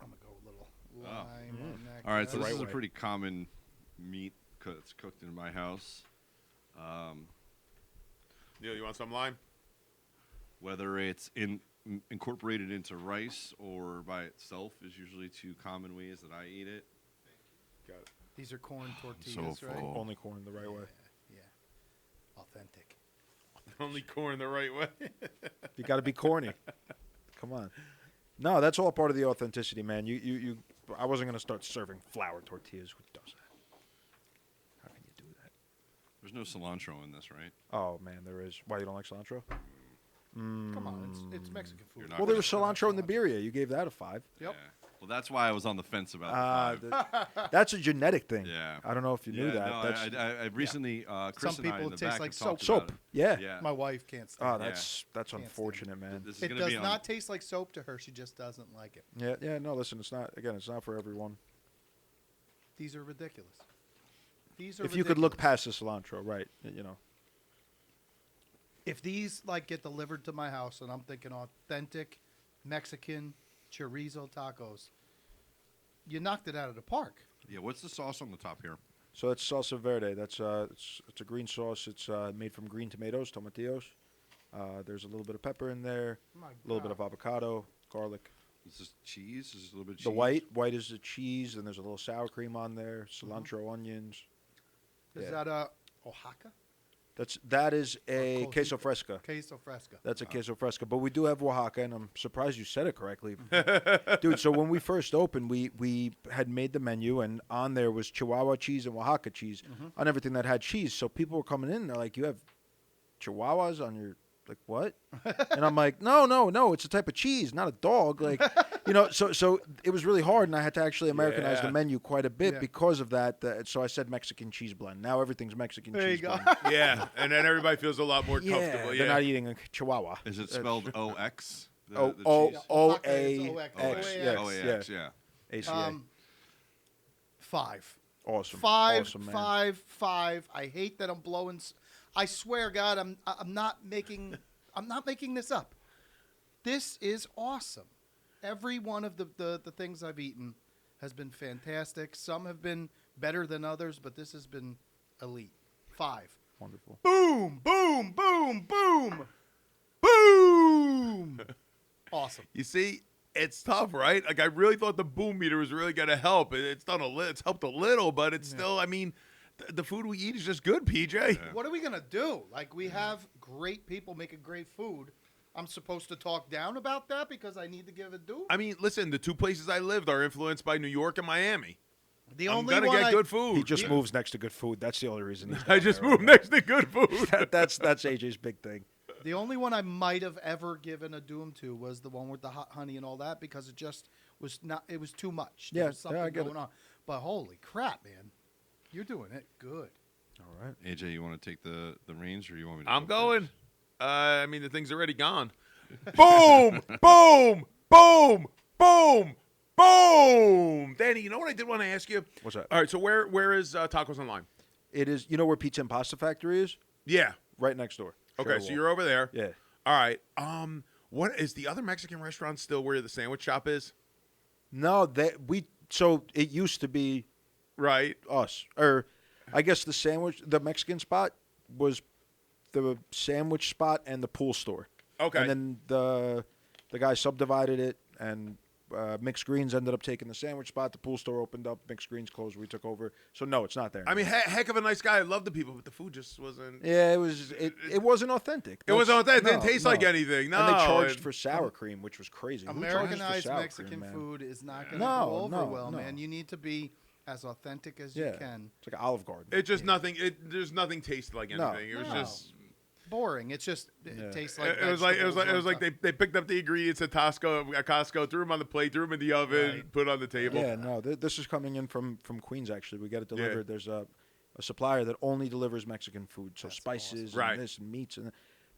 I'm gonna go a little lime on that. All right, so guy. this is a way. pretty common meat that's cooked in my house. Neil, you want some lime? Whether it's incorporated into rice or by itself is usually 2 common ways that I eat it. Got it. These are corn tortillas, So right? full. Only corn the right way. Yeah. Authentic. Only corn the right way. You got to be corny. Come on. No, that's all part of the authenticity, man. I wasn't going to start serving flour tortillas. Who does that? How can you do that? There's no cilantro in this, right? Oh, man, there is. Why, you don't like cilantro? Come on, it's Mexican food. You're not Well, there was They're not cilantro in the birria. You gave that a 5. Yep. Yeah. Well, that's why I was on the fence about the 5. That's a genetic thing. Yeah. I don't know if you knew that. No, that's I recently, Chris Some and I people in it the tastes back like have talked soap. about soap. Yeah. it. Yeah. My wife can't Oh, stand it. that's stand unfortunate, man. This is It gonna does be on- not taste like soap to her. She just doesn't like it. Yeah. No, listen, it's not. Again, it's not for everyone. These are ridiculous. These are If you could look ridiculous. past the cilantro, right? You know. If these like get delivered to my house and I'm thinking authentic Mexican chorizo tacos, you knocked it out of the park. Yeah, what's the sauce on the top here? So it's salsa verde. That's it's a green sauce. It's made from green tomatoes, tomatillos. There's a little bit of pepper in there, My a little bit of God. avocado, garlic. Is this cheese? Is this a little bit of cheese? The white is the cheese, and there's a little sour cream on there, cilantro, onions. Is Yeah. that a Oaxaca? That is a Cojita. queso fresca. Queso fresca. That's a queso fresca, but we do have Oaxaca, and I'm surprised you said it correctly, dude. So when we first opened, we had made the menu, and on there was Chihuahua cheese and Oaxaca cheese on everything that had cheese. So people were coming in, and they're like, "You have Chihuahuas on your like what?" And I'm like, "No, it's a type of cheese, not a dog." Like, so it was really hard, and I had to actually Americanize the menu quite a bit because of that. So I said Mexican cheese blend. Now everything's Mexican There cheese you go. blend. Yeah, and then everybody feels a lot more comfortable. They're not eating a Chihuahua. Is it spelled OX? The O cheese? O Oaxaca is A OX. X. OAX. OAX, yeah. ACA. 5. Awesome. Five, Awesome, man. 5. I hate that I'm blowing. I swear, God, I'm not making this up. This is awesome. Every one of the things I've eaten has been fantastic. Some have been better than others, but this has been elite. 5. Wonderful. Boom, boom, boom, boom, boom. Awesome. You see, it's tough, right? Like I really thought the boom meter was really going to help. It's helped a little, but it's still. I mean, the food we eat is just good, PJ. What are we gonna do? Like we have great people making great food. I'm supposed to talk down about that because I need to give it due. I mean, listen, the two places I lived are influenced by New York and Miami. The I'm only gonna one get good food. He just moves next to good food. That's the only reason. He's I down just there moved right next to good food. now. That's AJ's big thing. The only one I might have ever given a doom to was the one with the hot honey and all that because it just was not. It was too much. There Yeah, was something I get going on. But holy crap, man, you're doing it good. All right. AJ, you want to take the reins, or you want me to? I'm go going. first? I mean, the thing's already gone. Boom! Boom! Boom! Boom! Boom! Danny, you know what I did want to ask you? What's that? All right, so where is Tacos Online? It is. You know where Pizza and Pasta Factory is? Yeah. Right next door. Okay, Share so wall. you're over there. Yeah. All right. What is the other Mexican restaurant still where the sandwich shop is? No, So it used to be Right. us, or I guess the Mexican spot was the sandwich spot and the pool store. Okay. And then the guy subdivided it, and Mixed Greens ended up taking the sandwich spot. The pool store opened up. Mixed Greens closed. We took over. So no, it's not there. I mean, heck of a nice guy. I love the people, but the food just wasn't. yeah, it was. It wasn't authentic. It wasn't authentic. It didn't No, taste no. like anything. No. And they charged and- for sour cream, which was crazy. Who charges for Americanized sour Mexican cream, man? food is not going to No, go over no, well, no. man. You need to be as authentic as Yeah, you can. it's like an Olive Garden. It just nothing. There's nothing tasted like No. anything. It was No. just. Boring. It just Yeah. tastes like It was like vegetables they picked up the ingredients at Costco, threw them on the plate, threw them in the oven, Right. put it on the table. Yeah, no, this is coming in from Queens. Actually, we get it Yeah. delivered. There's a supplier that only delivers Mexican food, so That's spices awesome. Right. and this and meats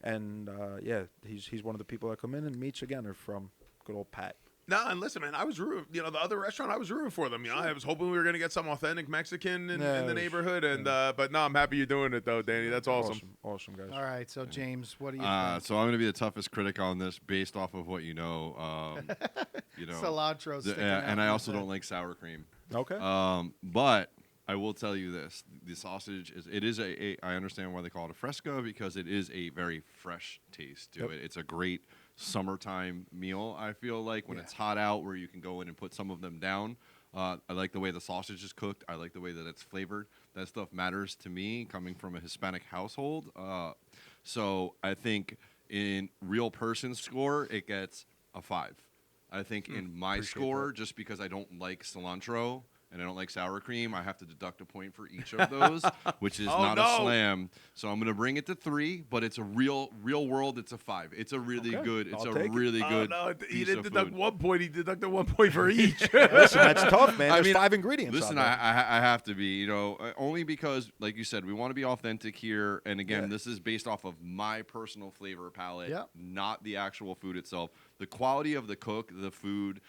and yeah, he's one of the people that come in, and meats again are from good old Pat. No, and listen, man, I was rooting. You know, the other restaurant, I was rooting for them. You know, I was hoping we were going to get some authentic Mexican in Yeah, it the was- neighborhood, and but no, I'm happy you're doing it though, Danny. That's awesome. Awesome guys. All right, so James, what do you So I'm going to be the toughest critic on this, based off of what you know. You know, Cilantro sticking out and I in also the don't like sour cream. Okay. But I will tell you this: the sausage is I understand why they call it a fresco, because it is a very fresh taste to Yep. it. It's a great summertime meal. I feel like when Yeah. it's hot out, where you can go in and put some of them down. I like the way the sausage is cooked. I like the way that it's flavored. That stuff matters to me, coming from a Hispanic household. So I think in real person score, it gets a 5. I think in my appreciate score, just because I don't like cilantro and I don't like sour cream, I have to deduct a point for each of those, which is Oh, not no. a slam. So I'm going to bring it to 3, but it's a real world. It's a 5. It's a really Okay, good. It's I'll a take it. really good. No, he piece didn't of deduct food. 1 point. He deducted 1 point for each. Listen, that's tough, man. I There's mean, 5 ingredients. Listen, on I there. have to be, only because, like you said, we want to be authentic here. And again, Yeah. this is based off of my personal flavor palette, Yep. not the actual food itself. The quality of the cook, the food,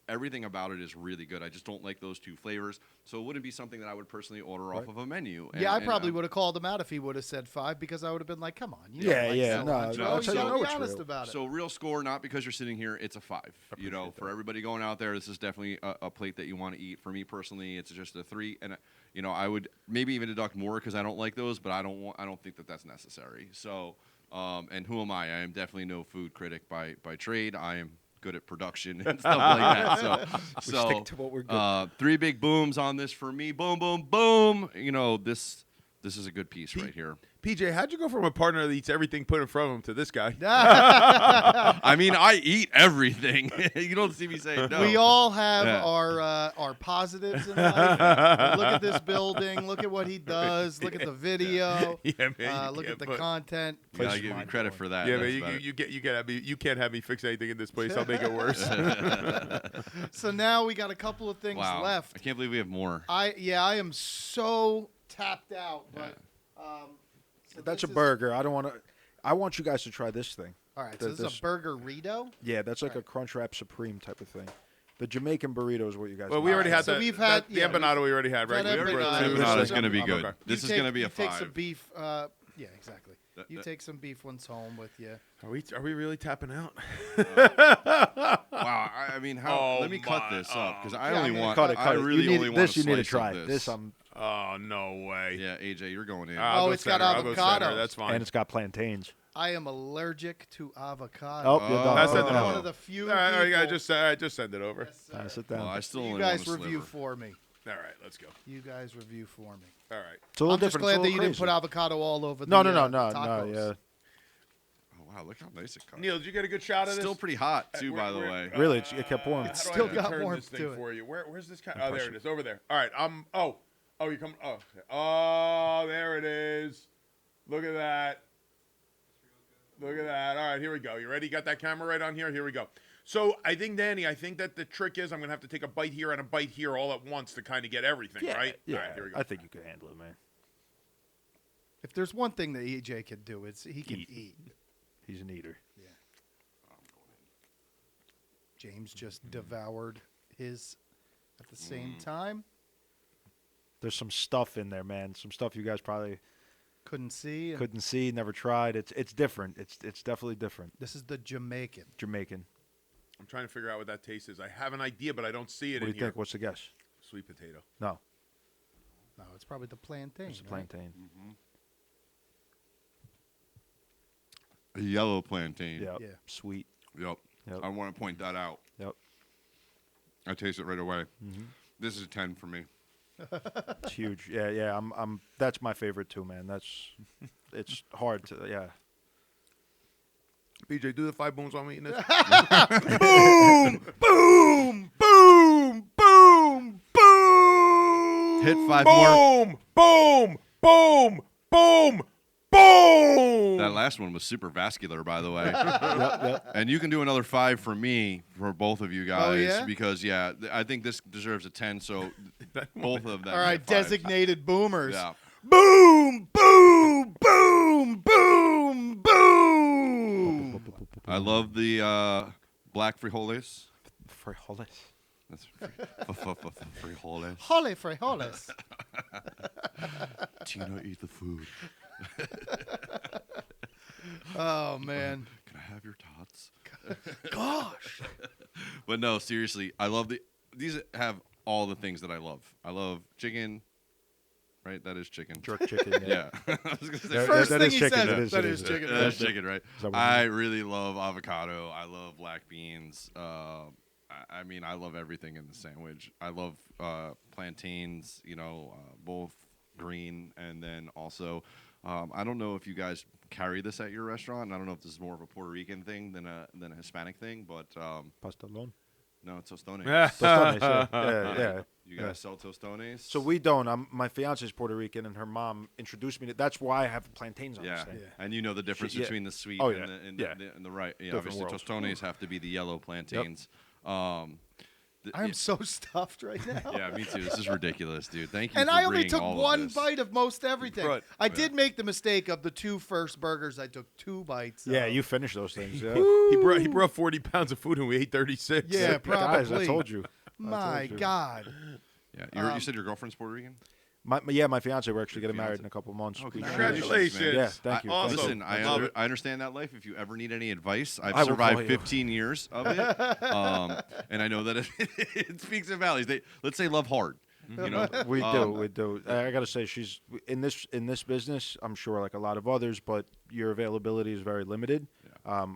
everything about it is really good. I just don't like those 2 flavors. So it wouldn't be something that I would personally order off Right. of a menu. Yeah, I probably would have called him out if he would have said 5 because I would have been like, "Come on, you Yeah, don't like yeah, no, cilantro. that's You how you gotta know be it's honest real. about it." So real score, not because you're sitting here, it's a 5. Appreciate For that. everybody going out there, this is definitely a plate that you want to eat. For me personally, it's just a 3. And I would maybe even deduct more because I don't like those, but I don't think that that's necessary. So, and who am I? I am definitely no food critic by trade. I am good at production and stuff like that. We stick to what we're good at. 3 big booms on this for me. Boom, boom, boom. You know, this is a good piece right here. PJ, how'd you go from a partner that eats everything put in front of him to this guy? I mean, I eat everything. You don't see me say no. We all have our positives in life. Look at this building. Look at what he does. Look at the video. Yeah, man. Look at the content. You gotta give me credit for that. Yeah, That's man. better. You can't have me fix anything in this place. I'll make it worse. So now we got a couple of things Wow. left. I can't believe we have more. I am so tapped out, but so That's a this is- burger. I don't want to. I want you guys to try this thing. All right, so this is a burgerito. Yeah, that's like a Crunchwrap Supreme type of thing. The Jamaican burrito is what you guys. Well, we already had So that. we've had- the yeah, empanada. We already had, right? that We already empanada. had Empanada that. is going to be good. Okay. This is going to be a Take some 5. beef. Yeah, exactly. You take some beef ones home with you. Are we really tapping out? Wow. I mean, how? Oh let me cut my- this up because Yeah, I I'm only gonna want. Cut it. I Cut it. really you need, only want this. a You need to slice try of it. This. Oh no way. Yeah, AJ, you're going in. I'll Oh, go it's got center. I'll go avocado. center. That's fine. And it's got plantains. I am allergic to avocado. Oh, you're done. That's Sit it. I'm down. one of the few All right, people. just send it over. Yes, sir. Sit down. Well, I still You only guys want a review sliver. for me. All right, let's go. You guys review for me. All right. It's a little I'm just different. glad it's a that you little didn't put crazy. avocado all over the No. tacos. Yeah. Oh, wow, look how nice it cut. Neil, did you get a good shot of this? Still pretty hot too, by the Where- way. Really, it kept warm. How do Still I got turn warmth this thing to it. for you. Where's this kind? Oh, there it is. Over there. All right. You come. Oh, okay. Oh, there it is. Look at that. Look at that. All right, here we go. You ready? Got that camera right on here? Here we go. So I think, Danny, that the trick is I'm going to have to take a bite here and a bite here all at once to kind of get everything, right? Yeah. All right, here we go. I think you can handle it, man. If there's one thing that EJ can do, it's he can eat. He's an eater. James just devoured his at the same time. There's some stuff in there, man. Some stuff you guys probably Couldn't see. couldn't see, never tried. It's different. It's definitely different. This is the Jamaican. Jamaican. I'm trying to figure out what that taste is. I have an idea, but I don't see it What do in you here. think? What's the guess? Sweet potato. No, No, it's probably the plantain. it's a right? plantain. A yellow plantain. Yep. Yeah. Sweet. Yep. Yep. I want to point that out. Yep. I taste it right away. Mm-hmm. This is a 10 for me. It's huge. Yeah. I'm. That's my favorite too, man. It's hard to. Yeah. BJ, do the 5 booms while I'm eating this. Boom! Boom! Boom! Boom! Boom! Hit 5 more. Boom! Boom! Boom! Boom! Boom! That last one was super vascular, by the way. Yep. And you can do another 5 for me, for both of you guys. Oh, yeah? Because, I think this deserves a 10, so both of them. All right, get 5. designated boomers. Yeah. Boom! Boom! Boom! Boom! Boom! I love the black frijoles. Frijoles. That's frijoles. Holly frijoles. Tina, eat the food. Oh man. Can I have your tots? Gosh. But no, seriously, I love these have all the things that I love. I love chicken, right? That is chicken. Jerk chicken. Yeah. I was gonna say Yeah, First that thing is he chicken, says, that is that chicken. is chicken. That's chicken, right? Is that what I you really love avocado. I love black beans. I mean, I love everything in the sandwich. I love plantains, both green and then also, I don't know if you guys carry this at your restaurant. And I don't know if this is more of a Puerto Rican thing than a Hispanic thing, but Pastelón. no, tostones. Tostones, yeah. You guys sell tostones? So we don't. My fiance is Puerto Rican, and her mom introduced me to. That's why I have plantains on this Yeah. thing. and you know the difference Yeah. between the sweet Oh, and, yeah. the, and, Yeah. the, and the right. Yeah, Different obviously, worlds. tostones have to be the yellow plantains. I'm so stuffed right now. Yeah, me too. This is ridiculous, dude. Thank you. And for I only bringing took all of one this. bite of most everything. Right. I did make the mistake of the 2 first burgers. I took 2 bites. Yeah, of. you finish those things. Yeah. He brought 40 pounds of food and we ate 36. Yeah, probably. Guys, I told you. My you. God. Yeah, you said your girlfriend's Puerto Rican. My fiance. We're actually getting married fiance. in a couple months. Oh, We- Congratulations. man. Yeah, thank you. Awesome. Listen, I love it. I understand that life. If you ever need any advice, I've I will call survived you. 15 years of it, and I know that it speaks of valleys. Let's say love hard. You know, We do. I gotta say, she's in this business. I'm sure, like a lot of others, but your availability is very limited. Yeah.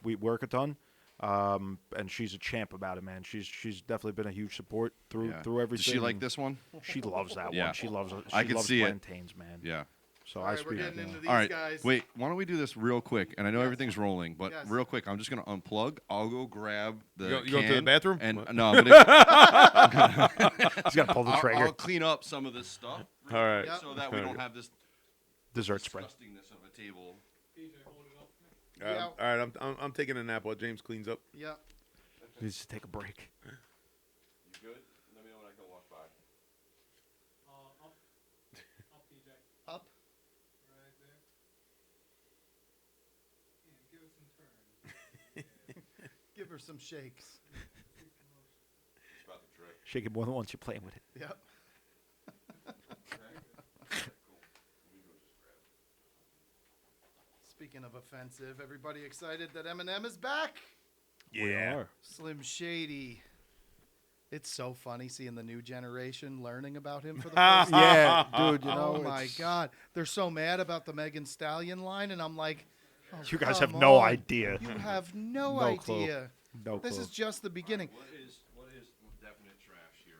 We work a ton. And she's a champ about it, man. She's definitely been a huge support through everything. Does she like this one? She loves that Yeah. one. She loves I can loves see it. plantains, man. Yeah. So All I right, speak. we're getting into these All right. guys. Wait, why don't we do this real quick? And I know Yes. everything's rolling, but Yes. real quick, I'm just going to unplug. I'll go grab the You going to the can, bathroom? And What? no, I'm gonna, He's got to pull the trigger. I'll clean up some of this stuff. All right. Yep. So that we don't have this Dessert spread. disgustingness of a table. PJ, hold it up for me. Yeah. All right, I'm taking a nap while James cleans up. Yep. Needs to take a break. You good? Let me know when I can walk by. Up. Up, PJ. Up. Right there. Yeah, give it some turns. Give her some shakes. It's about the trick. Shake it more than once. You're playing with it. Yep. Speaking of offensive, everybody excited that Eminem is back? We are. Slim Shady. It's so funny seeing the new generation learning about him for the first time. Yeah, dude. You know. Oh my it's- God, they're so mad about the Megan Stallion line, and I'm like, oh, You guys have come no on. idea. You have no, No clue. idea. No This clue. is just the beginning. What is definite trash here?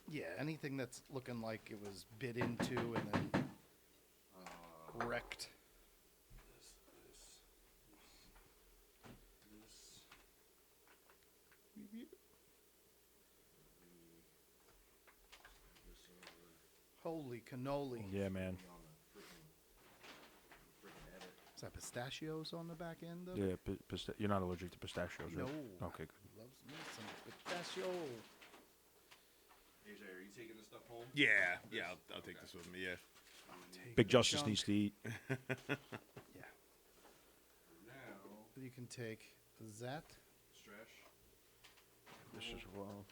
Yeah, anything that's looking like it was bit into and then wrecked. Holy cannoli. Yeah, man. Is that pistachios on the back end of it? Yeah, you're not allergic to pistachios, right? No. Okay, good. Loves me some pistachio. AJ, are you taking this stuff home? Yeah, I'll take this with me. Yeah. Big Justice chunk. needs to eat. Yeah. Now, You can take that. stretch. This is well.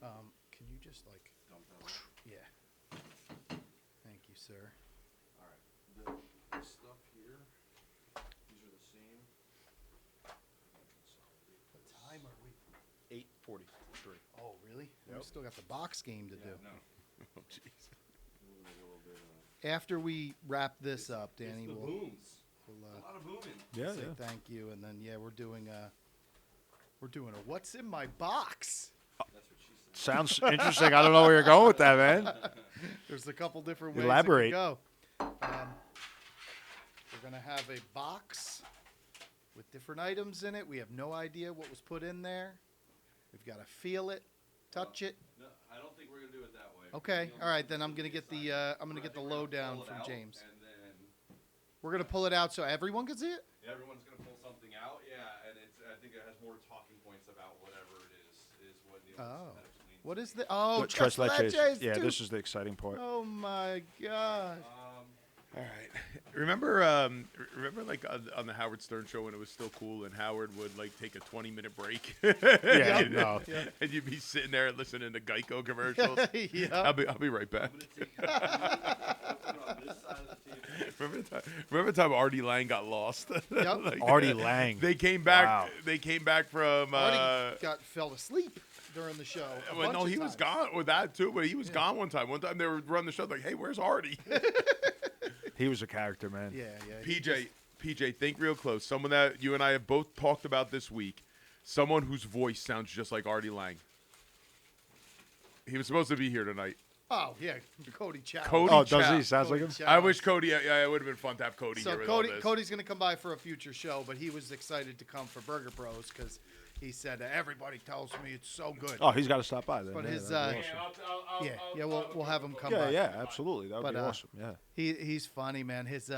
Can you just like, Dump that out. yeah. Thank you, sir. All right. The stuff here, these are the same. What time are we? 8:43. Oh, really? We still got the box game to do. No. Oh, jeez. After we wrap this up, Danny, It's the we'll booms. we'll A lot of booming. Yeah, say yeah. thank you, and then we're doing a what's in my box. That's what she said. Sounds interesting. I don't know where you're going with that, man. There's a couple different ways Elaborate. it could go. We're gonna have a box with different items in it. We have no idea what was put in there. We've got to feel it, touch it. No, I don't think we're gonna do it that way. Okay, all right. Then I'm gonna get the lowdown from James. We're gonna pull it out so everyone can see it. Everyone's gonna pull something out, yeah, and I think it has more talking points about whatever it is what Neil Oh, has explained. what is the? Oh, The tres leches. leches, Yeah, dude. this is the exciting part. Oh my God. All right. Remember, like on the Howard Stern show when it was still cool, and Howard would like take a 20-minute break. Yeah, no. And you'd be sitting there listening to Geico commercials. Yeah. I'll be right back. I'm gonna take on this side of the table. Remember the time Artie Lang got lost? Yep. Like, Artie Lang. They came back. Wow. They came back from. Artie fell asleep during the show. a Well, no, bunch he of was times. gone with that too. But he was gone one time. One time they were running the show like, "Hey, where's Artie?" He was a character, man. Yeah, yeah. he just- PJ, think real close. Someone that you and I have both talked about this week. Someone whose voice sounds just like Artie Lang. He was supposed to be here tonight. Oh yeah, Cody Chow. Cody Oh, does Chow. he? Sounds like Cody him? Chow. I wish Cody. Yeah, it would have been fun to have Cody So here with all Cody, this. Cody's gonna come by for a future show, but he was excited to come for Burger Bros because he said everybody tells me it's so good. Oh, he's got to stop by then. But yeah, his, that'd be Yeah, awesome. Yeah, we'll have him come Yeah, by. yeah, absolutely. That would But, be awesome. Yeah. He's funny, man. His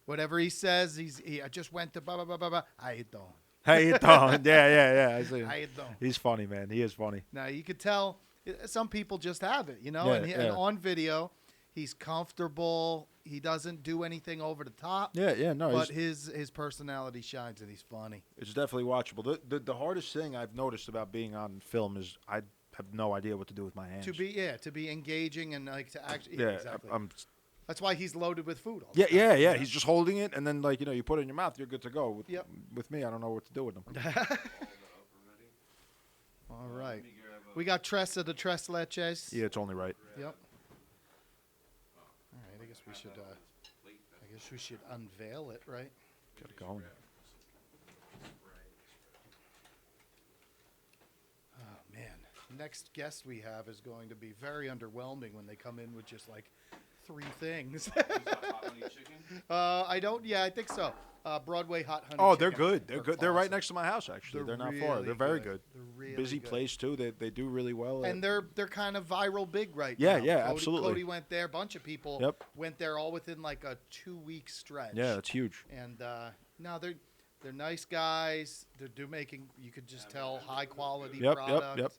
whatever he says, I just went to blah blah blah blah blah. I don't. Hey, you don't. Yeah. I see him. I don't. He's funny, man. He is funny. Now you could tell some people just have it, you know. Yeah, and yeah. on video, he's comfortable. He doesn't do anything over the top. Yeah, no. But his personality shines, and he's funny. It's definitely watchable. The hardest thing I've noticed about being on film is I have no idea what to do with my hands. To be engaging and like to actually. yeah, exactly. I'm. That's why he's loaded with food. All the Yeah, time. yeah. He's just holding it, and then you put it in your mouth, you're good to go. With, Yep. With me, I don't know what to do with them. All right. We got tres of the tres leches. Yeah, it's only right. Yep. All right. I guess we should. I guess we should unveil it, right? Got it going. next guest we have is going to be very underwhelming when they come in with just like 3 things. I don't. Yeah, I think so. Broadway Hot Honey. Oh, they're Chicken. good. They're good. They're right awesome. next to my house. Actually, they're not far. really They're very good. good. They're really Busy good. place too. They do really well. And they're kind of viral big right Yeah, now. yeah, Cody, absolutely. Cody went there. A bunch of people Yep. went there all within like a 2-week stretch. Yeah, that's huge. And no, they're nice guys. They're making, you could just tell, high quality Yep, product. yep.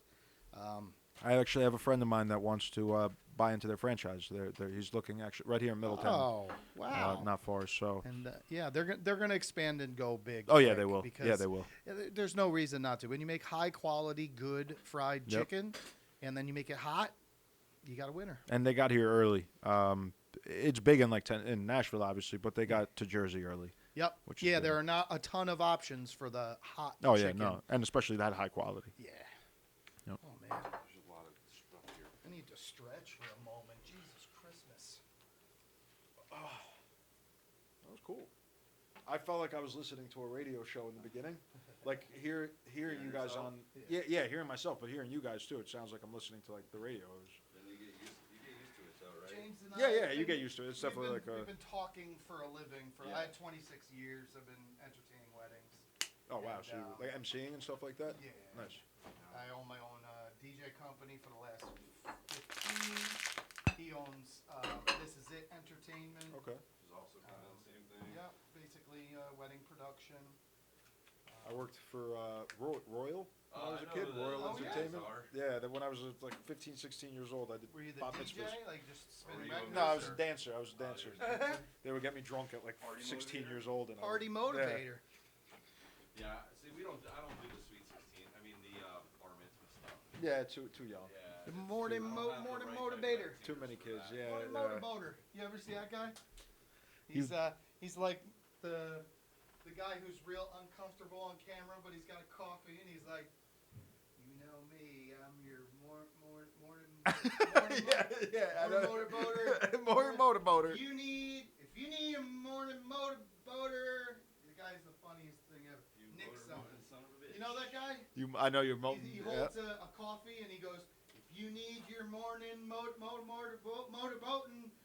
I actually have a friend of mine that wants to buy into their franchise. He's looking actually right here in Middletown. Oh, wow. Not far. So. And yeah, they're going to expand and go big. Oh yeah, quick they will. because Yeah, they will. There's no reason not to. When you make high quality, good fried Yep. chicken, and then you make it hot, you got a winner. And they got here early. It's big in in Nashville, obviously, but they got to Jersey early. Yep. Which is Yeah, good. there are not a ton of options for the hot Oh chicken. yeah, no, and especially that high quality. Yeah. Yep. Oh man, There's a lot of stuff here. I need to stretch for a moment. Jesus Christmas. That was cool. I felt like I was listening to a radio show in the beginning, like hearing you guys on. Yeah, hearing myself, but hearing you guys too. It sounds like I'm listening to like the radio. Then you get used to it, though, right? James and Yeah, I, you get used to it. It's definitely we've been talking for a living for. Yeah. I had 26 years. I've been entertaining weddings. Oh wow, so and, you like MCing and stuff like that. Yeah. Nice. I own my own DJ company for the last 15. He owns This Is It Entertainment. Okay. Which is also kind of the same thing. Yeah, basically wedding production. I worked for Royal when I was a kid. know Royal Oh, yeah. Entertainment. are. Yeah, then when I was like 15, 16 years old, I did Were you the bat DJ? mitzvahs. Like just spinning Were you records? No, I was a or dancer. I was a dancer. They would get me drunk at like Party 16 motivator? years old. And I Party would- yeah. motivator. Yeah. See, I don't do the Sweet 16. I mean the bar mitzvah stuff. Yeah, too young. Yeah. The morning motivator. Too many kids. Yeah. Morning motivator. You ever see that guy? He's like the guy who's real uncomfortable on camera, but he's got a coffee and he's like, you know me, I'm your morning yeah. motivator. Motorboater. If you need a morning motivator, the guy's the funniest thing ever. Nick something. Son of a bitch. You know that guy? I know you're. He holds a coffee and he goes, if you need your morning motorboating,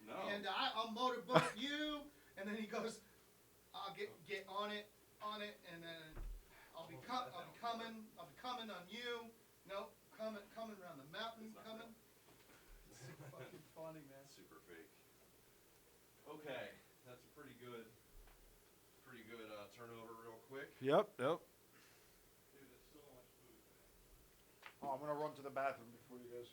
No. and I'll motorboat you, and then he goes, I'll get on it, and then I'll be coming on you. Nope, coming around the mountain, coming. It's super fucking funny, man. Super fake. Okay, that's a pretty good turnover real quick. Yep. Dude, there's so much food, man. Oh, I'm gonna run to the bathroom before you guys.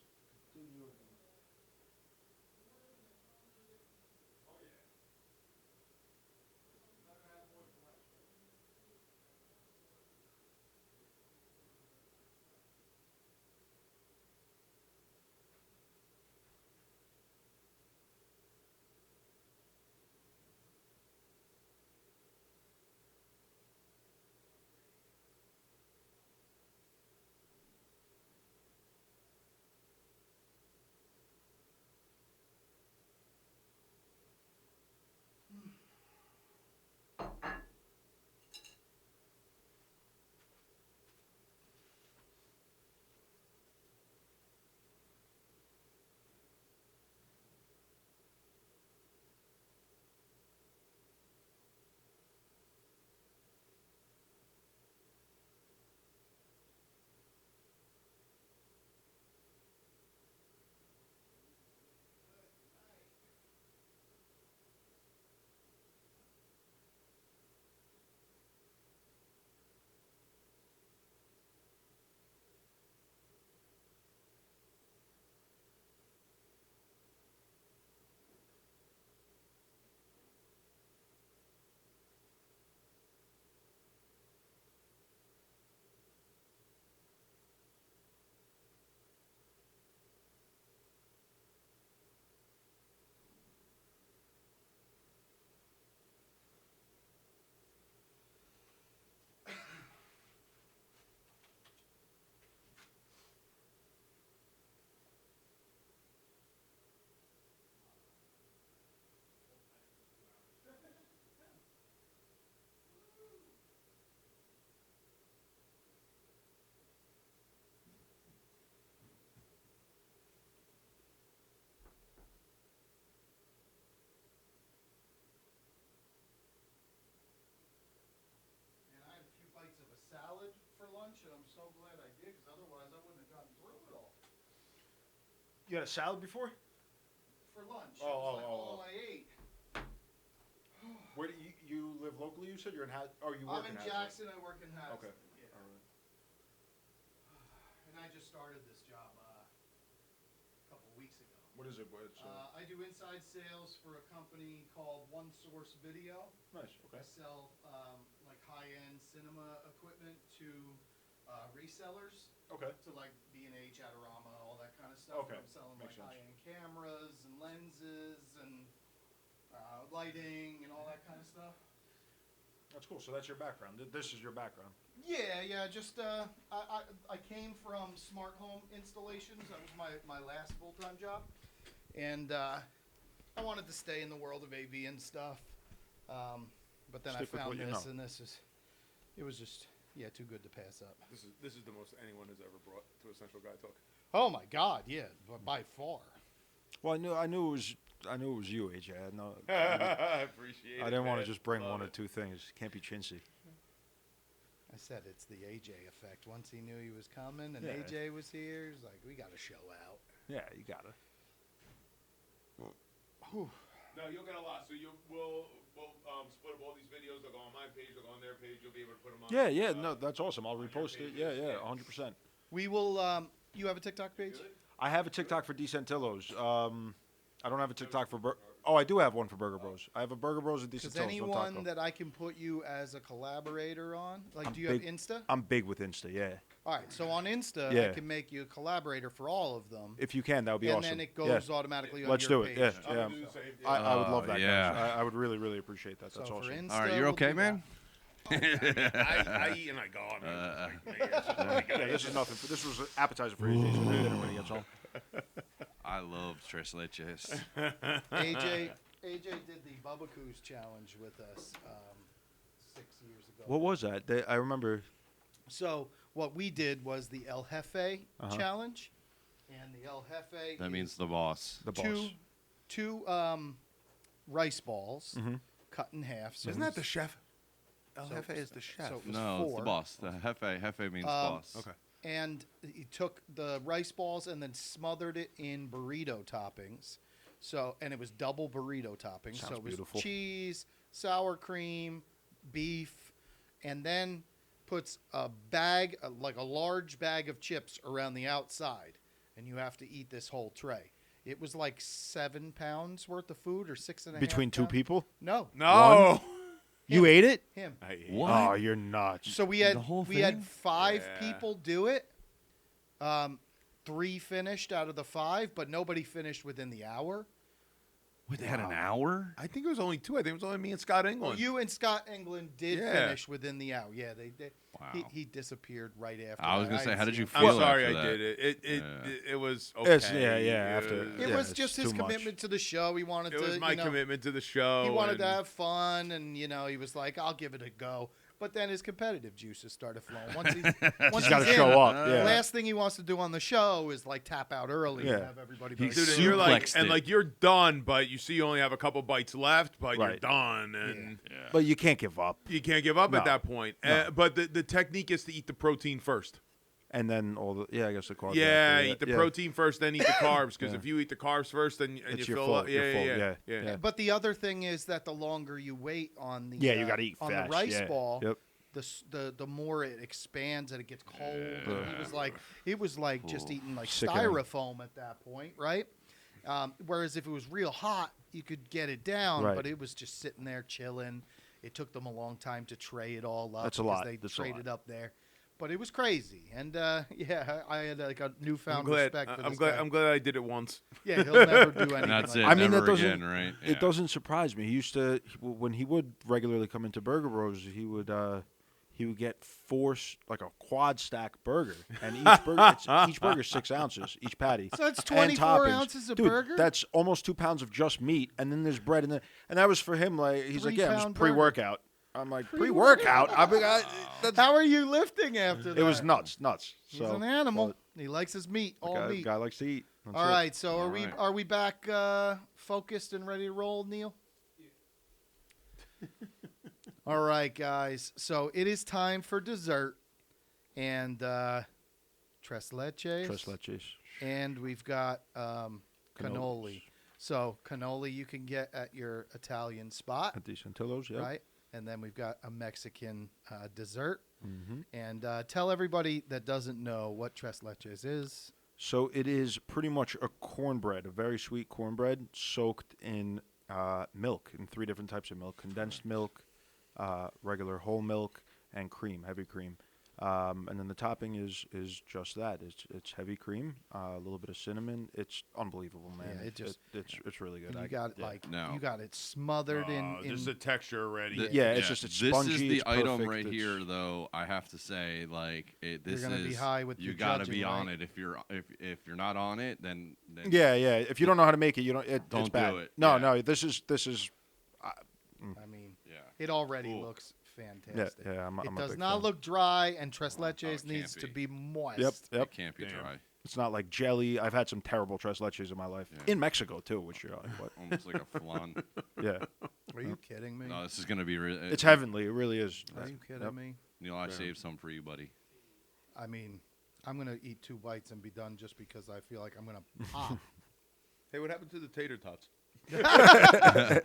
so glad I did, because otherwise I wouldn't have gotten through it all. You had a salad before? For lunch, Oh, it was like oh, all I ate. Where do you live locally? You said you're in you I'm work in Hazlet? Jackson. I work in Hazlet. Okay. Yeah. All right. And I just started this job a couple weeks ago. What is it? What's, I do inside sales for a company called One Source Video. nice. Okay. I sell like high-end cinema equipment to resellers. Okay. To like B&H, Adorama, all that kind of stuff. Okay. I'm selling Makes like sense. high-end cameras and lenses and lighting and all that kind of stuff. That's cool. So that's your background. This is your background. Yeah. Just I came from smart home installations. That was my last full-time job, and I wanted to stay in the world of AV and stuff. But then Stick with I found what you this, know. and it was just too good to pass up. This is the most anyone has ever brought to Essential Guy Talk. Oh my God, yeah, by far. Well, I knew it was you, AJ. I appreciate it. I didn't want to man. just bring Love one or it. two things. Can't be chintzy. I said it's the AJ effect. Once he knew he was coming and Yeah. AJ was here, he's like, we got to show out. Yeah, you gotta. No, you'll get a lot. So we'll split up all these videos. They'll go on my page. They'll go on their page. You'll be able to put them on. Yeah. No, that's awesome. I'll on your repost it. pages. Yeah. 100%. We will. You have a TikTok page? Good? I have a TikTok for Decentillos. I don't have a TikTok for I do have one for Burger Bros. I have a Burger Bros and Is Decentillos. anyone that I can put you as a collaborator on? Like, I'm do you big- have Insta? I'm big with Insta. Yeah. All right, so on Insta, I Yeah. can make you a collaborator for all of them, If you can, that would be and awesome. then it goes automatically on Let's your do it. page. Yeah. I'm Yeah. gonna do the same thing. I would love that. yeah. Guys. I would really, really appreciate that. That's so for awesome. Insta, All right, you're we'll okay, do man? I eat and I go on. Yeah, this is nothing. This was an appetizer for AJ. So we'll get it when he gets home. I love tres leches. that. AJ did the Bubba Coos challenge with us 6 years ago. What was that? I remember. So what we did was the El Jefe Uh-huh. challenge, and the El Jefe That is means the boss. The boss. two rice balls Mhm. cut in half. So Isn't it that the was- chef? El So- Jefe is the chef. so- it was No, it's the 4. boss. The Hefe means boss. Okay. And he took the rice balls and then smothered it in burrito toppings. So, and it was double burrito toppings. Sounds so it was beautiful. cheese, sour cream, beef, and then puts a bag, like a large bag of chips around the outside. And you have to eat this whole tray. It was like 7 pounds worth of food, or 6.5 Between two pounds. people? No, No. You ate it? him. I hate What? Oh, you're nuts. So we The had whole we had thing? 5 Yeah. people do it. 3 finished out of the 5, but nobody finished within the hour. Wait, they had an hour? I think it was only 2. I think it was only me and Scott England. Well, you and Scott England did Yeah. finish within the hour. Yeah, they did. Wow. He disappeared right after. I was that. gonna say, didn't how see did you him. feel I'm sorry after I that? did it. Yeah. It was okay. It's- yeah, after- It Yeah, was it's just his too much. commitment to the show. He wanted It to. was my you know, commitment to the show. He wanted to and- have fun, and he was like, "I'll give it a go." But then his competitive juices started flowing. Once he's Got to in, show up. Yeah. Last thing he wants to do on the show is like tap out early and Yeah. have everybody. He Be Dude, like, and you're like, Suplexed and it. like you're done, but you see you only have a couple bites left, but you're Right. done, and But you can't give up. you can't give up No. at that point. No. But the technique is to eat the protein first. And then I guess the carbs. Yeah, after, eat the protein first, then eat the carbs. Because Yeah. if you eat the carbs first, then and It's you your fill fault. up. Your fault. Yeah. Yeah. But the other thing is that the longer you wait on the Yeah, you got to eat on fast. the rice yeah. ball, Yep. the more it expands and it gets cold. And Yeah. it was like just eating like Sickening. styrofoam at that point, right? Whereas if it was real hot, you could get it down, Right. but it was just sitting there chilling. It took them a long time to tray it all up. That's a because lot. They That's a traded lot. up there. But it was crazy, and yeah, I had like a newfound I'm glad. respect for I'm this glad. guy. I'm glad I did it once. Yeah, he'll never do anything. And that's like it. I mean, Never that doesn't. again, right? It Yeah. doesn't surprise me. He used to when he would regularly come into Burger Bros. He would get like a quad stack burger, and each burger's 6 ounces, each patty. So that's and 24 toppings. ounces of Dude, burger? That's almost 2 pounds of just meat, and then there's bread in there. And that was for him. Like he's like, yeah, it was 3-pound burger. pre-workout. I'm like pre-workout. I mean, that's, How are you lifting after that? it was nuts. He's So an animal. but He likes his meat, the all guy, meat. guy likes to eat. That's All it. right, so All right. are we back focused and ready to roll, Neil? All right, guys. So it is time for dessert, and tres leches. Tres leches. And we've got cannoli. Cannolis. So cannoli you can get at your Italian spot, At the Santillos, yeah. right? And then we've got a Mexican dessert. Mm-hmm. And tell everybody that doesn't know what tres leches is. So it is pretty much a cornbread, a very sweet cornbread soaked in milk, in 3 different types of milk: condensed milk, regular whole milk, and cream, heavy cream. And then the topping is just that. It's heavy cream, a little bit of cinnamon. It's unbelievable, man. Yeah, it's really good. You got No. you got it smothered in. Just the texture already. It's just it's this spongy. is the it's item perfect, right it's- here, though. I have to say, like, this You're gonna is be high with you your gotta judging, be on right? it. If you're not on it, then Yeah. If you don't know how to make it, you don't. Don't it's bad. do it. No, Yeah. no. This is. I mean, yeah. it already Cool. looks fantastic. I'm It a does big not fan. look dry, and tres it leches can't needs to be. be moist. Yep. It can't be Damn. dry. It's not like jelly. I've had some terrible tres leches in my life. Yeah. In Mexico too, which you're like, what? Almost like a flan. Yeah. Are you kidding me? No, this is gonna be. It's heavenly. It really is. Are you kidding Yep. me? Neil, I saved some for you, buddy. I mean, I'm gonna eat 2 bites and be done just because I feel like I'm gonna pop. Hey, what happened to the tater tots?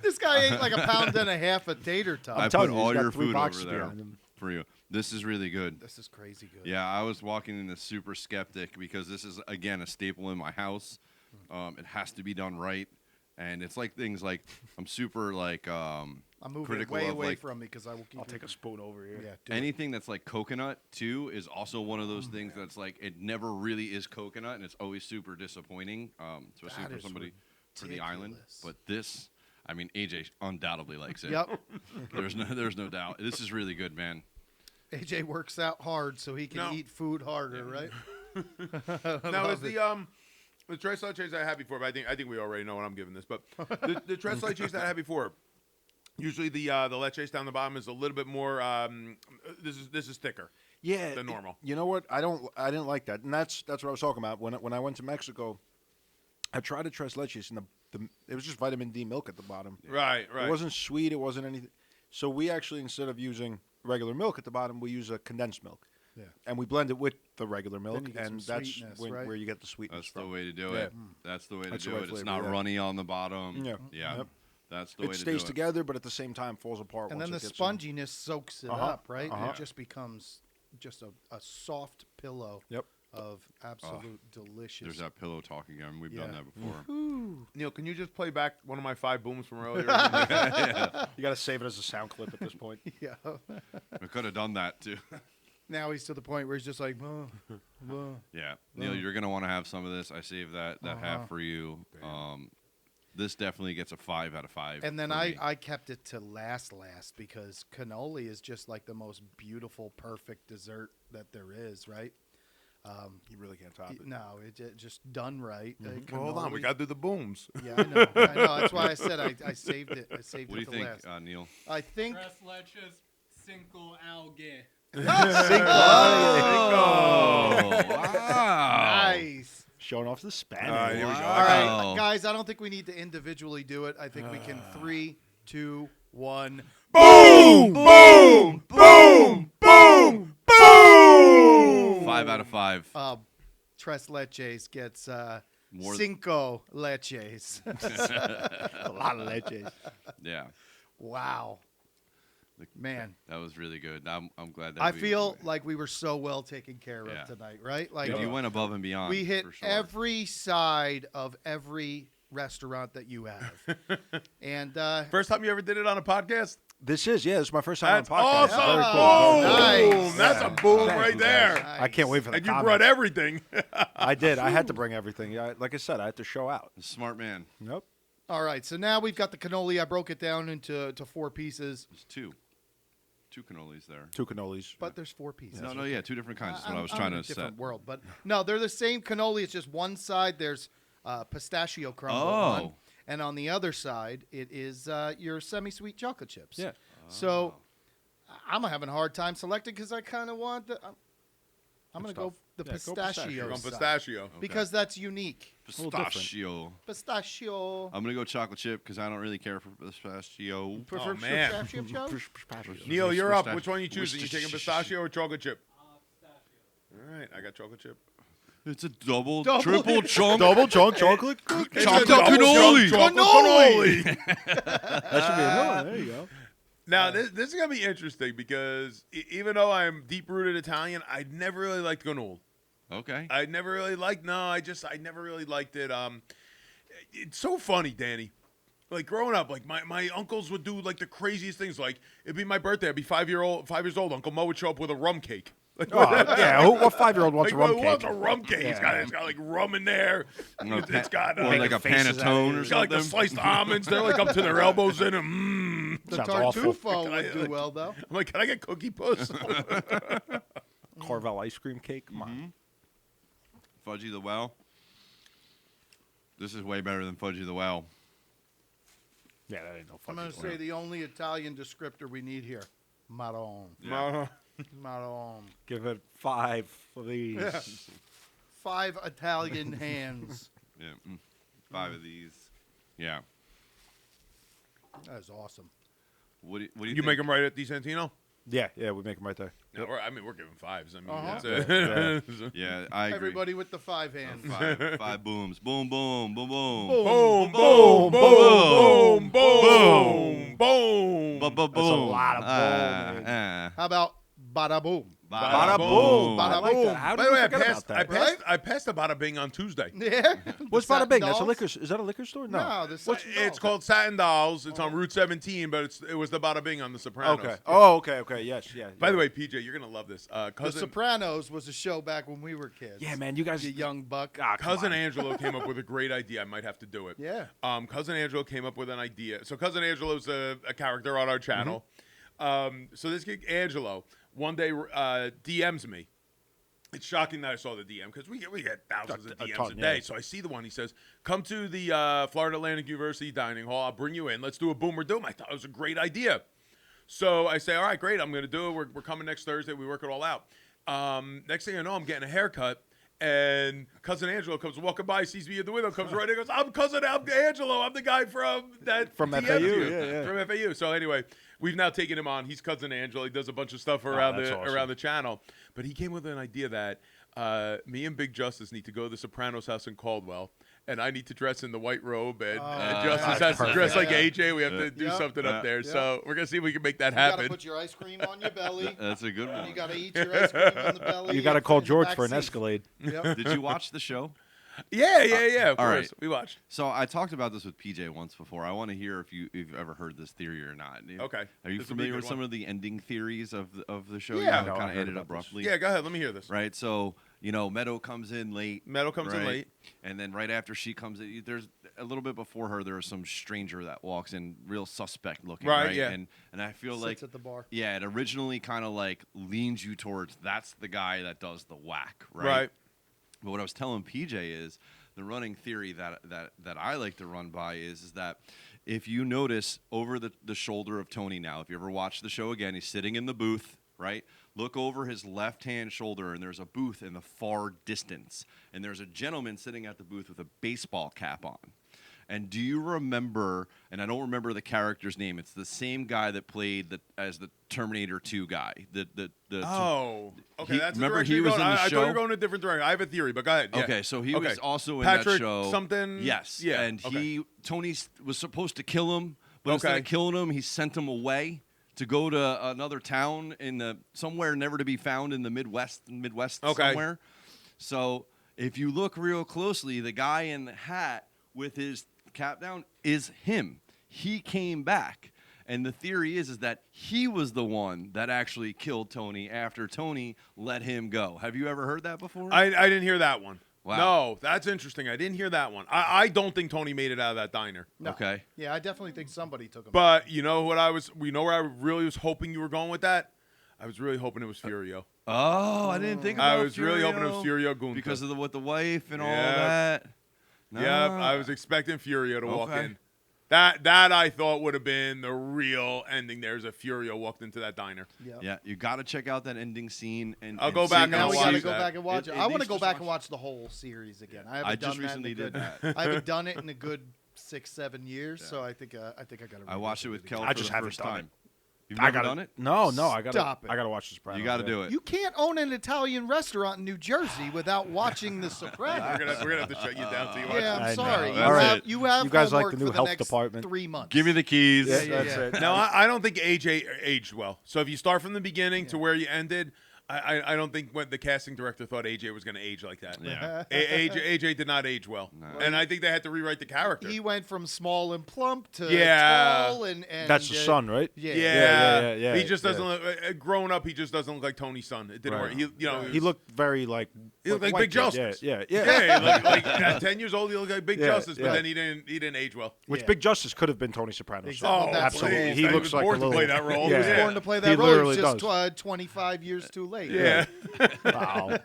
This guy ate like 1.5 pounds of tater tot. I telling put you, he's all got your 3 food boxes over there behind him. for you. This is really good. This is crazy good. Yeah, I was walking in this super skeptic because this is again a staple in my house. It has to be done right, and it's like things like I'm super like I'm moving it critical way of, away like, from me because I will keep. I'll take a spoon over here. Yeah. Do it. anything that's like coconut too is also one of those things that's like it never really is coconut, and it's always super disappointing, especially That for is somebody for the island. ridiculous. But this, I mean, AJ undoubtedly likes it. Yep. There's no doubt. This is really good, man. AJ works out hard so he can No. eat food harder, right? Now is the tres leches I had before, but I think we already know what I'm giving this. But the tres leches that I had before, usually the leches down the bottom is a little bit more. This is thicker. Yeah, Than normal. You know what? I didn't like that, and that's what I was talking about when I went to Mexico. I tried a tres leches, and it was just vitamin D milk at the bottom. Right. It wasn't sweet. It wasn't anything. So we actually, instead of using regular milk at the bottom, we use a condensed milk. Yeah. And we blend it with the regular milk, you get and some that's sweetness, when, right? where you get the sweetness That's from. the way to do Yeah. it. That's the way to That's the do right it. It's flavor, not yeah. runny on the bottom. Yeah. Yeah. Yep. That's the way It to do stays it. together, but at the same time falls apart. And once then it the gets in. sponginess soaks it Uh-huh. up, right? Uh-huh. It just becomes just a soft pillow Yep. of absolute delicious. There's that pillow talk again. We've done Yeah. that before. Neil, can you just play back one of my 5 booms from earlier? You got to save it as a sound clip at this point. Yeah. We could have done that too. Now he's to the point where he's just like, Yeah, Neil, you're gonna want to have some of this. I saved that half for you. This definitely gets a 5 out of 5. and then for me. I kept it to last because cannoli is just like the most beautiful, perfect dessert that there is, right? You really can't top it. No, it just done right. Well, hold on, we cannoli- got to do the booms. Yeah, I know. That's why I said I saved it. I saved What do it you to think, last. Neil? I think Tres leches, cinco algae. Oh, wow! nice. Showing off the Spanish. All right, here we go. All right, Wow. guys. I don't think we need to individually do it. I think we can 3, 2, 1. Boom! Boom! Boom! Boom! Boom! 5 out of 5. Tres leches gets More- cinco leches. A lot of leches. Yeah, Wow, man. that was really good. I'm glad that I feel like we were so well taken care of Yeah. tonight, right? Like Dude, you went above and beyond. we hit for sure. every side of every restaurant that you have. And First time you ever did it on a podcast? This is my first time That's on podcast. awesome. Very cool. Oh, Boom. nice. That's a boom Thank right you, there. guys. I can't wait for the And you comments. brought everything. I did. I had to bring everything. Like I said, I had to show out. Smart man. Nope. all right, so now we've got the cannoli. I broke it down into 4 pieces, There's two cannolis there. 2 cannolis. but there's 4 pieces. No, yeah, 2 different kinds. That's what I was I'm trying in a to different set. world, but no, they're the same cannoli. It's just one side there's pistachio crumble on, Oh. and on the other side it is your semi-sweet chocolate chips. Yeah. So I'm having a hard time selecting because I kind of want the. I'm going to go tough. the Yeah, go pistachio. pistachio. From side, pistachio. because that's unique. little different. Pistachio. Pistachio. I'm gonna go chocolate chip because I don't really care for pistachio. Prefer man. pistachio chips? Neil, you're up. Pistachio. Which one you choosing? You taking pistachio or chocolate chip? Pistachio. All right, I got chocolate chip. It's a double Double- triple chunk. Double chunk chocolate cookie. It's Chocolate a double cannoli. chunk chocolate cannoli. That should be a new one. There you go. Now, this is going to be interesting because even though I'm deep-rooted Italian, I never really liked cannoli. Okay. I never really liked, I never really liked it. It's so funny, Danny. Like, growing up, like, my uncles would do, like, the craziest things. Like, it'd be my birthday. I'd be 5 years old. Uncle Mo would show up with a rum cake. Like, Yeah, what 5-year-old wants like, a rum who wants cake? a rum cake? Yeah. It's got like rum in there. It's got or like a faces out panettone of or it. it's got like the something. sliced almonds. They're like up to their elbows in them. The Sounds awful. tartufo would do well, though. I'm like, can I get cookie puss? Carvel ice cream cake. Come on. Fudgy the Well. This is way better than Fudgy the Well. Yeah, that ain't no I'm fun. going to say the only Italian descriptor we need here. Marron. Yeah. Marron. Give it 5 of these. 5 Italian hands. Yeah. 5 of these. Yeah. That is awesome. What do you You think? make them right at Di Santino? Yeah, we make them right there. No, we're giving 5s. I mean, Uh-huh. that's Yeah, I agree. Everybody with the 5 hands. Five booms. Boom, boom, boom, boom. boom, boom, boom, boom, boom, boom. Boom, boom, That's a boom. lot of boom, man. How about bada boom? Bada boom. boom. Bada I like boom. that. How By did the we way, forget about that? I passed the Bada Bing on Tuesday. Yeah. What's The Bada Bing? satin That's a dolls? liquor. Is that a liquor store? No. No, the satin It's dolls. called Satin Dolls. It's on Route 17, but it was the Bada Bing on The Sopranos. Okay. Oh, okay. Yes, yeah. By the way, PJ, you're gonna love this. The Cousin Sopranos was a show back when we were kids. Yeah, man, you guys. You young buck. Ah, come Cousin on. Angelo came up with a great idea. I might have to do it. Yeah. Cousin Angelo came up with an idea. So Cousin Angelo's a character on our channel. So this kid Angelo one day DMs me. It's shocking that I saw the DM because we get thousands of A DMs ton, a day. yeah. So I see the one. He says, "Come to the Florida Atlantic University dining hall. I'll bring you in. Let's do a boom or doom." I thought it was a great idea. So I say, "All right, great. I'm going to do it. We're coming next Thursday. We work it all out." Next thing I know, I'm getting a haircut. And Cousin Angelo comes walking by, sees me in the window, comes right in, goes, I'm Angelo. I'm the guy from From DM'd FAU, you." yeah. From FAU. So anyway, we've now taken him on. He's Cousin Angelo. He does a bunch of stuff around that's awesome. around the channel. But he came with an idea that me and Big Justice need to go to the Sopranos house in Caldwell. And I need to dress in the white robe, and Justice that's has to dress like perfect. AJ. We have to do Yeah. something up there. Yeah. So we're gonna see if we can make that You got to happen. put your ice cream on your belly. That's a good You one. got to eat your ice cream on the belly. You got to and call in the George back for an seat. Escalade. Yep. Did you watch the show? Yeah. Of all course, right. we watched. So I talked about this with PJ once before. I want to hear if you've ever heard this theory or not. Okay. Are you This will be a familiar with good some one. of the ending theories of the show? Yeah. No, I kind of heard ended about up this. roughly. Yeah, go ahead. Let me hear this. Right. So Meadow comes in late. Meadow comes in right? late. And then right after she comes in, there's a little bit before her. There is some stranger that walks in, real suspect looking. Right, yeah. And I feel Sits like at the bar. yeah, it originally kind of like leans you towards that's the guy that does the whack. Right. Right. But what I was telling PJ is the running theory that I like to run by is that if you notice over the shoulder of Tony now, if you ever watch the show again, he's sitting in the booth, right? Look over his left-hand shoulder, and there's a booth in the far distance. And there's a gentleman sitting at the booth with a baseball cap on. And do you remember, and I don't remember the character's name, it's the same guy that played as the Terminator 2 guy. Oh, okay. That's the remember direction he you're was going. in the I show? thought you were going in a different direction. I have a theory, but go ahead. Yeah. Okay, so he Okay. was also in Patrick that show. something? Yes. Yeah, And okay. Tony was supposed to kill him, but instead Okay. of killing him, he sent him away to go to another town somewhere never to be found in the Midwest Okay. somewhere. So if you look real closely, the guy in the hat with his cap down is him. He came back. And the theory is that he was the one that actually killed Tony after Tony let him go. Have you ever heard that before? I didn't hear that one. Wow. No, that's interesting. I didn't hear that one. I don't think Tony made it out of that diner. No. Okay. Yeah, I definitely think somebody took him. But you know what where I really was hoping you were going with that? I was really hoping it was Furio. Oh, I didn't think about I was really hoping it was Furio Gunta. because of the wife and all Yep. that. No. Yep, I was expecting Furio to walk Okay. in. That I thought would have been the real ending. There's a Furio walked into that diner. Yeah, you got to check out that ending scene. And I'll go and back see and now I'll we how got to watch go that. back and watch it. At I want to least go just back and watch- watch the whole series again. I I haven't just done that in a recently did good- that. I haven't done it in a good 6-7 years, so I think I got to. I watched it with Kel I for just the haven't first done time. You've never done it? No, I gotta. Stop it. I gotta watch The Sopranos. You got to do it. You can't own an Italian restaurant in New Jersey without watching The Sopranos. We're gonna have to shut you down so you watch Yeah, I I'm know. sorry. All right. You have You guys like homework the new for the health next department? 3 months. Give me the keys. Yeah, Yeah, that's yeah. it. No, I don't think AJ aged well. So if you start from the beginning to where you ended, I don't think the casting director thought AJ was going to age like that. Yeah. AJ did not age well, and I think they had to rewrite the character. He went from small and plump to Yeah. tall and That's the son, right? Yeah. yeah, he just yeah. doesn't look. Growing up, he just doesn't look like Tony's son. It didn't Right. work. He looked very like. He looked like white Big kid. Justice. Yeah. Yeah, like at 10 years old, he looked like Big Yeah, Justice, but yeah. then he didn't age well. Which Yeah. Big Justice could have been Tony Soprano's Exactly. son. Oh, that's absolutely. please. He He looks was like born a to little. play that role. He was Yeah. born to play that He role. He was literally just does. 25 years too late. Yeah. Wow.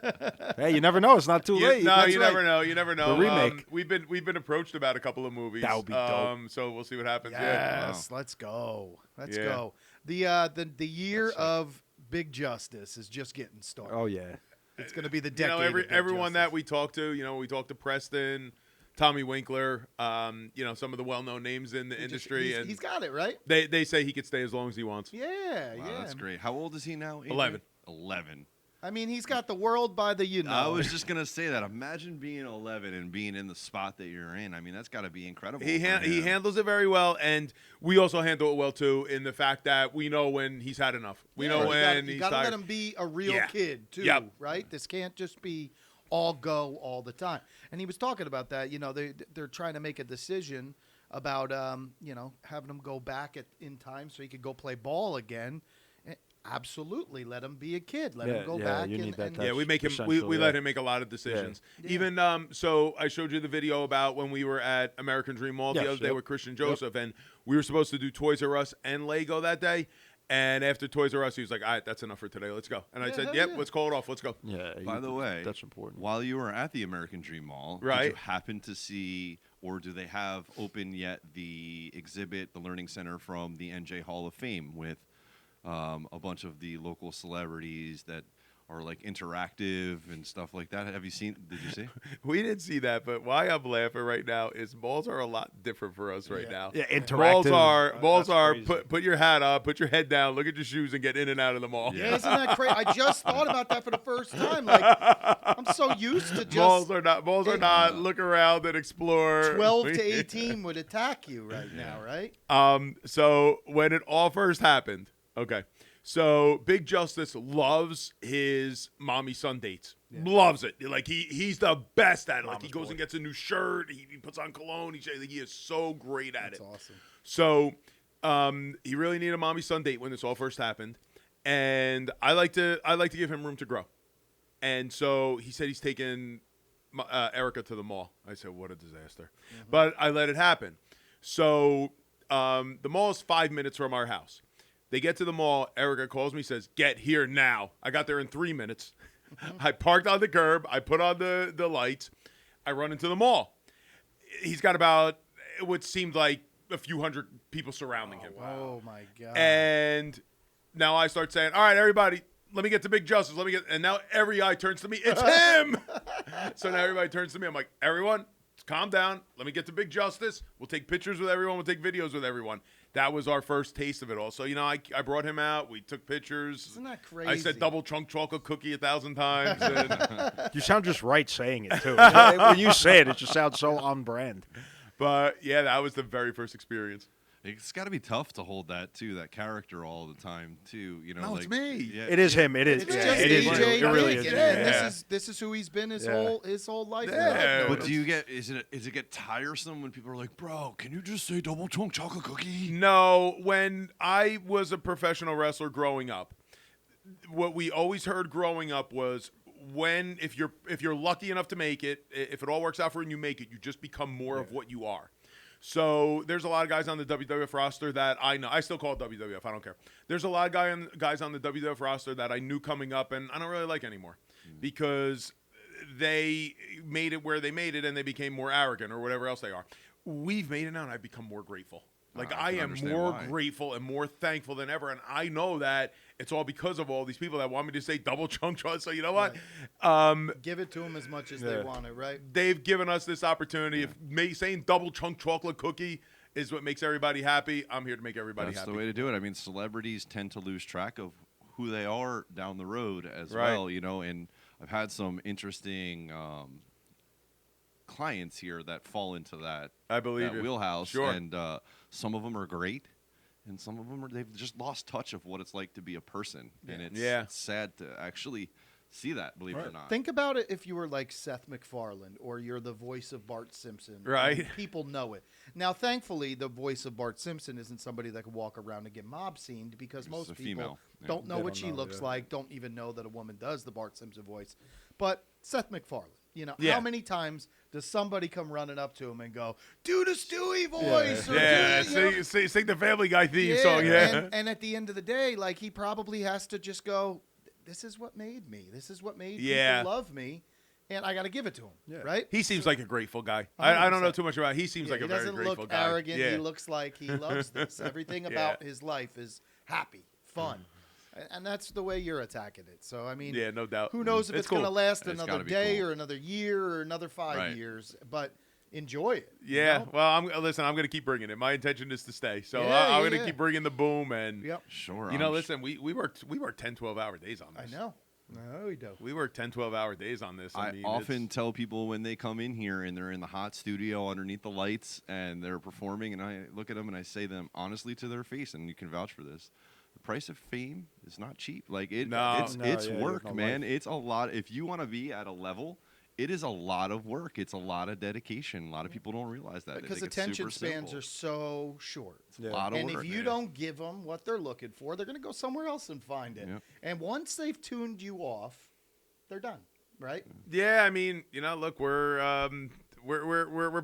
Hey, you never know. It's not too late. No, That's you right. never know. You never know. The remake. We've been approached about a couple of movies. That would be dope. So we'll see what happens. Yeah. Yes, let's go. Let's Yeah. go. The year of Big Justice is just getting started. Oh yeah. It's going to be the You decade. know, of Big everyone that Justice. we talked to, we talked to Preston, Tommy Winkler, some of the well-known names in the industry, and he's got it right. they say he could stay as long as he wants. Yeah, Wow, yeah. that's great. How old is he now? Adrian? 11. 11. I mean, he's got the world by the I was just gonna say that. Imagine being 11 and being in the spot that you're in. I mean, that's got to be incredible. He for he him. handles it very well, and we also handle it well too. In the fact that we know when he's had enough. We know when you he's got to tired. let him be a real Yeah. kid too, Yep. right? This can't just be all go all the time. And he was talking about that. They're trying to make a decision about having him go back in time so he could go play ball again. Absolutely, let him be a kid. Let him go back. You need that touch. Yeah, we make him. essential, We yeah. let him make a lot of decisions. Yeah. Even so, I showed you the video about when we were at American Dream Mall the Yes, other day yep. with Christian Joseph, and we were supposed to do Toys R Us and Lego that day. And after Toys R Us, he was like, "All right, that's enough for today. Let's go." And I Yeah, said, hell "Yep, yeah. let's call it off. Let's go." Yeah. By the way, that's important. While you were at the American Dream Mall, did Right. you happen to see, or do they have open yet the exhibit, the Learning Center from the NJ Hall of Fame with a bunch of the local celebrities that are like interactive and stuff like that? Have you seen? Did you see? We didn't see that, but why I'm laughing right now is malls are a lot different for us right now. Yeah, Malls interactive. malls That's are crazy. put your hat up, put your head down, look at your shoes, and get in and out of the mall. Yeah, isn't that crazy? I just thought about that for the first time. Like, I'm so used to just Malls are not look around and explore. 12 to 18 would attack you right now, right? So when it all first happened, okay. So Big Justice loves his mommy son dates. Loves it. Like he's the best at it. Like he goes and gets a new shirt. He puts on cologne. He is so great at That's it. awesome. So he really needed a mommy son date when this all first happened, and I like to give him room to grow. And so he said he's taking Erica to the mall. I said, what a disaster. But I let it happen. So the mall is 5 minutes from our house. They get to the mall. Erica calls me, says, "Get here now." I got there in 3 minutes. I parked on the curb. I put on the lights. I run into the mall. He's got about what seemed like a few hundred people surrounding him. Oh, my God. And now I start saying, "All right, everybody, let me get to Big Justice. Let me get." And now every eye turns to me. It's him. So now everybody turns to me. I'm like, "Everyone, calm down. Let me get to Big Justice. We'll take pictures with everyone. We'll take videos with everyone." That was our first taste of it all. So, I brought him out. We took pictures. Isn't that crazy? I said double chunk chocolate cookie 1,000 times. And, You sound just right saying it too. When you say it, it just sounds so on brand. but, yeah, that was the very first experience. It's got to be tough to hold that character all the time too. No, like, it's me. Yeah, It is him. It is. It's Yeah, just it is. AJ. It really Nick, is. and Yeah. this is who he's been his Yeah. whole life. Yeah. But do you get? Is it get tiresome when people are like, "Bro, can you just say double chunk chocolate cookie?" No, when I was a professional wrestler growing up, what we always heard growing up was if you're lucky enough to make it, if it all works out for you and you make it, you just become more of what you are. So there's a lot of guys on the WWF roster that I know. I still call it WWF. I don't care. There's a lot of guys on the WWF roster that I knew coming up and I don't really like anymore because they made it where they made it and they became more arrogant or whatever else they are. We've made it now and I've become more grateful. Like I can am understand more why. grateful and more thankful than ever. And I know that it's all because of all these people that want me to say double chunk chocolate. So you know what? Give it to them as much as they want it, right? They've given us this opportunity of saying double chunk chocolate cookie is what makes everybody happy. I'm here to make everybody That's happy. the way to do it. I mean, celebrities tend to lose track of who they are down the road as Right. well, you know, and I've had some interesting clients here that fall into that, I believe that you. wheelhouse. Sure. And some of them are great, and some of them they've just lost touch of what it's like to be a person. And it's sad to actually see that, believe it or not. Think about it if you were like Seth MacFarlane or you're the voice of Bart Simpson. Right. And people know it. Now, thankfully, the voice of Bart Simpson isn't somebody that can walk around and get mob scened because It's most a people female. Yeah. don't know They what don't she know, looks yeah. like, don't even know that a woman does the Bart Simpson voice. But Seth MacFarlane, you know, Yeah. how many times does somebody come running up to him and go, do the Stewie voice? Or Yeah, do the, you know, sing the Family Guy theme song. Yeah. and at the end of the day, like, he probably has to just go, this is what made me. This is what made Yeah. people love me, and I got to give it to him, Yeah. right? He seems like a grateful guy. I don't know 100%. too much about it. He seems like a he very doesn't grateful look guy. arrogant. Yeah. He looks like he loves this. Everything about his life is happy, fun. And that's the way you're attacking it. So, I mean, Yeah, no doubt. who knows if it's going to cool. last It's another gotta be day cool. or another year or another 5 Right. years, but enjoy it. you Yeah, know? well, I'm going to keep bringing it. My intention is to stay. So Yeah, I'm yeah, going to yeah. keep bringing the boom. And, Yep. Sure. you know, I'm listen, we work 10, 12-hour days on I this. know. No, we don't. We work 10, 12-hour days on this. I mean, often it's- tell people when they come in here and they're in the hot studio underneath the lights and they're performing, and I look at them and I say them honestly to their face, and you can vouch for this. The price of fame is not cheap. Like No. it's No, yeah, you have work, no man. life. It's a lot. If you want to be at a level, it is a lot of work. It's a lot of dedication. A lot of people don't realize that. They Because think it's attention super spans simple. are so short. Yeah. A lot of And work. if you man. don't give them what they're looking for, they're going to go somewhere else and find it. Yep. And once they've tuned you off, they're done, right? Yeah, I mean, you know, look, we're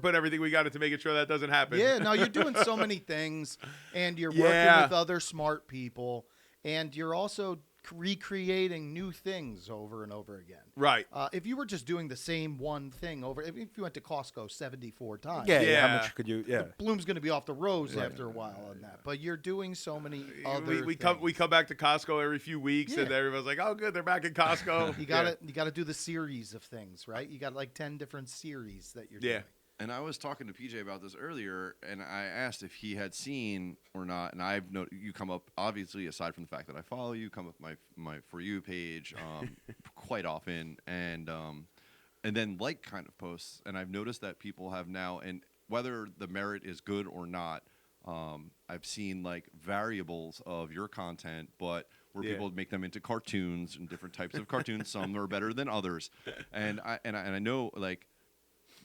putting everything we got into making sure that doesn't happen. Yeah, no, you're doing so many things, and you're Yeah. working with other smart people, and you're also recreating new things over and over again. Right. If you were just doing the same one thing over, if you went to Costco 74 times, Yeah, Yeah. how much could you? Yeah. Bloom's going to be off the rose after a while on that. But you're doing so many other we things. come back to Costco every few weeks, and Yeah. everyone's like, "Oh, good, they're back in Costco." You got to do the series of things, right? You got like 10 different series that you're Yeah. doing. And I was talking to PJ about this earlier, and I asked if he had seen or not. And I've you come up, obviously, aside from the fact that I follow you, come up my For You page quite often, and then like kind of posts. And I've noticed that people have now, and whether the merit is good or not, I've seen like variables of your content, but where Yeah. people make them into cartoons and different types of cartoons. Some are better than others, and I know like.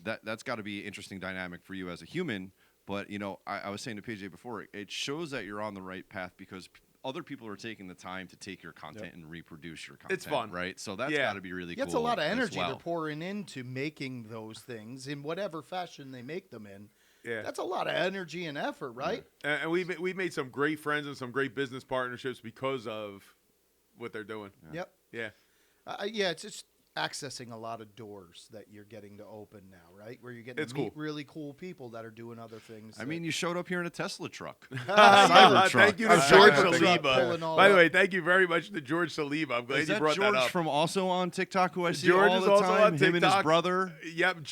That's got to be an interesting dynamic for you as a human. But, you know, I was saying to PJ before, it shows that you're on the right path because other people are taking the time to take your content and reproduce your content. It's fun. Right? So that's Yeah. got to be really Yeah, cool. it's a lot of as energy well. they're pouring into making those things in whatever fashion they make them in. Yeah. That's a lot of energy and effort, right? And we've made some great friends and some great business partnerships because of what they're doing. Yep. Yeah. Yeah, it's just accessing a lot of doors that you're getting to open now, right? Where you're getting It's to meet cool. really cool people that are doing other things. I mean, you showed up here in a Tesla truck. Thank you to I'm George sure. Saliba. By the way, thank you very much to George Saliba. I'm glad Is you that brought George that up. from also on TikTok who I see George all is the also time? on Him and his TikTok. brother. Yep,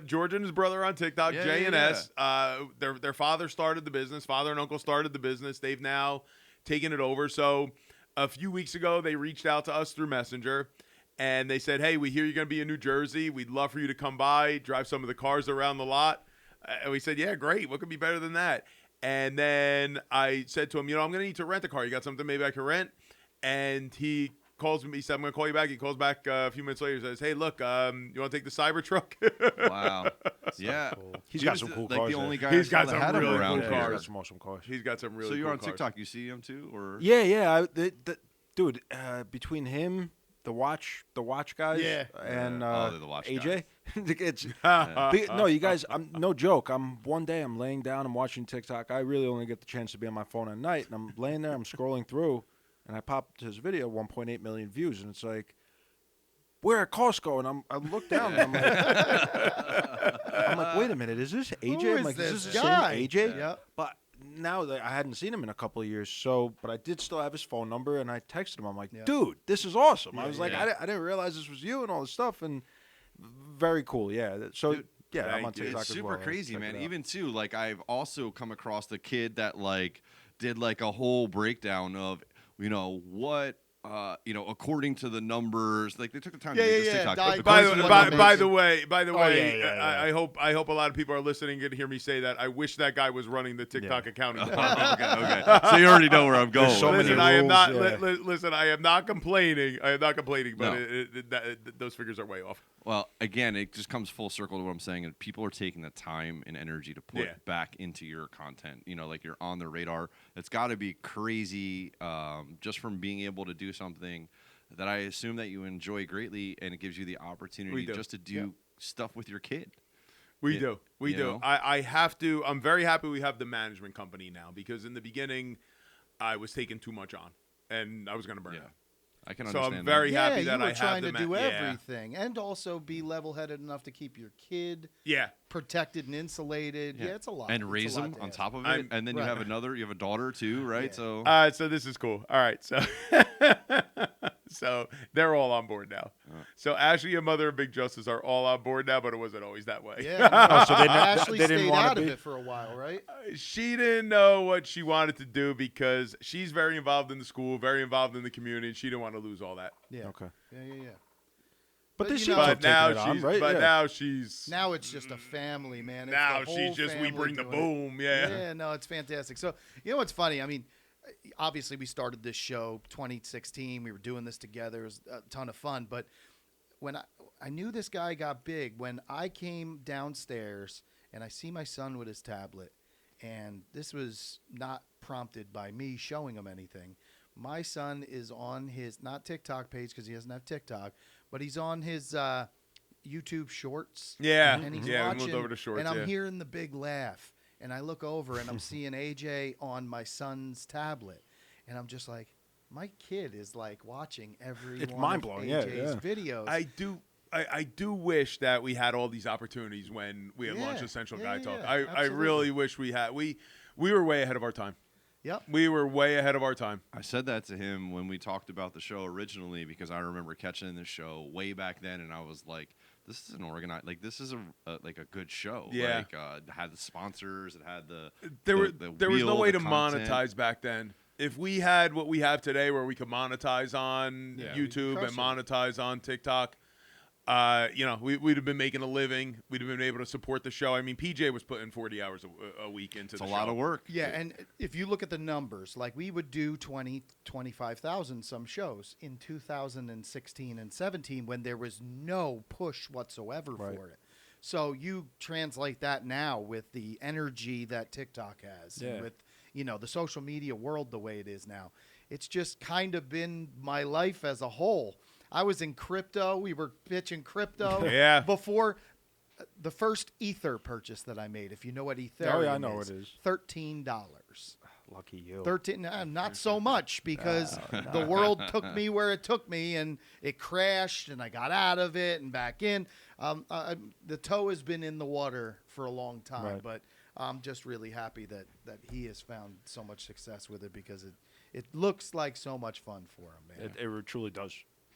George and his brother on TikTok, Yeah, J yeah, and yeah. S. Their father started the business. Father and uncle started the business. They've now taken it over. So a few weeks ago, they reached out to us through Messenger, and they said, "Hey, we hear you're going to be in New Jersey. We'd love for you to come by, drive some of the cars around the lot." And we said, "Yeah, great. What could be better than that?" And then I said to him, I'm going to need to rent a car. You got something maybe I can rent? And he calls me. He said, "I'm going to call you back." He calls back a few minutes later. He says, "Hey, look, you want to take the Cybertruck?" Wow. Yeah. He's He got was some cool like cars the there. only guy He's I saw got that some had him really around cool here. cars. Got some awesome cars. He's got some really So you're cool on cars. TikTok. You see him too, or Yeah. Dude, between him, the watch guys, Yeah. and Oh, they're the watch AJ, it's Uh, no, you guys. I'm no joke. One day I'm laying down, I'm watching TikTok. I really only get the chance to be on my phone at night, and I'm laying there, I'm scrolling through, and I pop to his video, 1.8 million views, and it's like, we're at Costco, and I look down, and I'm like, wait a minute, is this AJ? Who I'm is like, this is this the guy? same AJ? Yeah. But now that I hadn't seen him in a couple of years, but I did still have his phone number, and I texted him. I'm like, Yeah. dude, this is awesome. I was like, yeah. I didn't realize this was you and all this stuff, and very cool. Yeah. So Dude, Yeah, I'm on Thank you. TikTok It's as super well. crazy, Check man. it out. Even too, like I've also come across the kid that like did like a whole breakdown of what according to the numbers. Like they took the time Yeah, to make yeah, this yeah. TikTok. Di- By Crazy the, one by, that by makes the it- way, by the Oh, way, yeah. I hope a lot of people are listening and hear me say that. I wish that guy was running the TikTok accounting department. Okay. So you already know where I'm going. There's so with many it. Listen, I am rules, not. yeah. Listen, I am not complaining. I am not complaining, but No. those figures are way off. Well, again, it just comes full circle to what I'm saying, and people are taking the time and energy to put Yeah. back into your content. Like you're on their radar. It's got to be crazy, just from being able to do something that I assume that you enjoy greatly, and it gives you the opportunity do. just to do stuff with your kid. We Yeah, do. We you do. know? I have to. I'm very happy we have the management company now, because in the beginning, I was taking too much on, and I was going to burn Yeah, out. I can So understand. I'm very Yeah, happy you that were I have trying the to do yeah. everything and also be level-headed enough to keep your kid Yeah. protected and insulated. Yeah, it's a lot. and It's raise a lot them to on ask. top of it, I'm- and then right. you have a daughter too, right? Yeah. So So this is cool. All right. So so they're all on board now. So Ashley and Mother and Big Justice are all on board now, but it wasn't always that way. Yeah, so they didn't- Ashley they didn't stayed wanna out of be- it for a while, right? She didn't know what she wanted to do because she's very involved in the school, very involved in the community, and she didn't want to lose all that. Yeah. Okay. Yeah. But they you seem know- to But have taken now it on, she's right? but Yeah. now she's Now it's just a family, man. It's now the whole she's just we family bring the doing it. boom. Yeah. Yeah, no, it's fantastic. So, you know what's funny? I mean, obviously we started this show 2016. We were doing this together. It was a ton of fun. But when I knew this guy got big, when I came downstairs and I see my son with his tablet, and this was not prompted by me showing him anything. My son is on his, not TikTok page because he doesn't have TikTok, but he's on his YouTube Shorts. Yeah. And he's Yeah, we watching, moved over to Shorts, and I'm yeah. hearing the big laugh. And I look over and I'm seeing AJ on my son's tablet. And I'm just like, my kid is like watching every It's one mind-blowing, of yeah, AJ's yeah. videos. I do wish that we had all these opportunities when we had Yeah. launched Essential Yeah, Guy yeah, Talk. yeah. I Absolutely. really wish we had. We were way ahead of our time. Yep. We were way ahead of our time. I said that to him when we talked about the show originally, because I remember catching the show way back then, and I was like, "This is an organized, like this is a good show." Yeah. Like it had the sponsors, it had the There the was no wheel, way the to content. monetize back then. If we had what we have today, where we could monetize on Yeah, we'd YouTube crush and it. monetize on TikTok, we'd have been making a living. We'd have been able to support the show. I mean, PJ was putting 40 hours a week into It's the a show. lot of work. Yeah, and if you look at the numbers, like we would do 20, 25,000 some shows in 2016 and 17 when there was no push whatsoever Right. for it. So you translate that now with the energy that TikTok has Yeah. and with, the social media world the way it is now. It's just kind of been my life as a whole. I was in crypto. We were pitching crypto Yeah. before the first Ether purchase that I made. If you know what Ethereum Oh, yeah, I know what it is. $13. Lucky you. 13, not so much because the world took me where it took me and it crashed and I got out of it and back in. The toe has been in the water for a long time, Right. but I'm just really happy that he has found so much success with it because it looks like so much fun for him, man. It truly does.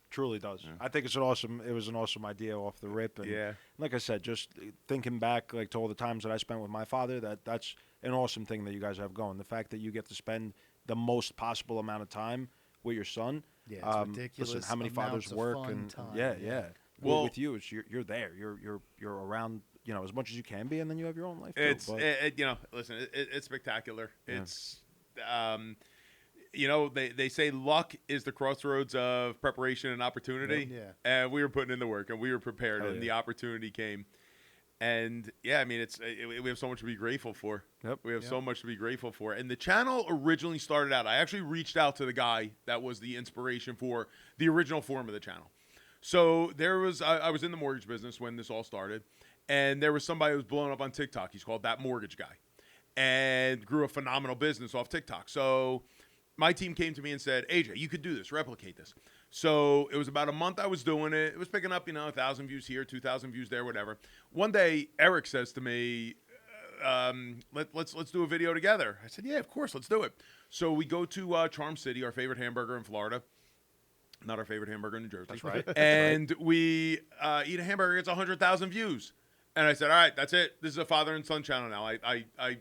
Truly does. I think it was an awesome idea off the rip. And Yeah. like I said, just thinking back like to all the times that I spent with my father, that's an awesome thing that you guys have going. The fact that you get to spend the most possible amount of time with your son. Yeah, it's ridiculous Listen, how many amounts fathers of work fun and time, yeah. yeah. Well- with you, it's you're there. You're around, as much as you can be, and then you have your own life. It's too, but- listen, it's spectacular. It's they say luck is the crossroads of preparation and opportunity. Yeah. And we were putting in the work and we were prepared, Hell and yeah. the opportunity came. And yeah, I mean, we have so much to be grateful for. Yep. We have Yep. so much to be grateful for. And the channel originally started out, I actually reached out to the guy that was the inspiration for the original form of the channel. So there was, I was in the mortgage business when this all started, and there was somebody who was blowing up on TikTok. He's called That Mortgage Guy, and grew a phenomenal business off TikTok. So my team came to me and said, AJ, you could do this, replicate this. So it was about a month I was doing it. It was picking up, 1,000 views here, 2,000 views there, whatever. One day, Eric says to me, let's do a video together. I said, yeah, of course, let's do it. So we go to Charm City, our favorite hamburger in Florida. Not our favorite hamburger in New Jersey. That's right. And we eat a hamburger. It's 100,000 views. And I said, all right, that's it. This is a father and son channel now. I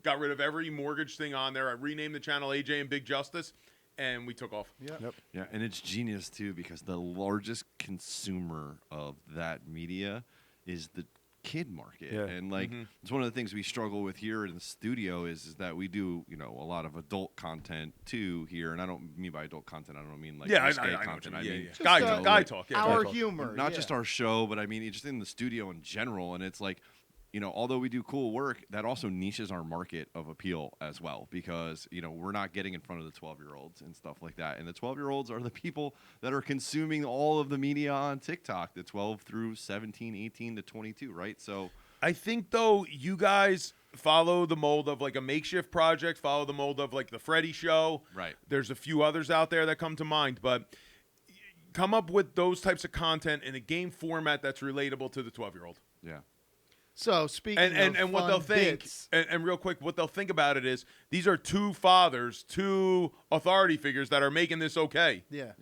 got rid of every mortgage thing on there. I renamed the channel AJ and Big Justice, and we took off. Yep. Yeah, and it's genius too because the largest consumer of that media is the kid market. Yeah. And like it's one of the things we struggle with here in the studio is that we do, a lot of adult content too here, and I don't mean by adult content, I don't mean like risque content. I mean Just, guy talk. Yeah, our guy talk. humor. not just our show, but I mean just in the studio in general. And it's like, although we do cool work, that also niches our market of appeal as well because, we're not getting in front of the 12-year-olds and stuff like that. And the 12-year-olds are the people that are consuming all of the media on TikTok, the 12 through 17, 18 to 22, right? So I think, though, you guys follow the mold of like a makeshift project, follow the mold of like the Freddy Show. Right. There's a few others out there that come to mind, but come up with those types of content in a game format that's relatable to the 12-year-old. yeah. So speaking And what they'll think, bits, and real quick, what they'll think about it is these are two fathers, two authority figures that are making this okay. yeah.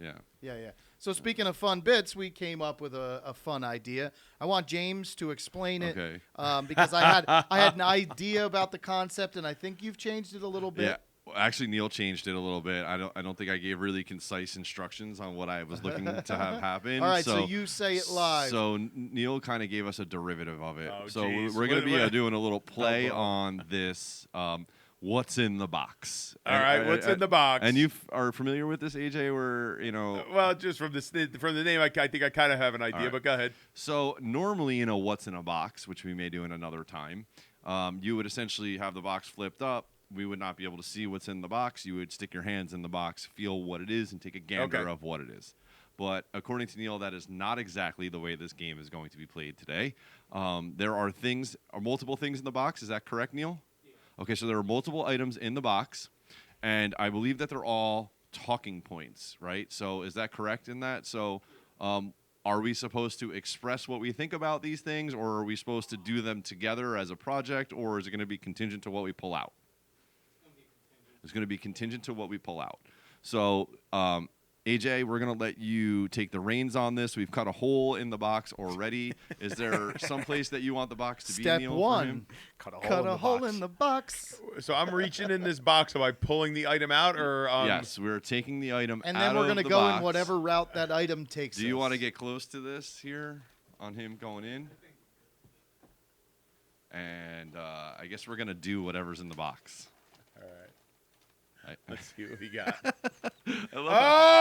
Yeah. So speaking of fun bits, we came up with a fun idea. I want James to explain it Okay. because I had an idea about the concept, and I think you've changed it a little bit. Yeah. Well, actually, Neil changed it a little bit. I don't think I gave really concise instructions on what I was looking to have happen. All right, so you say it live. So Neil kind of gave us a derivative of it. Oh, so geez. we're going to be What- doing a little play bro. on this. What's in the box? All right, what's in the box? And you are familiar with this, AJ? Where Well, just from the name, I think I kind of have an idea, right. but go ahead. So normally, what's in a box, which we may do in another time, you would essentially have the box flipped up. We would not be able to see what's in the box. You would stick your hands in the box, feel what it is, and take a gander Okay. of what it is. But according to Neil, that is not exactly the way this game is going to be played today. There are multiple things in the box. Is that correct, Neil? Yeah. Okay, so there are multiple items in the box, and I believe that they're all talking points, right? So is that correct in that? So are we supposed to express what we think about these things, or are we supposed to do them together as a project, or is it going to be contingent to what we pull out? It's going to be contingent to what we pull out. So, AJ, we're going to let you take the reins on this. We've cut a hole in the box already. Is there some place that you want the box to Step be, Neil? one, Cut cut a hole in the box. So I'm reaching in this box. Am I pulling the item out, or Yes, we're taking the item And out then we're of going to the go box. in whatever route that item takes Do you us. want to get close to this here on him going in? And I guess we're going to do whatever's in the box. All right. I- Let's see what we got. I love that.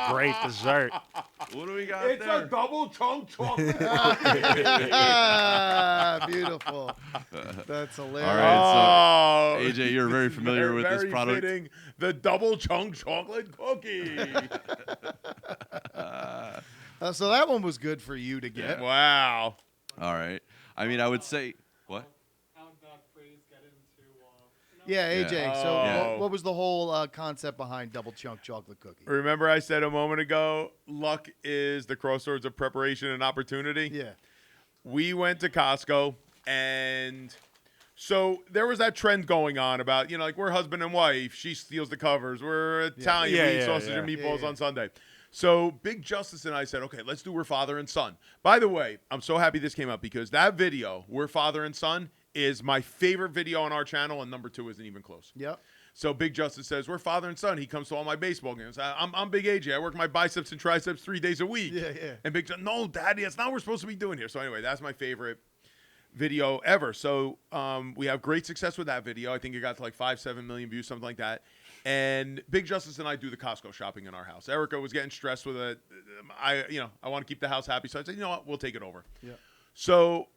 Oh, great dessert. What do we got It's there? a double chunk chocolate. Ah, beautiful. That's hilarious. All right, Oh, AJ, you're very familiar with this very product. Fitting. The double chunk chocolate cookie. So that one was good for you to get. Wow. All right. I mean, I would say what? How did that phrase get into? Yeah, AJ. Yeah. So Oh. what was the whole concept behind double chunk chocolate cookie? Remember I said a moment ago, luck is the crossroads of preparation and opportunity? Yeah. We went to Costco, and so there was that trend going on about, like we're husband and wife. She steals the covers. We're Italian. Yeah, we eat yeah, sausage yeah. and meatballs Yeah. on Sunday. So Big Justice and I said, okay, let's do We're Father and Son. By the way, I'm so happy this came up because that video, We're Father and Son, is my favorite video on our channel, and number 2 isn't even close. Yep. So Big Justice says, we're father and son. He comes to all my baseball games. I'm Big AJ. I work my biceps and triceps 3 days a week. Yeah, yeah. And Big Justice, no, Daddy, that's not what we're supposed to be doing here. So anyway, that's my favorite video ever. So we have great success with that video. I think it got to like 5-7 million views, something like that. And Big Justice and I do the Costco shopping in our house. Erica was getting stressed with it. I want to keep the house happy. So I said, you know what? We'll take it over. Yeah. So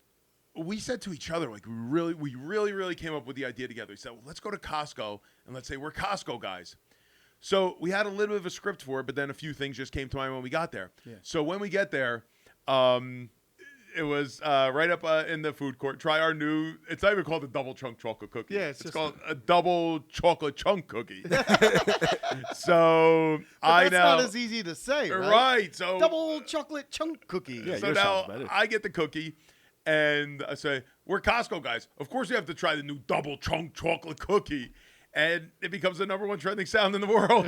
we said to each other, like, we really came up with the idea together. We said, well, let's go to Costco and let's say we're Costco guys. So we had a little bit of a script for it, but then a few things just came to mind when we got there. Yeah. So when we get there, it was right up in the food court. Try our new, it's not even called a double chunk chocolate cookie. Yeah, it's it's just called a double chocolate chunk cookie. So But that's not as easy to say, right? Right. So Double chocolate chunk cookie. Yeah, so yours now sounds better. I get the cookie, and I say, we're Costco guys. Of course we have to try the new double chunk chocolate cookie. and it becomes the #1 trending sound in the world.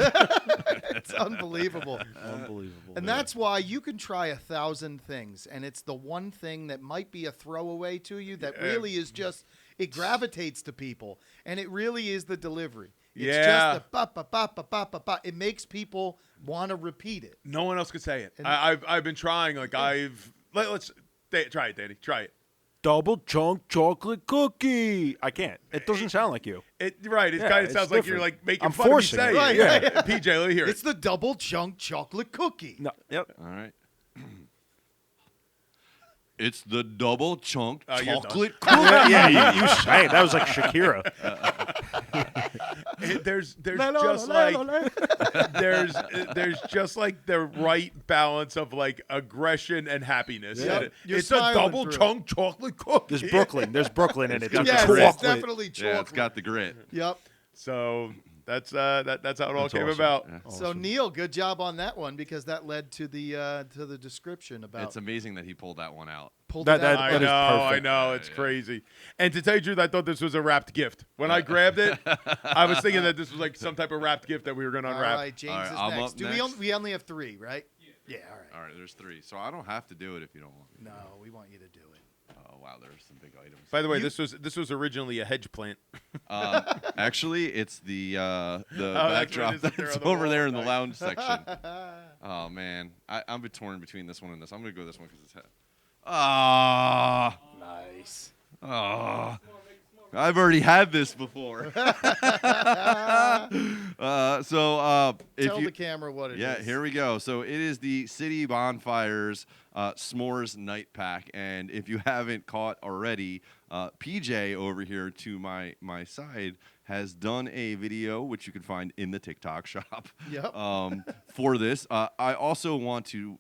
It's unbelievable. Unbelievable. And that's why you can try 1,000 things, and it's the one thing that might be a throwaway to you that really is just, it gravitates to people, and it really is the delivery. It's just the ba-ba-ba-ba-ba-ba. It makes people want to repeat it. No one else could say it. And- I've been trying. Like let's try it, Danny. Try it. Double chunk chocolate cookie. I can't. It doesn't sound like you. Right. It Yeah, kind of it's sounds like you're different. like making I'm fun of me forcing it. saying Right, it. yeah. PJ, let me hear It's it. the double chunk chocolate cookie. No. Yep. All right. It's the double chunk Oh, you're done. chocolate cookie. Yeah, you sang. That was like Shakira. There's just like there's just like the right balance of like aggression and happiness. Yep. And You're it's a smiling double through it. chunk chocolate cookie. There's Brooklyn. There's Brooklyn in it. got It's Yes, the it's chocolate. definitely chocolate. Yeah, it's got the grit. Yep. So that's how it all That's came awesome. about. Yeah. So Neil, good job on that one because that led to the description about It's amazing that he pulled that one out. pulled That- it out. I That is know, perfect. it's crazy. And to tell you the truth, I thought this was a wrapped gift. When I grabbed it, I was thinking that this was like some type of wrapped gift that we were going to All unwrap. right, James All right, is I'm next. up Do next. we only have 3, right? Yeah. All right. All right, there's 3. So I don't have to do it if you don't want me. No, we want you to do it. Oh, wow, there's some big items. By the way, this was originally a hedge plant. Actually, it's the that's what backdrop it is up there that's on the over wall. there in the Nice. lounge section. Oh, man. I'm torn between this one and this. I'm going to go this one because it's Nice. I've already had this before. If Tell you the camera what it is. Yeah, here we go. So it is the City Bonfires S'mores Night Pack, and if you haven't caught already, PJ over here to my side has done a video which you can find in the TikTok shop. Yep. For this, I also want to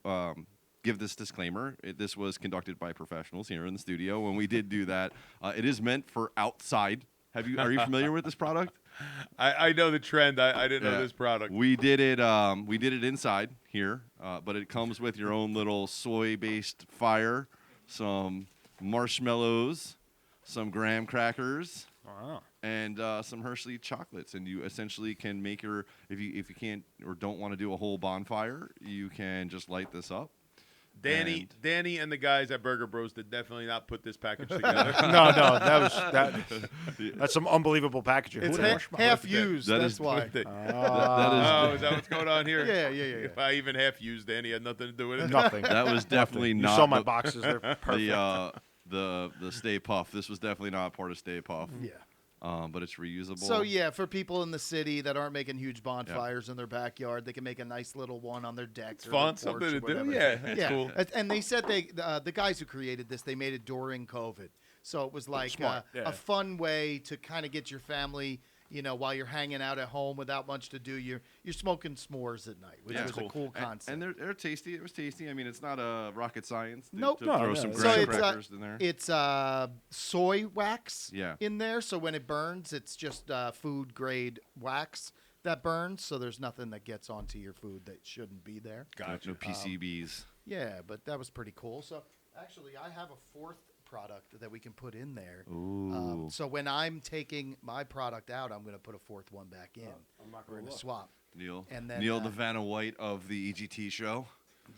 give this disclaimer. This was conducted by professionals here in the studio. When we did do that, it is meant for outside. Are you familiar with this product? I know the trend. I didn't know Yeah. this product. We did it. We did it inside here, but it comes with your own little soy-based fire, some marshmallows, some graham crackers, Wow. and some Hershey chocolates. And you essentially can make if you can't or don't want to do a whole bonfire, you can just light this up. Danny and the guys at Burger Bros did definitely not put this package together. No, that's some unbelievable packaging. It's Who knows? half used. That That's is- why. that Oh, is that what's going on here? Yeah. If I even half used Danny, had nothing to do with it. Nothing. That was definitely You not saw my the- boxes. They're perfect. the Stay Puff. This was definitely not part of Stay Puff. Yeah. But it's reusable. So yeah, for people in the city that aren't making huge bonfires in their backyard, they can make a nice little one on their decks. Or Fun, their something porch to or do. whatever. Yeah, it's cool. And they said the guys who created this, they made it during COVID, so it was like Smart, yeah. a fun way to kind of get your family, while you're hanging out at home without much to do. You're smoking s'mores at night, which Yeah. was a cool concept. And they're tasty. It was tasty. I mean, it's not a rocket science to, Nope. to No, throw no, some it's- graham So it's, crackers in there. It's soy wax Yeah. in there, so when it burns, it's just food grade wax that burns. So there's nothing that gets onto your food that shouldn't be there. No PCBs. Yeah, but that was pretty cool. So actually, I have a 4th product that we can put in there. Ooh. So when I'm taking my product out, I'm going to put a 4th one back in. We're going to swap. Neil. And then, Neil the Vanna White of the EGT show.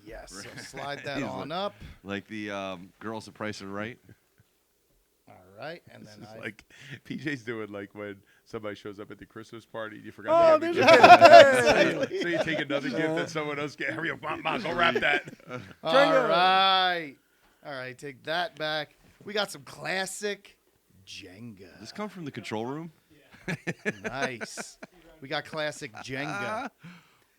Yes. So slide that He's on like- up. Like the girls at Price is Right. All right, and then It's I like PJ's doing like when somebody shows up at the Christmas party and you forgot to there's give a a gift. gift. So you take another gift that someone else get. Hurry up, mom, go wrap that. All right. All right, take that back. We got some classic Jenga. This come from the control room. Nice. We got classic Jenga.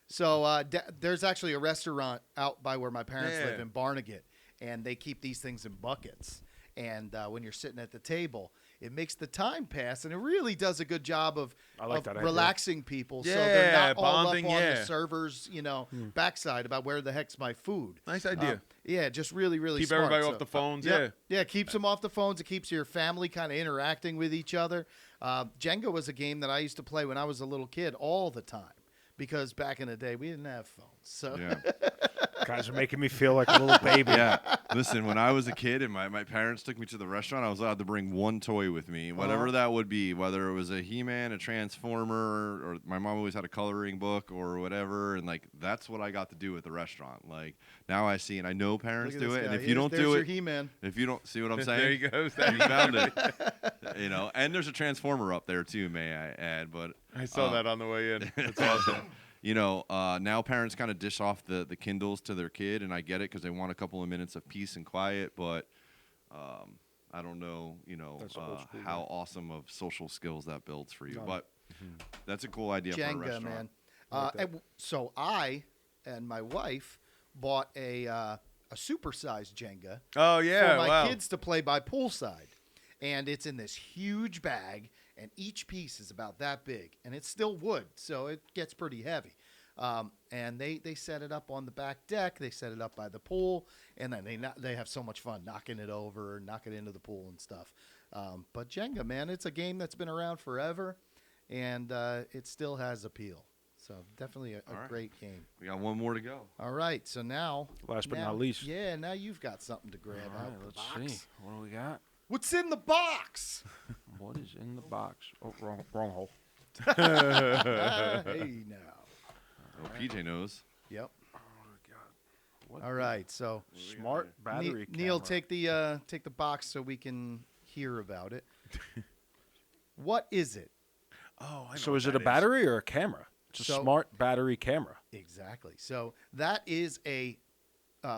So there's actually a restaurant out by where my parents Yeah. live in Barnegat, and they keep these things in buckets. And when you're sitting at the table, it makes the time pass, and it really does a good job of I like that idea. relaxing people, so they're Yeah, not all bonding, up on yeah. the server's backside about where the heck's my food. Nice idea. Yeah, just really, really Keep smart. everybody So- off the phones. Yep. Yeah, keeps them off the phones. It keeps your family kind of interacting with each other. Jenga was a game that I used to play when I was a little kid all the time because back in the day we didn't have phones. So Yeah. Guys are making me feel like a little baby. Yeah. Listen, when I was a kid and my parents took me to the restaurant, I was allowed to bring one toy with me, whatever that would be, whether it was a He-Man, a Transformer, or my mom always had a coloring book or whatever, and like that's what I got to do at the restaurant. Like now I see and I know parents do it, and if you don't do it, He-Man. if you don't see what I'm saying, There you go. you found it. You know, and there's a Transformer up there too, may I add, but I saw that on the way in. That's awesome. you know, now parents kind of dish off the Kindles to their kid, and I get it because they want a couple of minutes of peace and quiet, but I don't know, you know, That's old school, how right? awesome of social skills that builds for you. No. But that's a cool idea for a Jenga, restaurant. man. like that. So I and my wife bought a supersized Jenga Oh yeah, for my wow. kids to play by poolside, and it's in this huge bag, and each piece is about that big, and it's still wood, so it gets pretty heavy. And they set it up on the back deck. They set it up by the pool, and then they have so much fun knocking it over, knocking it into the pool and stuff. But Jenga, man, it's a game that's been around forever, and it still has appeal. So definitely a right. great game. We got one more to go. All right, so now, Last but now- not least. yeah, now you've got something to grab All out right, the let's box. see. What do we got? What's in the box? What is in the box? Oh, wrong hole. Hey now. Oh, PJ knows. Yep. Oh, God. What All right, so Smart battery Neil, camera. take the box so we can hear about it. What is it? Oh, I know So what is it that a battery or a camera? It's a So- smart battery camera. Exactly. So that is a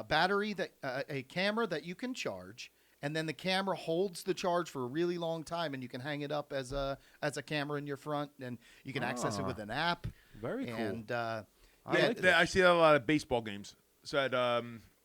battery that a camera that you can charge, and then the camera holds the charge for a really long time, and you can hang it up as a camera in your front, and you can access it Ah. with an app. Very cool. And I Yeah, like I see that a lot of baseball games. So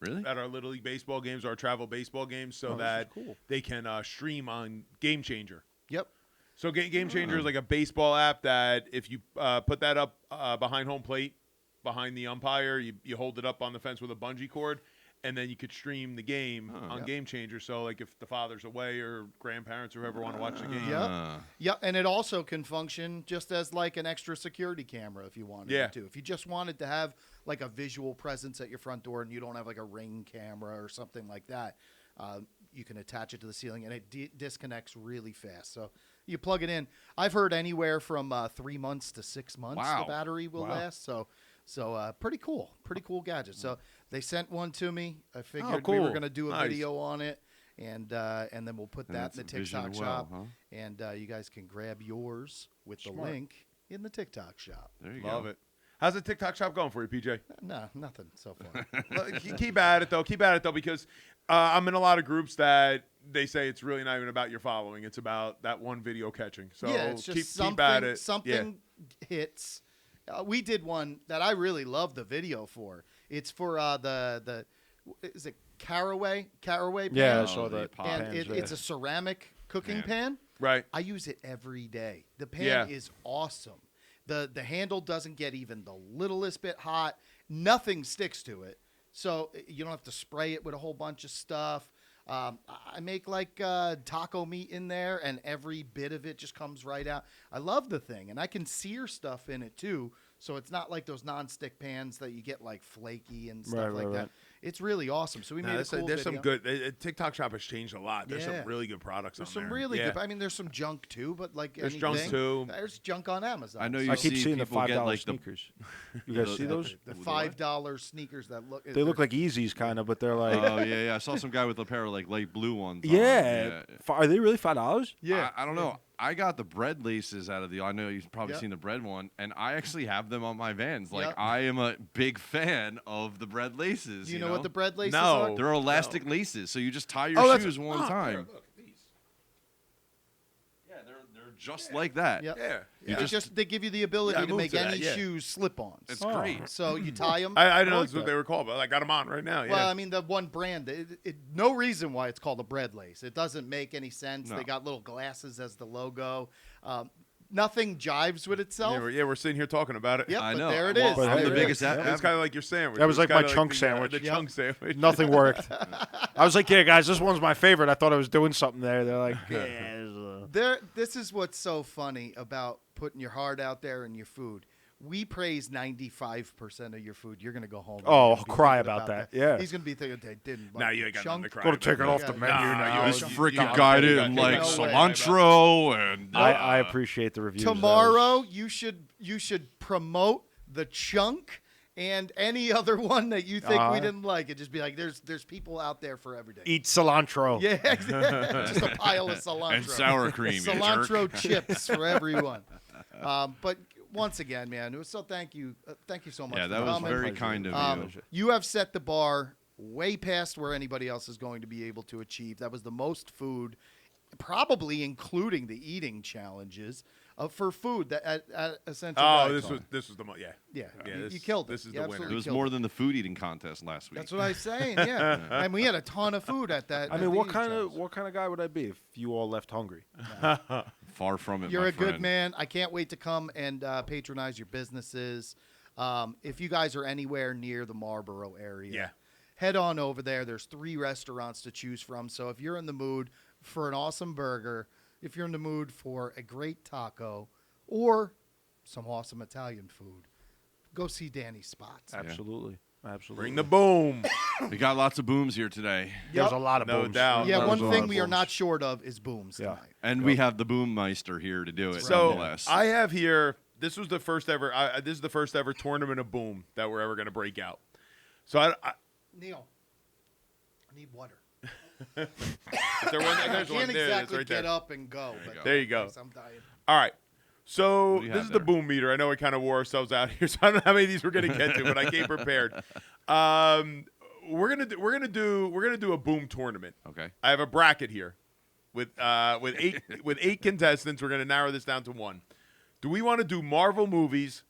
Really? at our Little League baseball games, our travel baseball games, so Oh, this is that cool. they can stream on Game Changer. yep. So Game Changer is like a baseball app that if you put that up behind home plate, behind the umpire, you hold it up on the fence with a bungee cord, and then you could stream the game on Yep. Game Changer. So like if the father's away or grandparents or whoever want to watch the game. Yep. Yeah, and it also can function just as like an extra security camera if you wanted Yeah. it to. If you just wanted to have like a visual presence at your front door and you don't have like a Ring camera or something like that, you can attach it to the ceiling and it disconnects really fast. So you plug it in. I've heard anywhere from 3 months to 6 months Wow. the battery will Wow. last. So pretty cool gadget. So they sent one to me. I figured we cool. were going to do a Nice. video on it. And then we'll put And that that's in the Vision TikTok Well, shop, huh? and you guys can grab yours with the Smart. link in the TikTok shop. There you Love go. it. How's the TikTok shop going for you, PJ? No, nothing so far. Keep at it though. Keep at it though, because I'm in a lot of groups that they say it's really not even about your following. It's about that one video catching. So yeah, it's just keep something. at it. Something hits. We did one that I really love the video for. It's for the is it caraway pan? Yeah, I Oh, saw the that. pot. and pans, it's yeah. a ceramic cooking Pan. pan. Right. I use it every day. The pan Yeah. is awesome. The handle doesn't get even the littlest bit hot. Nothing sticks to it. So you don't have to spray it with a whole bunch of stuff. I make like taco meat in there, and every bit of it just comes right out. I love the thing, and I can sear stuff in it too. So it's not like those nonstick pans that you get like flaky and stuff Right, like right, that. right. It's really awesome. So we made a There's, cool there's some video. good. TikTok shop has changed a lot. There's Yeah. some really good products There's on some there. really Yeah. good. I mean, there's some junk too, but like There's anything, junk too. There's junk on Amazon. I know you I keep see seeing the people get $5 like the sneakers. You guys the- see those? The what? $5 sneakers that look. They look like Yeezys, kind of, but they're like. Oh yeah. I saw some guy with a pair of like light blue ones. on. yeah. Are they really $5? Yeah. I don't know. I got the bread laces out of the. I know you've probably Yep. seen the bread one, and I actually have them on my Vans. Like Yep. I am a big fan of the bread laces. Do you know what the bread laces No. are? They're elastic laces, so you just tie your Oh, that's- shoes one oh, time. here, look, these. Yeah, they're just like that. Yep. Yeah. You They just- they give you the ability Yeah, I to moved make to that, any yeah. shoes slip-ons. It's Oh. great. So you tie them. I didn't know like that's what that. they were called, but I got them on right now. Yeah. Well, I mean, the one brand, no reason why it's called a bread lace. It doesn't make any sense. No. They got little glasses as the logo. Nothing jives with itself. We're sitting here talking about it. Yep, I but know. there it Well, is. I'm There the it biggest is. a- It's kind of like your sandwich. That was It's like my kinda chunk the, sandwich. The Yep. chunk sandwich. Nothing worked. I was like, yeah, guys, this one's my favorite. I thought I was doing something there. They're like, yeah. This is what's so funny about putting your heart out there and your food. we praise 95% of your food. You're going to go home. Oh, You're gonna be cry thinking about that. Yeah. He's going to be thinking they didn't. Now like you the ain't got chunk. nothing to cry Gotta about. take it off the Yeah, menu now. This Chunk. freaking God, guy you didn't got like no way. cilantro and I appreciate the reviews. Tomorrow, you should promote the chunk and any other one that you think we didn't like. It just be like, there's people out there for every day. Eat cilantro. Yeah, just a pile of cilantro and sour cream. you cilantro jerk. chips for everyone. But once again, man, so thank you so much. Yeah, for that was coming. very kind of you. You have set the bar way past where anybody else is going to be able to achieve. That was the most food, probably including the eating challenges for food that at Essential. Oh, Guide this was the most. Yeah. Yeah, this- you killed it. This is You the winner. absolutely It was killed more than the food eating contest last week. That's what I was saying. Yeah, and we had a ton of food at that. I at mean, the what eating kind challenge. of guy would I be if you all left hungry? Far from it, You're my a good friend. man. I can't wait to come and patronize your businesses. If you guys are anywhere near the Marlboro area, Yeah. head on over there. There's 3 restaurants to choose from. So if you're in the mood for an awesome burger, if you're in the mood for a great taco, or some awesome Italian food, go see Danny's Spots. Absolutely. Absolutely. Bring the boom. We got lots of booms here today. There's Yep. a lot of No booms. doubt. Yeah, There's one a lot thing of we are booms. not short of is booms Yeah. tonight. And we have the boom meister here to do it. So nonetheless. I have here. This was the first ever. This is the first ever tournament of boom that we're ever going to break out. So I Neil, I need water. is there one? I There's one can't there. That's exactly right get there. up and go. There you but go. There you go. I'm dying. All right. So What do you this have is the there? boom meter. I know we kind of wore ourselves out here, so I don't know how many of these we're going to get to, but I came prepared. We're gonna do a boom tournament. Okay. I have a bracket here with 8 contestants. We're gonna narrow this down to 1. Do we want to do Marvel movies?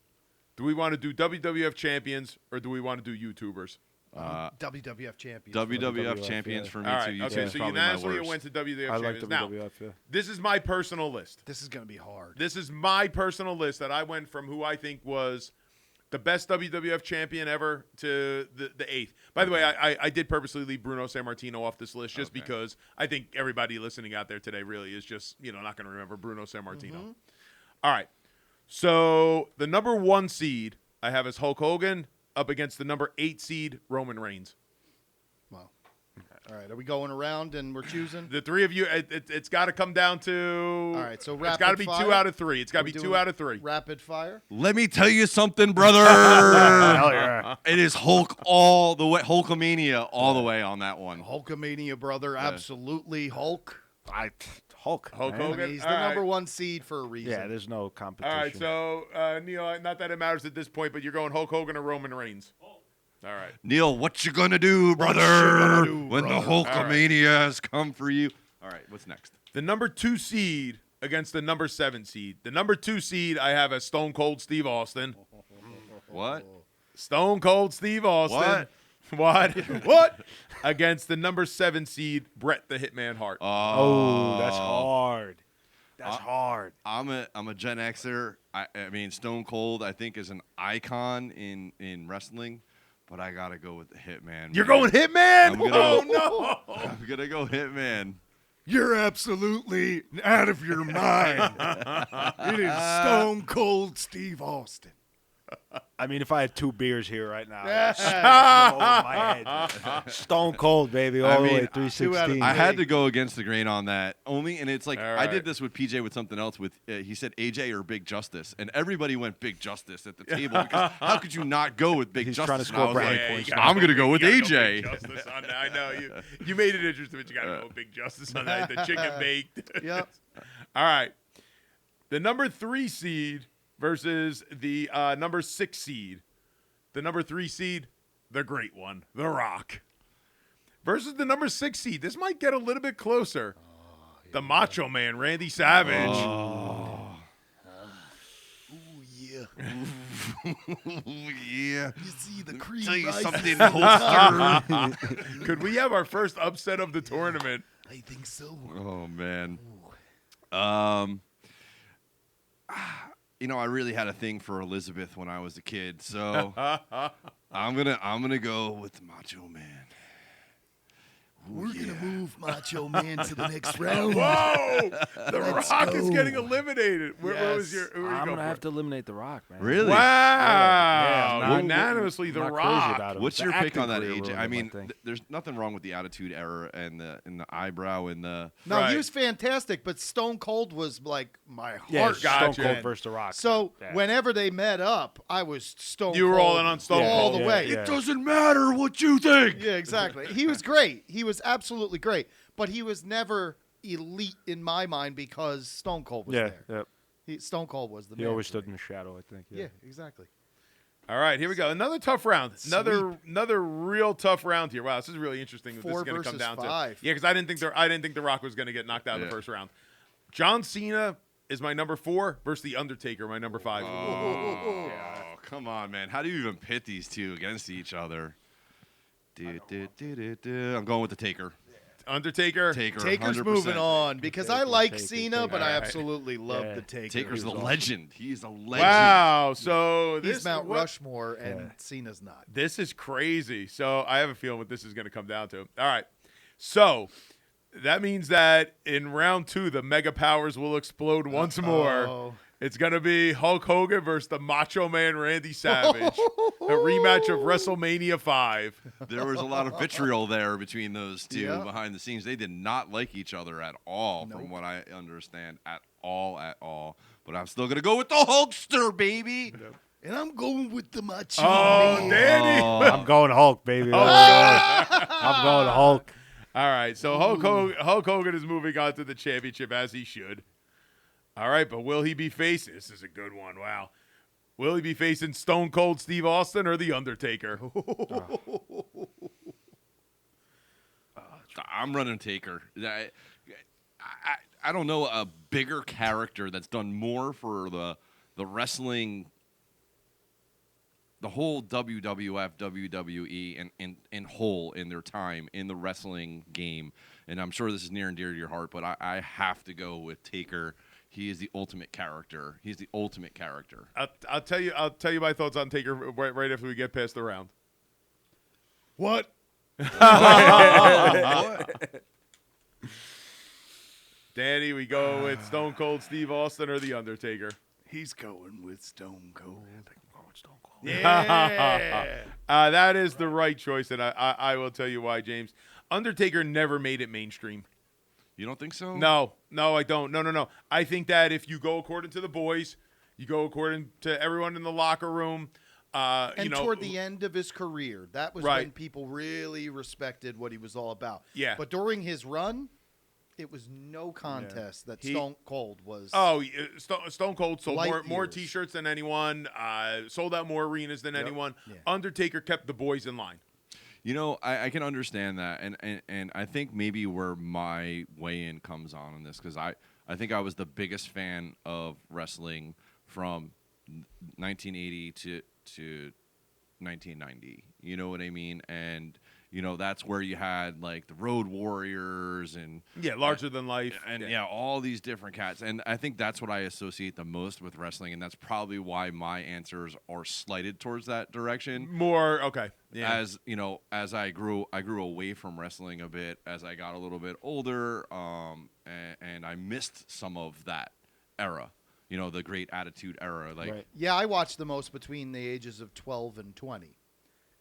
Do we want to do WWF champions, or do we want to do YouTubers? WWF champion. WWF champions yeah. for me All too. right. YouTube's Okay. So probably my unanimously it worst. went to WWF I like champions. Now, WWF, yeah. this is my personal list. This is gonna be hard. This is my personal list that I went from who I think was the best WWF champion ever to the 8th. By the way, I did purposely leave Bruno Sammartino off this list just Okay. because I think everybody listening out there today really is just, not going to remember Bruno Sammartino. All right. So the number 1 seed I have is Hulk Hogan up against the number 8 seed Roman Reigns. Wow. All right. Are we going around and we're choosing? The 3 of you, it's got to come down to. All right, so it's got to be rapid 2 fire? out of 3. It's got Are to we be 2 doing out of 3. Rapid fire. Let me tell you something, brother. Hell yeah. It is Hulk all the way, Hulkamania all the way on that one. Hulkamania, brother. Absolutely Hulk. Hulk. Hulk man. I Hogan. mean, he's All the right. number 1 seed for a reason. Yeah, there's no competition. All right, so Neil, not that it matters at this point, but you're going Hulk Hogan or Roman Reigns. All right. Neil, what you gonna do, brother? gonna do, when brother? the Hulkamania has come for you. All right, what's next? The number 2 seed against the number 7 seed. The number 2 seed I have as Stone Cold Steve Austin. What? Stone Cold Steve Austin. What? What? Against the number 7 seed Bret the Hitman Hart. Oh, that's hard. That's hard. I'm a Gen Xer. I mean, Stone Cold, I think, is an icon in wrestling, but I gotta go with the Hitman. You're man. going Hitman? I'm gonna Oh, go- no. I'm gonna go Hitman. You're absolutely out of your mind. It is Stone Cold Steve Austin. I mean, if I had 2 beers here right now, I'd smash them over my head. Stone Cold, baby, all I the mean, way, 2 out of 316. I had to go against the grain on that only, and it's like All I right. did this with PJ with something else. With he said AJ or Big Justice, and everybody went Big Justice at the table because how could you not go with Big He's Justice? trying to And score I was brownie like, points. you I'm gonna go with you gotta AJ. Big Justice on that. I know you made it interesting, but you got to go Big Justice on that. The chicken baked. Yep. All right. The number 3 seed versus the number 6 seed. The number 3 seed, the great one, The Rock. Versus the number 6 seed. This might get a little bit closer. The Macho Man, Randy Savage. Ooh, yeah. Yeah. You see the cream Tell you rises something, to the top. holster. Could we have our first upset of the tournament? I think so. Oh man. I really had a thing for Elizabeth when I was a kid, so I'm gonna go with the Macho Man. Ooh, We're gonna move move Macho Man to the next round. Whoa! The Let's Rock is go. getting eliminated. Where was Yes. your? I'm gonna have to eliminate The Rock, man. Really? Wow! Yeah, I'm not- Unanimously, The not crazy Rock. about him. What's The your pick acting on that, career AJ? ruined I him, mean, think. there's nothing wrong with the attitude era and the eyebrow and the. No, Right. he was fantastic, but Stone Cold was like my heart. yeah, Gotcha. Stone Cold versus The Rock. So Yeah. whenever they met up, I was Stone You were Cold all in on Stone all Cold. the way. Yeah. It doesn't matter what you think. Yeah, exactly. He was great. He was absolutely great, but he was never elite in my mind because Stone Cold was yeah, there. yep. Stone Cold was the He man. always for stood me. in the shadow, I think. Yeah, exactly. All right, here we go. Another tough round. Another real tough round here. Wow, this is really interesting. What this 4 is going to come versus down 5. to. Yeah, because I didn't think The Rock was going to get knocked out in the Yeah. first round. John Cena is my number 4 versus The Undertaker, my number 5. Oh, come on, man. How do you even pit these two against each other? I'm going with the Taker. Undertaker. Taker. Taker's 100%. moving on because I like Taker, Cena, Taker. but I Alright. absolutely love Yeah. the Taker. Taker's the He's legend. He's a legend. Wow. So this He's Mount what- Rushmore, and Cena's not. This is crazy. So I have a feeling what this is going to come down to. All right. So that means that in round 2, the mega powers will explode once more. Oh. It's going to be Hulk Hogan versus the Macho Man Randy Savage. A rematch of WrestleMania 5. There was a lot of vitriol there between those two Yeah. behind the scenes. They did not like each other at all, from what I understand. At all. But I'm still going to go with the Hulkster, baby. And I'm going with the Macho Oh, Man. Danny. I'm going Hulk, baby. Oh, I'm going Hulk. All right. So Hulk Hogan is moving on to the championship, as he should. All right. But will he be facing? This is a good one. Wow. Will he be facing Stone Cold Steve Austin or The Undertaker? I'm running Taker. I don't know a bigger character that's done more for the wrestling, the whole WWF, WWE, and whole in their time in the wrestling game. And I'm sure this is near and dear to your heart, but I have to go with Taker. He is the ultimate character. He's the ultimate character. I'll tell you my thoughts on Taker right after we get past the round. What? Danny, we go with Stone Cold Steve Austin or The Undertaker? He's going with Stone Cold. Yeah. That is the right choice, and I will tell you why, James. Undertaker never made it mainstream. You don't think so? No, I don't. No. I think that if you go according to the boys, you go according to everyone in the locker room. And toward the end of his career, that was Right. when people really respected what he was all about. Yeah. But during his run, it was no contest that Stone Cold was. Oh, Stone Cold sold Light more years. T-shirts than anyone. Sold out more arenas than anyone. Yeah. Undertaker kept the boys in line. You know, I can understand that, and I think maybe where my weigh-in comes on this, because I think I was the biggest fan of wrestling from 1980 to 1990. You know what I mean? And you know that's where you had like the Road Warriors and Larger than life, and all these different cats. And I think that's what I associate the most with wrestling, and that's probably why my answers are slighted towards that direction. more okay. Yeah, As you know, as I grew away from wrestling a bit as I got a little bit older, and I missed some of that era. You know, the great Attitude Era. Like, Right. Yeah, I watched the most between the ages of 12 and 20.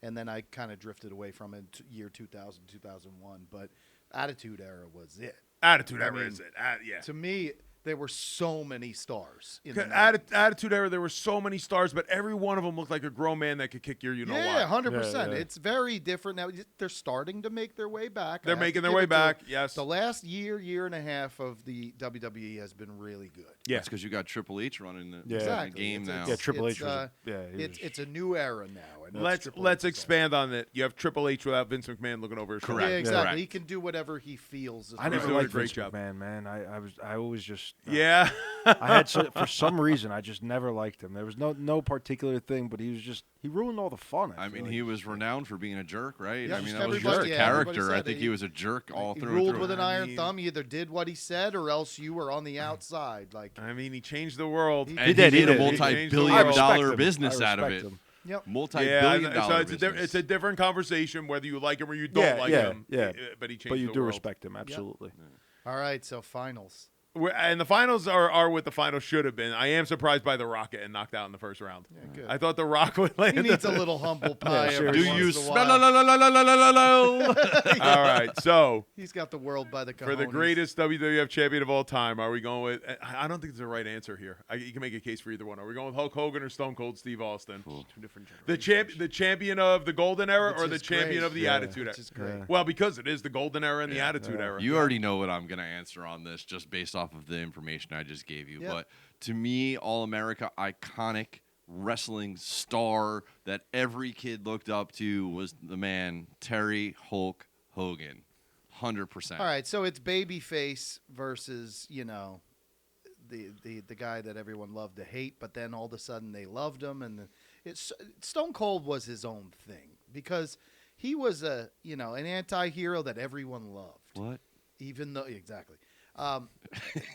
And then I kind of drifted away from it year 2000, 2001. But Attitude Era was it. Attitude I Era mean, is it? Yeah. To me, there were so many stars. In the 90s. Attitude Era, there were so many stars, but every one of them looked like a grown man that could kick your know Yeah, what. 100%. Yeah, yeah. It's very different now. They're starting to make their way back. They're I have to making their give way it to them. back, yes. The last year and a half of the WWE has been really good. Yeah. that's because you got Triple H running the, Yeah. the Exactly. game It's- now. Yeah, Triple it's, H was. He was- It's a new era now. And Let's expand on it. You have Triple H without Vince McMahon looking over his shoulder. Correct. Yeah, exactly. Correct. He can do whatever he feels. Is I right. never doing a liked great Vince job. McMahon, man. I always just Yeah. I had for some reason I just never liked him. There was no particular thing, but he ruined all the fun. I feel mean, like. he was renowned for being a jerk, right? Yeah, I mean, just that was everybody- just a yeah, everybody character. I said think it. he was a jerk all He through ruled and through. with an I iron mean- thumb. He either did what he said, or else you were on the outside. Like I mean, he changed the world. He And did, he he made a did. I multi-billion respect dollar him. business I out of respect it. him. Yep. Multi-billion dollar business. It's a different conversation whether you like him or you don't like him. Yeah. But he changed But you the do world. respect him, absolutely. All right, so finals. And the finals are what the finals should have been. I am surprised by the Rock getting knocked out in the first round. Yeah, good. I thought the Rock would land. He needs a little humble pie. Yeah, every Do once you in a smell? while. All right, so He's got the world by the cojones. for the greatest WWF champion of all time, are we going with? I don't think there's a right answer here. You can make a case for either one. Are we going with Hulk Hogan or Stone Cold Steve Austin? Two different The champion of the Golden Era Which or the is champion great. of the Attitude Era? Which is great. Yeah. Well, because it is the Golden Era and the Attitude Era. You already know what I'm going to answer on this just based off of the information I just gave you. Yep. But to me, All-America, iconic wrestling star that every kid looked up to was the man, Terry Hulk Hogan. 100%. All right, so it's babyface versus, the guy that everyone loved to hate, but then all of a sudden they loved him, and Stone Cold was his own thing because he was an anti-hero that everyone loved. What? Even though exactly.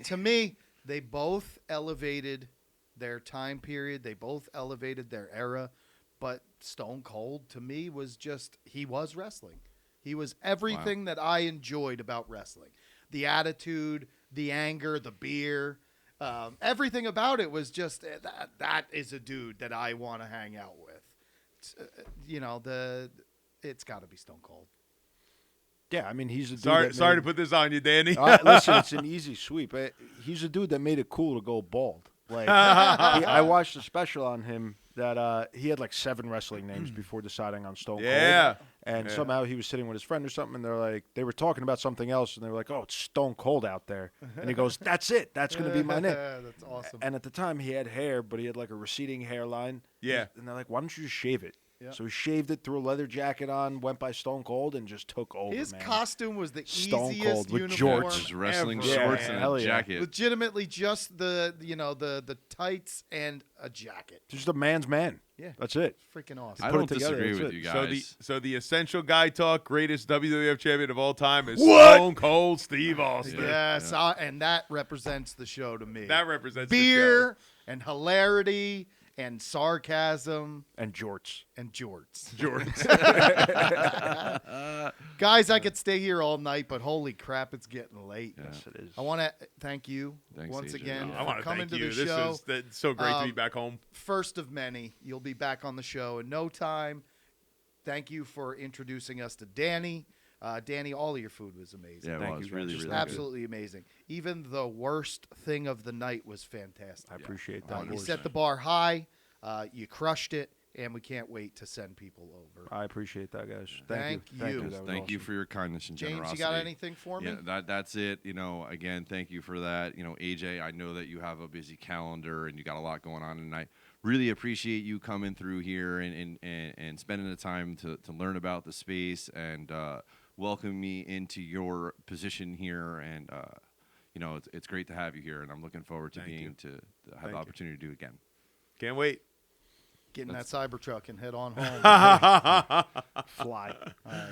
To me, they both elevated their time period. They both elevated their era. But Stone Cold, to me, he was wrestling. He was everything that I enjoyed about wrestling. The attitude, the anger, the beer, everything about it was just, that is a dude that I want to hang out with. It's got to be Stone Cold. Yeah, I mean, he's a dude. Sorry to put this on you, Danny. Listen, it's an easy sweep. He's a dude that made it cool to go bald. Like I watched a special on him that he had like 7 wrestling names before deciding on Stone Cold. Yeah. And somehow he was sitting with his friend or something, and they were talking about something else, and they were like, "Oh, it's Stone Cold out there," and he goes, "That's it. That's going to be my name." That's awesome. And at the time, he had hair, but he had like a receding hairline. Yeah. And they're like, "Why don't you just shave it?" Yeah. So he shaved it, threw a leather jacket on, went by Stone Cold, and just took over. His man. costume was the Stone easiest Cold with uniform jorts. Just wrestling ever. shorts Yeah, and hell a yeah. jacket. Legitimately, just the tights and a jacket. Just a man's man. Yeah. That's it. Freaking awesome. I put don't it together, disagree that's with it. you guys. So the essential guy talk, greatest WWF champion of all time is What? Stone Cold Steve Austin. Yes, and that represents the show to me. That represents beer and hilarity and sarcasm And jorts. and jorts. the show. George. Guys, I could stay here all night, but holy crap, it's getting late. Yeah. Yes, it is. I want to thank you Thanks, once AJ. again Yeah. I for want to coming thank to you. the show. That's so great to be back home. First of many. You'll be back on the show in no time. Thank you for introducing us to Danny. Danny, all of your food was amazing. Yeah, Thank well, you, it's really, guys. really Absolutely amazing. Even the worst thing of the night was fantastic. I appreciate that. You boys. set the bar high. You crushed it, and we can't wait to send people over. I appreciate that, guys. Thank Thank you. you. That was Thank you awesome. for your kindness and James, generosity. you got anything for me? Yeah, that's it. Again, thank you for that. AJ, I know that you have a busy calendar and you got a lot going on, and I really appreciate you coming through here and spending the time to learn about the space and welcome me into your position here. And it's great to have you here, and I'm looking forward to Thank you. to have Thank the you. opportunity to do it again. Can't wait. Get in that Cybertruck and head on home. Fly. All right.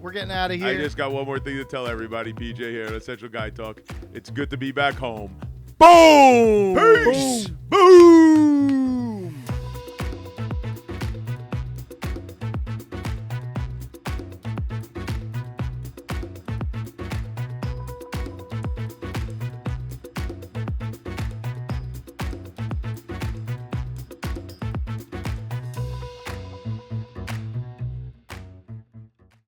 We're getting out of here. I just got one more thing to tell everybody. PJ here at Essential Guy Talk. It's good to be back home. Boom! Peace! Boom!